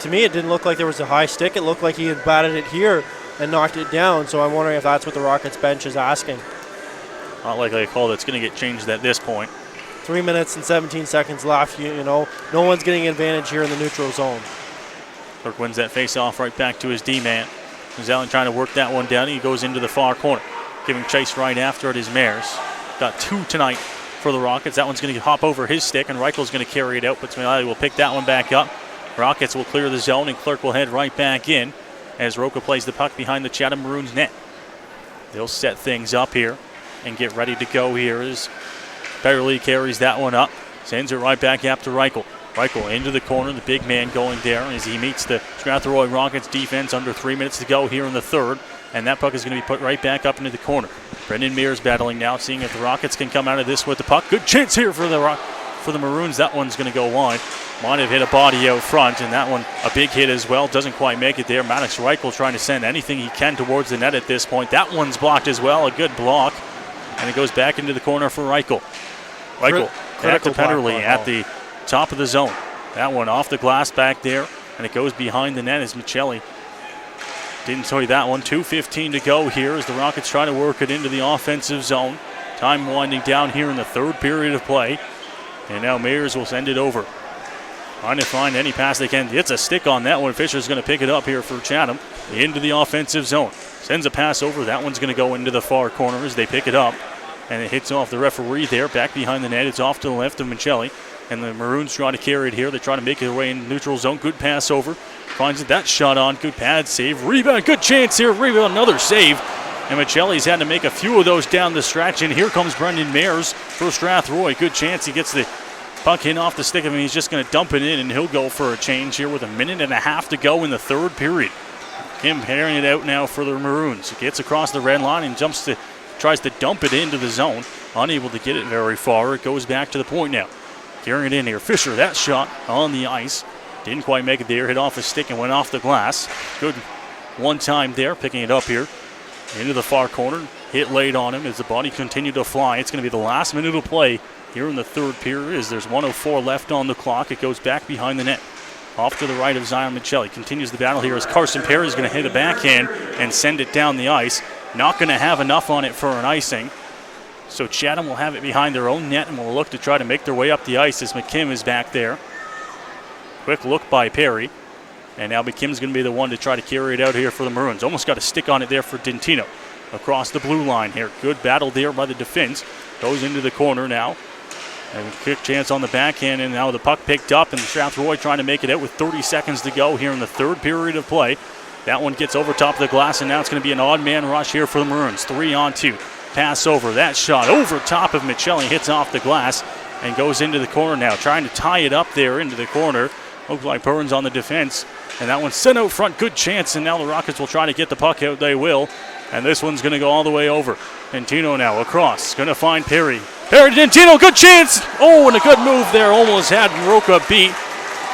To me, it didn't look like there was a high stick. It looked like he had batted it here and knocked it down. So I'm wondering if that's what the Rockets bench is asking. Not likely a call that's going to get changed at this point. 3 minutes and 17 seconds left. You know, no one's getting advantage here in the neutral zone. Clerk wins that face-off right back to his D-man. Allen trying to work that one down. He goes into the far corner. Giving chase right after it is Mayers. Got two tonight for the Rockets. That one's going to hop over his stick, and Reichel's going to carry it out, but Smiley will pick that one back up. Rockets will clear the zone, and Clerk will head right back in as Roca plays the puck behind the Chatham Maroons net. They'll set things up here and get ready to go here as Beverly carries that one up, sends it right back up to Reichel. Reichel into the corner, the big man going there as he meets the Strathroy Rockets defense under 3 minutes to go here in the third. And that puck is going to be put right back up into the corner. Brendan Mears battling now, seeing if the Rockets can come out of this with the puck. Good chance here for the Maroons. That one's going to go wide. Might have hit a body out front, and that one a big hit as well. Doesn't quite make it there. Maddox Reichel trying to send anything he can towards the net at this point. That one's blocked as well. A good block. And it goes back into the corner for Reichel. Reichel back to Penderly at the top of the zone. That one off the glass back there, and it goes behind the net as Michelli didn't tell you that one. 2:15 to go here as the Rockets try to work it into the offensive zone. Time winding down here in the third period of play. And now Mayers will send it over. Trying to find any pass they can. It's a stick on that one. Fisher's going to pick it up here for Chatham into the offensive zone. Sends a pass over. That one's going to go into the far corner as they pick it up. And it hits off the referee there. Back behind the net. It's off to the left of Michelli. And the Maroons trying to carry it here. They try to make their way in neutral zone. Good pass over. Finds it. That shot on. Good pad save. Rebound. Good chance here. Rebound. Another save. And Michelli's had to make a few of those down the stretch. And here comes Brendan Mayers for Strathroy. Good chance. He gets the puck in off the stick of him. He's just going to dump it in, and he'll go for a change here with a minute and a half to go in the third period. Kim carrying it out now for the Maroons. Gets across the red line and tries to dump it into the zone. Unable to get it very far. It goes back to the point now. Carrying it in here. Fisher, that shot on the ice. Didn't quite make it there. Hit off his stick and went off the glass. Good one time there. Picking it up here. Into the far corner. Hit late on him as the body continued to fly. It's going to be the last minute of play here in the third period as there's 1:04 left on the clock. It goes back behind the net. Off to the right of Zion Michelli. Continues the battle here as Carson Perry is going to hit a backhand and send it down the ice. Not going to have enough on it for an icing. So Chatham will have it behind their own net and will look to try to make their way up the ice as McKim is back there. Quick look by Perry. And now McKim's going to be the one to try to carry it out here for the Maroons. Almost got a stick on it there for Dentino. Across the blue line here. Good battle there by the defense. Goes into the corner now. And a quick chance on the backhand, and now the puck picked up, and Strathroy trying to make it out with 30 seconds to go here in the third period of play. That one gets over top of the glass, and now it's going to be an odd man rush here for the Maroons. 3-on-2. Pass over. That shot over top of Michelli hits off the glass and goes into the corner now. Trying to tie it up there into the corner. Looks like Burns on the defense. And that one's sent out front. Good chance, and now the Rockets will try to get the puck out. They will. And this one's going to go all the way over. Dentino now across. Going to find Perry. Perry to Dentino. Good chance. Oh, and a good move there. Almost had Roca beat.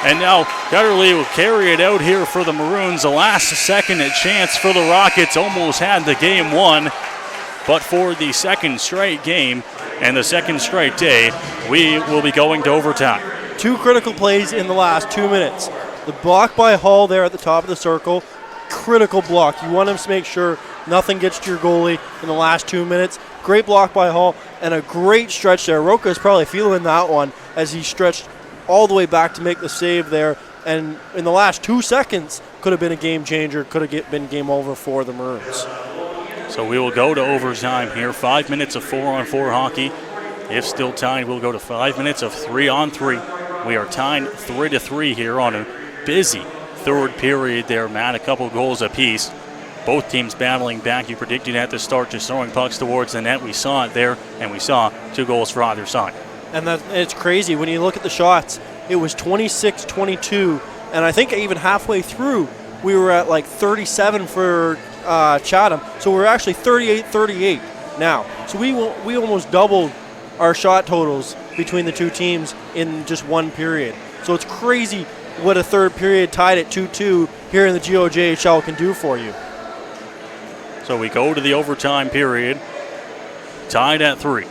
And now Gutterly will carry it out here for the Maroons. The last second chance for the Rockets. Almost had the game won. But for the second straight game and the second straight day, we will be going to overtime. Two critical plays in the last 2 minutes. The block by Hall there at the top of the circle. Critical block. You want him to make sure nothing gets to your goalie in the last 2 minutes. Great block by Hall and a great stretch there. Roca is probably feeling that one as he stretched all the way back to make the save there. And in the last 2 seconds, could have been a game changer, could have been game over for the Maroons. So we will go to overtime here. 5 minutes of 4-on-4 hockey. If still tied, we'll go to 5 minutes of 3-on-3. We are tied 3-3 here on a busy third period there, Matt. A couple goals apiece. Both teams battling back. You predicted at the start, just throwing pucks towards the net. We saw it there, and we saw 2 goals for either side. And it's crazy. When you look at the shots, it was 26-22, and I think even halfway through, we were at like 37 for Chatham. So we're actually 38-38 now. So we almost doubled our shot totals between the two teams in just one period. So it's crazy what a third period tied at 2-2 here in the GOJHL can do for you. So we go to the overtime period, tied at 3.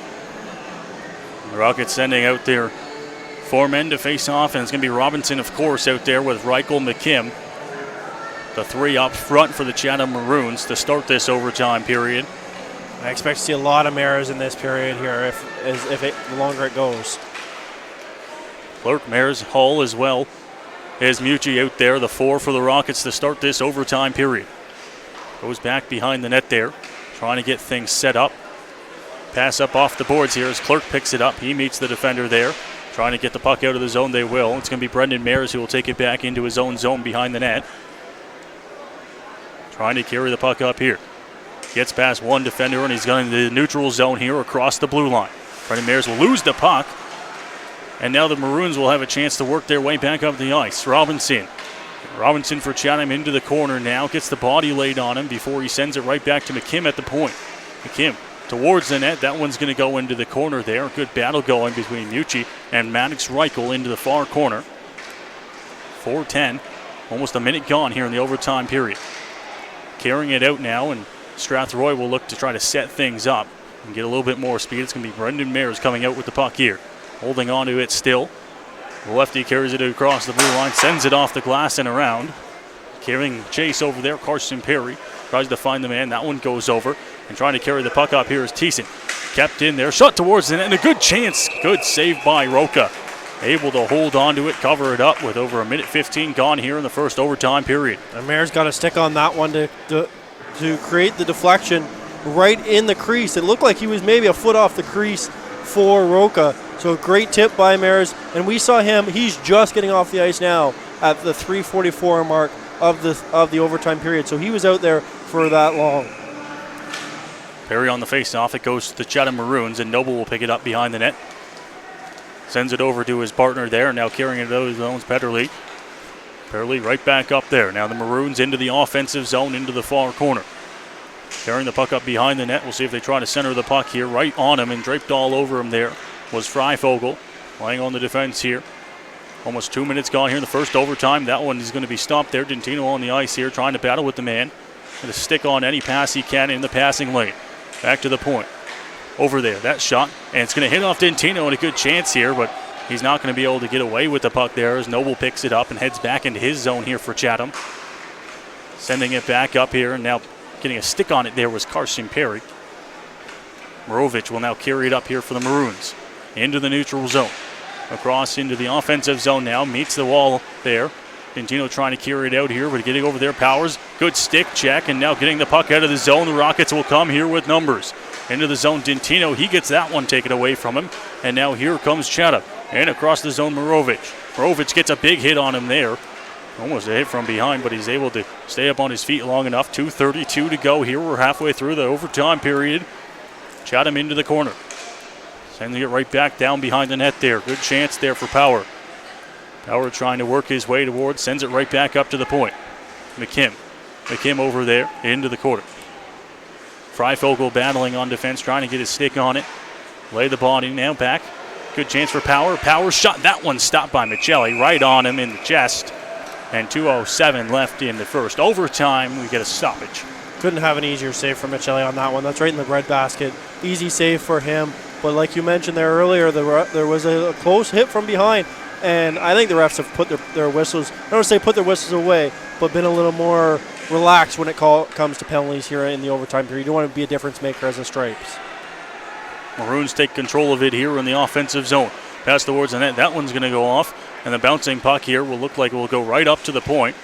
The Rockets sending out their 4 men to face off, and it's going to be Robinson, of course, out there with Reichel, McKim. The 3 up front for the Chatham Maroons to start this overtime period. I expect to see a lot of Maras in this period here the longer it goes. Clerk, Maras, Hall as well as Mucci out there, the 4 for the Rockets to start this overtime period. Goes back behind the net there, trying to get things set up. Pass up off the boards here as Clerk picks it up. He meets the defender there, trying to get the puck out of the zone. They will. It's going to be Brendan Mares who will take it back into his own zone behind the net. Trying to carry the puck up here. Gets past one defender, and he's going into the neutral zone here across the blue line. Brendan Mares will lose the puck, and now the Maroons will have a chance to work their way back up the ice. Robinson for Chatham into the corner now. Gets the body laid on him before he sends it right back to McKim at the point. McKim towards the net. That one's going to go into the corner there. Good battle going between Mucci and Maddox Reichel into the far corner. 4:10. Almost a minute gone here in the overtime period. Carrying it out now, and Strathroy will look to try to set things up and get a little bit more speed. It's going to be Brendan Mares coming out with the puck here. Holding on to it still. The lefty carries it across the blue line, sends it off the glass and around. Carrying chase over there, Carson Perry tries to find the man. That one goes over. And trying to carry the puck up here is Thiessen. Kept in there, shot towards the net, and a good chance. Good save by Roca. Able to hold on to it, cover it up with over 1:15 gone here in the first overtime period. And Mares got a stick on that one to create the deflection right in the crease. It looked like he was maybe a foot off the crease for Roca. So great tip by Mares, and we saw him. He's just getting off the ice now at the 3:44 mark of the overtime period. So he was out there for that long. Perry on the face-off. It goes to the Chatham Maroons, and Noble will pick it up behind the net. Sends it over to his partner there. Now carrying it out his own Petterly. Petterly right back up there. Now the Maroons into the offensive zone, into the far corner. Carrying the puck up behind the net. We'll see if they try to center the puck here. Right on him and draped all over him there was Freifogel. Playing on the defense here. Almost 2 minutes gone here in the first overtime. That one is going to be stopped there. Dentino on the ice here trying to battle with the man. Going to stick on any pass he can in the passing lane. Back to the point. Over there, that shot. And it's going to hit off Dentino, and a good chance here, but he's not going to be able to get away with the puck there as Noble picks it up and heads back into his zone here for Chatham. Sending it back up here, and now getting a stick on it there was Carson Perry. Morovich will now carry it up here for the Maroons. Into the neutral zone. Across into the offensive zone now. Meets the wall there. Dentino trying to carry it out here, but getting over there. Powers, good stick check, and now getting the puck out of the zone. The Rockets will come here with numbers. Into the zone, Dentino, he gets that one taken away from him. And now here comes Chatham. And across the zone, Morovich. Morovich gets a big hit on him there. Almost a hit from behind, but he's able to stay up on his feet long enough. 2:32 to go here. We're halfway through the overtime period. Chatham into the corner. Sending it right back down behind the net there. Good chance there for Power. Power trying to work his way towards, sends it right back up to the point. McKim over there into the corner. Freifogel battling on defense, trying to get his stick on it. Lay the body now back. Good chance for Power. Power shot. That one stopped by Michelli. Right on him in the chest. And 2:07 left in the first overtime. We get a stoppage. Couldn't have an easier save for Michelli on that one. That's right in the breadbasket. Easy save for him. But like you mentioned there earlier, there was a close hit from behind. And I think the refs have put their whistles, I don't want to say put their whistles away, but been a little more relaxed when it comes to penalties here in the overtime period. You don't want to be a difference maker as a Stripes. Maroons take control of it here in the offensive zone. Pass towards the net. That one's going to go off. And the bouncing puck here will look like it will go right up to the point.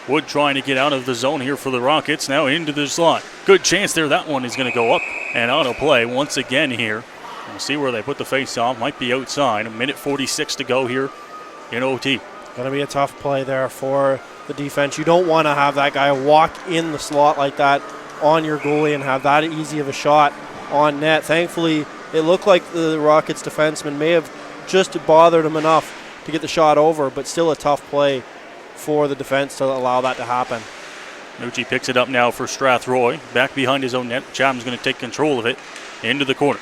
Wood trying to get out of the zone here for the Rockets. Now into the slot. Good chance there. That one is going to go up and out of play once again here. We'll see where they put the face off. Might be outside. 1:46 to go here in OT. Going to be a tough play there for the defense. You don't want to have that guy walk in the slot like that on your goalie and have that easy of a shot on net. Thankfully, it looked like the Rockets defenseman may have just bothered him enough to get the shot over, but still a tough play for the defense to allow that to happen. Nucci picks it up now for Strathroy. Back behind his own net. Chatham's going to take control of it. Into the corner.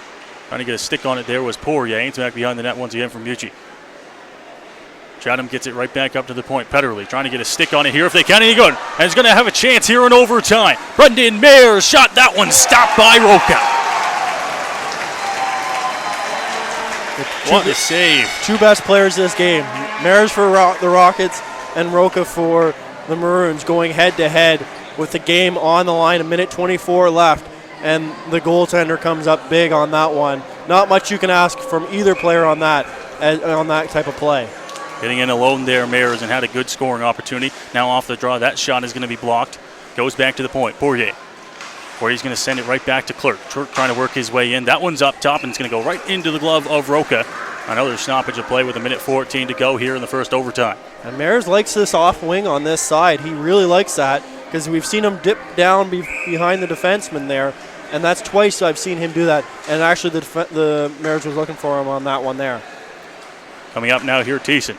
Trying to get a stick on it there was Poirier. It's back behind the net once again from Nucci. Chatham gets it right back up to the point. Petterly trying to get a stick on it here if they can. Any good. And he's going to have a chance here in overtime. Brendan Mayers shot. That one stopped by Roca. What a save. Two best players this game. Mayers for the Rockets and Roca for the Maroons going head-to-head with the game on the line. 1:24 left. And the goaltender comes up big on that one. Not much you can ask from either player on that type of play. Getting in alone there, Mayers, and had a good scoring opportunity. Now off the draw, that shot is going to be blocked. Goes back to the point. Poirier's going to send it right back to Clerk. Clerk trying to work his way in. That one's up top, and it's going to go right into the glove of Roca. Another stoppage of play with 1:14 to go here in the first overtime. And Mayers likes this off wing on this side. He really likes that because we've seen him dip down behind the defenseman there. And that's twice I've seen him do that. And actually the Mayers was looking for him on that one there. Coming up now here, Thiessen.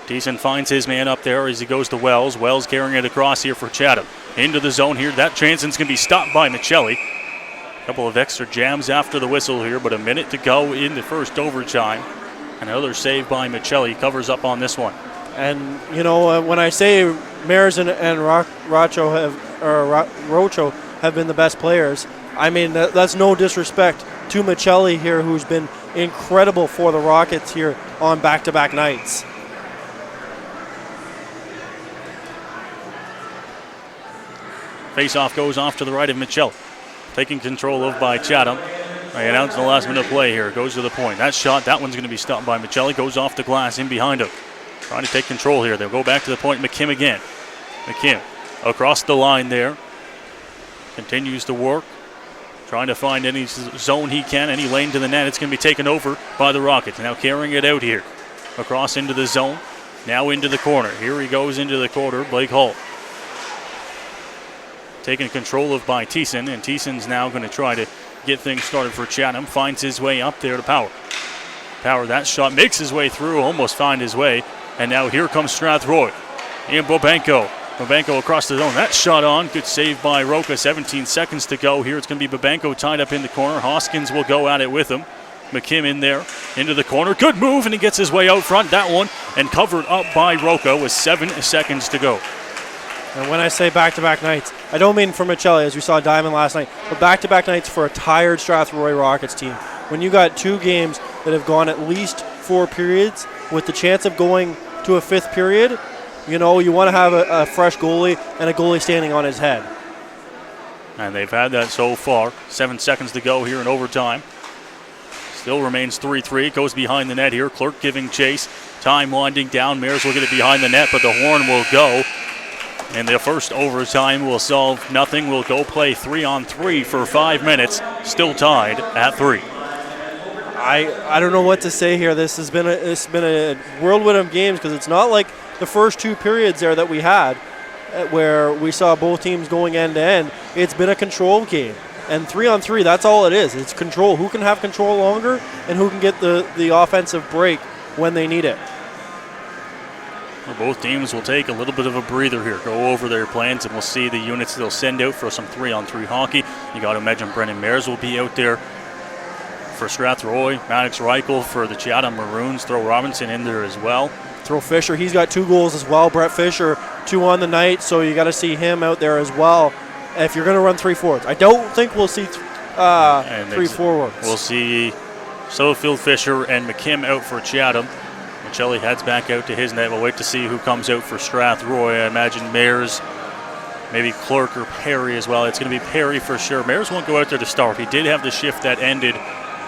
Thiessen finds his man up there as he goes to Wells. Wells carrying it across here for Chatham. Into the zone here. That Jansen's going to be stopped by Michelli. A couple of extra jams after the whistle here, but a minute to go in the first overtime. Another save by Michelli covers up on this one. And, you know, when I say Mayers and Rocho have been the best players, I mean, that's no disrespect to Michelli here, who's been incredible for the Rockets here on back-to-back nights. Face-off goes off to the right of Michelli. Taken control of by Chatham. I announced the last minute play here. Goes to the point. That shot, that one's going to be stopped by Michelli. Goes off the glass in behind him. Trying to take control here. They'll go back to the point. McKim again. McKim across the line there. Continues to work. trying to find any zone he can, any lane to the net. It's going to be taken over by the Rockets. Now carrying it out here. Across into the zone. Now into the corner. Here he goes into the corner. Blake Hull. Taken control of by Thiessen, and Thiessen's now going to try to get things started for Chatham. Finds his way up there to Power. Power, that shot, makes his way through, almost find his way. And now here comes Strathroy. And Bobenko. Bobenko across the zone. That shot on. Good save by Roca. 17 seconds to go here. It's going to be Bobenko tied up in the corner. Hoskins will go at it with him. McKim in there, into the corner. Good move, and he gets his way out front. That one, and covered up by Roca with 7 seconds to go. And when I say back-to-back nights, I don't mean for Michelli, as we saw Diamond last night, but back-to-back nights for a tired Strathroy Rockets team. When you got 2 games that have gone at least 4 periods with the chance of going to a 5th period, you want to have a fresh goalie and a goalie standing on his head. And they've had that so far. 7 seconds to go here in overtime. Still remains 3-3. Goes behind the net here. Clerk giving chase. Time winding down. Mares will get it behind the net, but the horn will go. And the first overtime will solve nothing. We'll go play 3-on-3 for 5 minutes. Still tied at 3. I don't know what to say here. This has been a whirlwind of games because it's not like the first 2 periods there that we had where we saw both teams going end to end. It's been a control game. And 3-on-3, that's all it is. It's control. Who can have control longer and who can get the offensive break when they need it. Well, both teams will take a little bit of a breather here, go over their plans, and we'll see the units they'll send out for some 3-on-3 hockey. You got to imagine Brendan Mares will be out there for Strathroy. Matt Hiscox for the Chatham Maroons. Throw Robinson in there as well. Throw Fisher. He's got 2 goals as well. Brett Fisher, 2 on the night, so you got to see him out there as well. If you're going to run 3 forwards, I don't think we'll see 3 forwards. We'll see Sutherfield, Fisher, and McKim out for Chatham. Michelli heads back out to his net. We'll wait to see who comes out for Strathroy. I imagine Mares, maybe Clerk or Perry as well. It's going to be Perry for sure. Mares won't go out there to start. He did have the shift that ended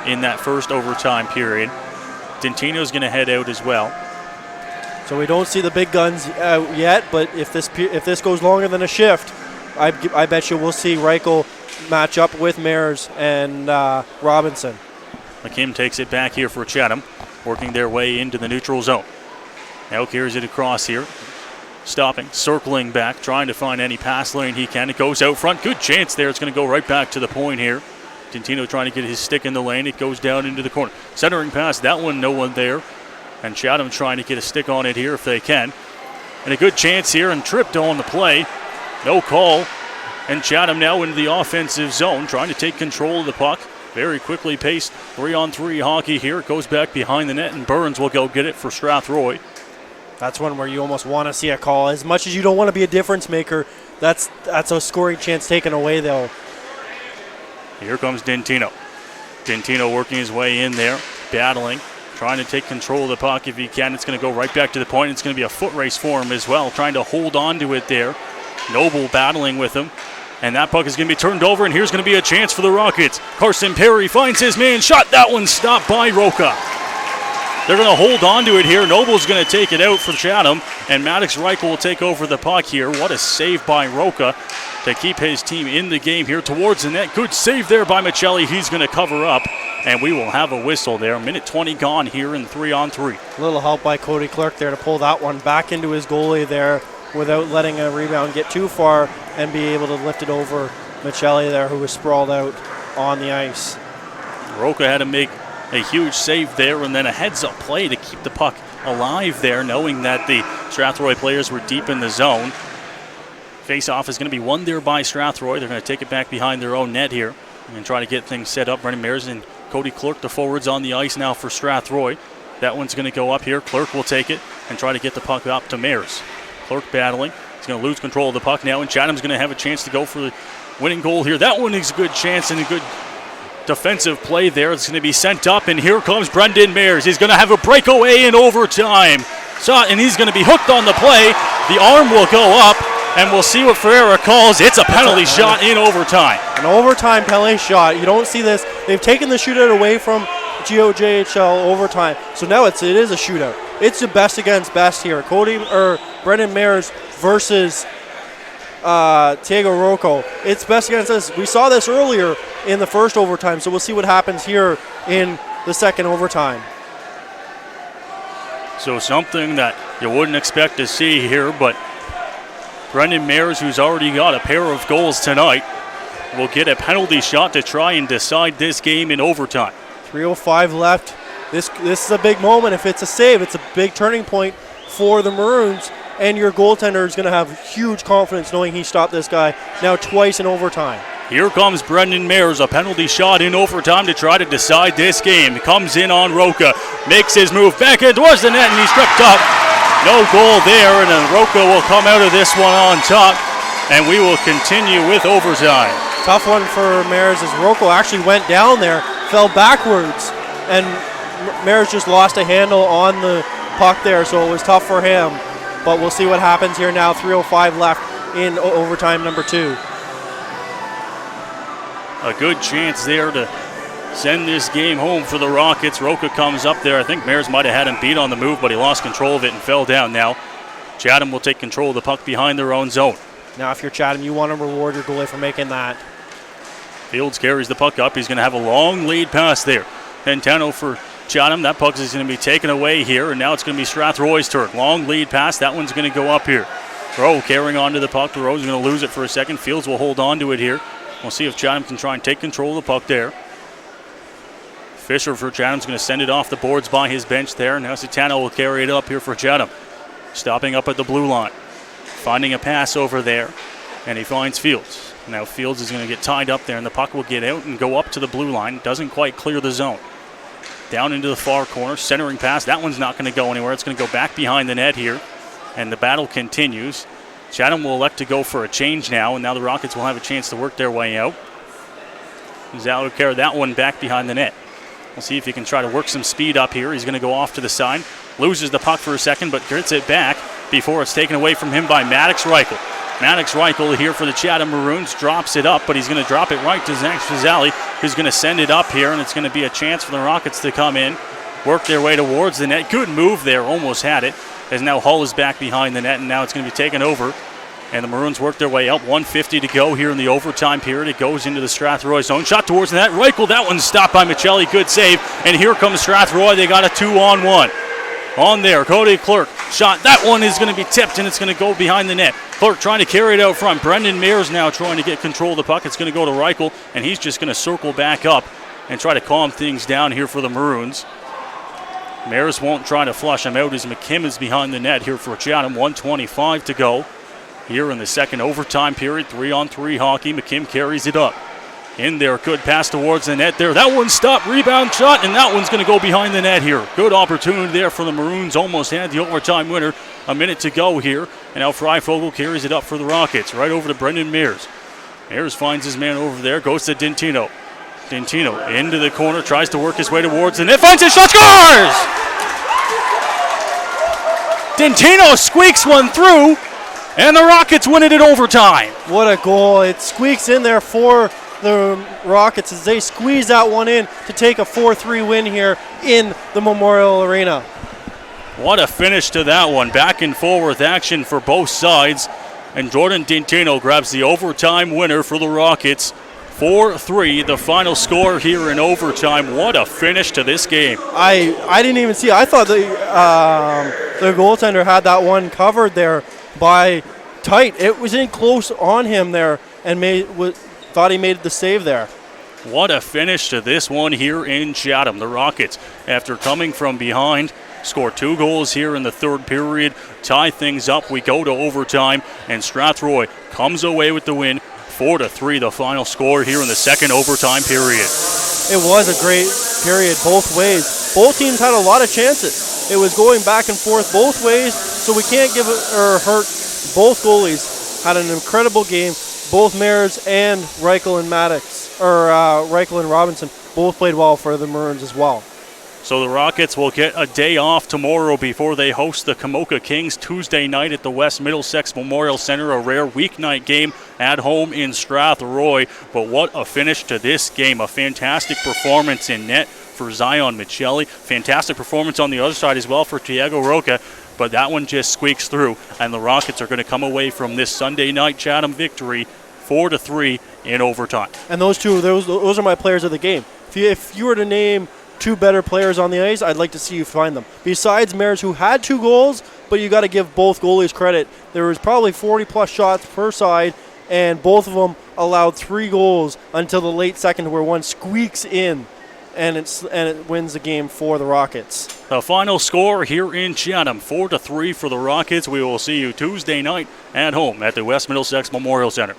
in that first overtime period. Dentino's going to head out as well. So we don't see the big guns out yet, but if this goes longer than a shift, I bet you we'll see Reichel match up with Mares and Robinson. McKim takes it back here for Chatham, working their way into the neutral zone. Now carries it across here. Stopping, circling back, trying to find any pass lane he can. It goes out front. Good chance there. It's going to go right back to the point here. Dentino trying to get his stick in the lane. It goes down into the corner. Centering pass, that one, no one there. And Chatham trying to get a stick on it here if they can. And a good chance here, and tripped on the play. No call. And Chatham now into the offensive zone, trying to take control of the puck. Very quickly paced 3-on-3 hockey here. It goes back behind the net, and Burns will go get it for Strathroy. That's one where you almost want to see a call. As much as you don't want to be a difference maker, that's a scoring chance taken away, though. Here comes Dentino. Dentino working his way in there, battling, trying to take control of the puck if he can. It's going to go right back to the point. It's going to be a foot race for him as well, trying to hold on to it there. Noble battling with him. And that puck is going to be turned over, and here's going to be a chance for the Rockets. Carson Perry finds his man shot. That one stopped by Roca. They're going to hold on to it here. Noble's going to take it out for Chatham, and Maddox Reichel will take over the puck here. What a save by Roca to keep his team in the game here towards the net. Good save there by Michelli. He's going to cover up, and we will have a whistle there. Minute 20 gone here in 3-on-3. A little help by Cody Clerk there to pull that one back into his goalie there without letting a rebound get too far and be able to lift it over Michelli there, who was sprawled out on the ice. Roca had to make a huge save there, and then a heads-up play to keep the puck alive there, knowing that the Strathroy players were deep in the zone. Face-off is going to be won there by Strathroy. They're going to take it back behind their own net here and try to get things set up. Brendan Mares and Cody Clerk, the forwards, on the ice now for Strathroy. That one's going to go up here. Clerk will take it and try to get the puck up to Mares. Clerk battling. He's going to lose control of the puck now, and Chatham's going to have a chance to go for the winning goal here. That one is a good chance and a good defensive play there. It's going to be sent up, and here comes Brendan Mares. He's going to have a breakaway in overtime. And he's going to be hooked on the play. The arm will go up, and we'll see what Ferreira calls. It's a penalty shot in overtime. An overtime penalty shot. You don't see this. They've taken the shootout away from GOJHL overtime, so now it is a shootout. It's the best against best here. Brendan Mares versus Tiago Rocco. It's best against us. We saw this earlier in the first overtime, so we'll see what happens here in the second overtime. So something that you wouldn't expect to see here, but Brendan Mayers, who's already got a pair of goals tonight, will get a penalty shot to try and decide this game in overtime. 3:05 left. This is a big moment. If it's a save, it's a big turning point for the Maroons, and your goaltender is going to have huge confidence knowing he stopped this guy now twice in overtime. Here comes Brendan Mayers, a penalty shot in overtime to try to decide this game. Comes in on Roca, makes his move back in towards the net, and he's tripped up. No goal there, and then Roca will come out of this one on top, and we will continue with overtime. Tough one for Mayers as Roca actually went down there, fell backwards, and Mayers just lost a handle on the puck there, so it was tough for him. But we'll see what happens here now. 3:05 left in overtime number 2. A good chance there to send this game home for the Rockets. Roca comes up there. I think Mayers might have had him beat on the move, but he lost control of it and fell down now. Chatham will take control of the puck behind their own zone. Now if you're Chatham, you want to reward your goalie for making that. Fields carries the puck up. He's going to have a long lead pass there. Pentano for Chatham. That puck is going to be taken away here, and now it's going to be Strathroy's turn. Long lead pass. That one's going to go up here. Rowe carrying on to the puck. Rowe's going to lose it for a second. Fields will hold on to it here. We'll see if Chatham can try and take control of the puck there. Fisher for Chatham's going to send it off the boards by his bench there. Now Sitano will carry it up here for Chatham. Stopping up at the blue line. Finding a pass over there, and he finds Fields. Now Fields is going to get tied up there, and the puck will get out and go up to the blue line. Doesn't quite clear the zone. Down into the far corner, centering pass. That one's not going to go anywhere. It's going to go back behind the net here, and the battle continues. Chatham will elect to go for a change now, and now the Rockets will have a chance to work their way out. Zal will carry that one back behind the net. We'll see if he can try to work some speed up here. He's going to go off to the side. Loses the puck for a second, but gets it back before it's taken away from him by Maddox Reichel. Maddox Reichel here for the Chatham Maroons drops it up, but he's going to drop it right to Zach Fazali, who's going to send it up here, and it's going to be a chance for the Rockets to come in, work their way towards the net. Good move there, almost had it, as now Hull is back behind the net, and now it's going to be taken over. And the Maroons work their way up. 1:50 to go here in the overtime period. It goes into the Strathroy zone. Shot towards the net. Reichel, that one's stopped by Michelli. Good save. And here comes Strathroy. They got a 2-on-1. On there, Cody Clerk. Shot. That one is going to be tipped, and it's going to go behind the net. Clerk trying to carry it out front. Brendan Mayers now trying to get control of the puck. It's going to go to Reichel, and he's just going to circle back up and try to calm things down here for the Maroons. Mayers won't try to flush him out as McKim is behind the net here for Chatham. 1:25 to go here in the second overtime period. 3-on-3 hockey. McKim carries it up. In there, good pass towards the net there. That one's stopped, rebound shot, and that one's going to go behind the net here. Good opportunity there for the Maroons. Almost had the overtime winner. A minute to go here, and now Freifogel carries it up for the Rockets. Right over to Brendan Mayers. Mayers finds his man over there, goes to Dintino. Dintino into the corner, tries to work his way towards the net, finds his shot, scores! Dintino squeaks one through, and the Rockets win it in overtime. What a goal. It squeaks in there for the Rockets as they squeeze that one in to take a 4-3 win here in the Memorial Arena. What a finish to that one. Back and forth action for both sides. And Jordan Dintino grabs the overtime winner for the Rockets. 4-3, the final score here in overtime. What a finish to this game. I didn't even see. I thought the goaltender had that one covered there by tight. It was in close on him there and thought he made the save there. What a finish to this one here in Chatham. The Rockets, after coming from behind, score 2 goals here in the third period, tie things up. We go to overtime, and Strathroy comes away with the win. 4-3, the final score here in the second overtime period. It was a great period both ways. Both teams had a lot of chances. It was going back and forth both ways, so we can't give it or hurt. Both goalies had an incredible game. Both Mayers and Reichel and Reichel and Robinson both played well for the Maroons as well. So the Rockets will get a day off tomorrow before they host the Kamoka Kings Tuesday night at the West Middlesex Memorial Center, a rare weeknight game at home in Strathroy. But what a finish to this game. A fantastic performance in net for Zion Michelli. Fantastic performance on the other side as well for Tiago Roca. But that one just squeaks through, and the Rockets are going to come away from this Sunday night Chatham victory 4-3 in overtime. And those are my players of the game. If you were to name two better players on the ice, I'd like to see you find them. Besides Mares, who had 2 goals, but you got to give both goalies credit. There was probably 40-plus shots per side, and both of them allowed 3 goals until the late second, where one squeaks in, and it wins the game for the Rockets. The final score here in Chatham, 4-3 for the Rockets. We will see you Tuesday night at home at the West Middlesex Memorial Center.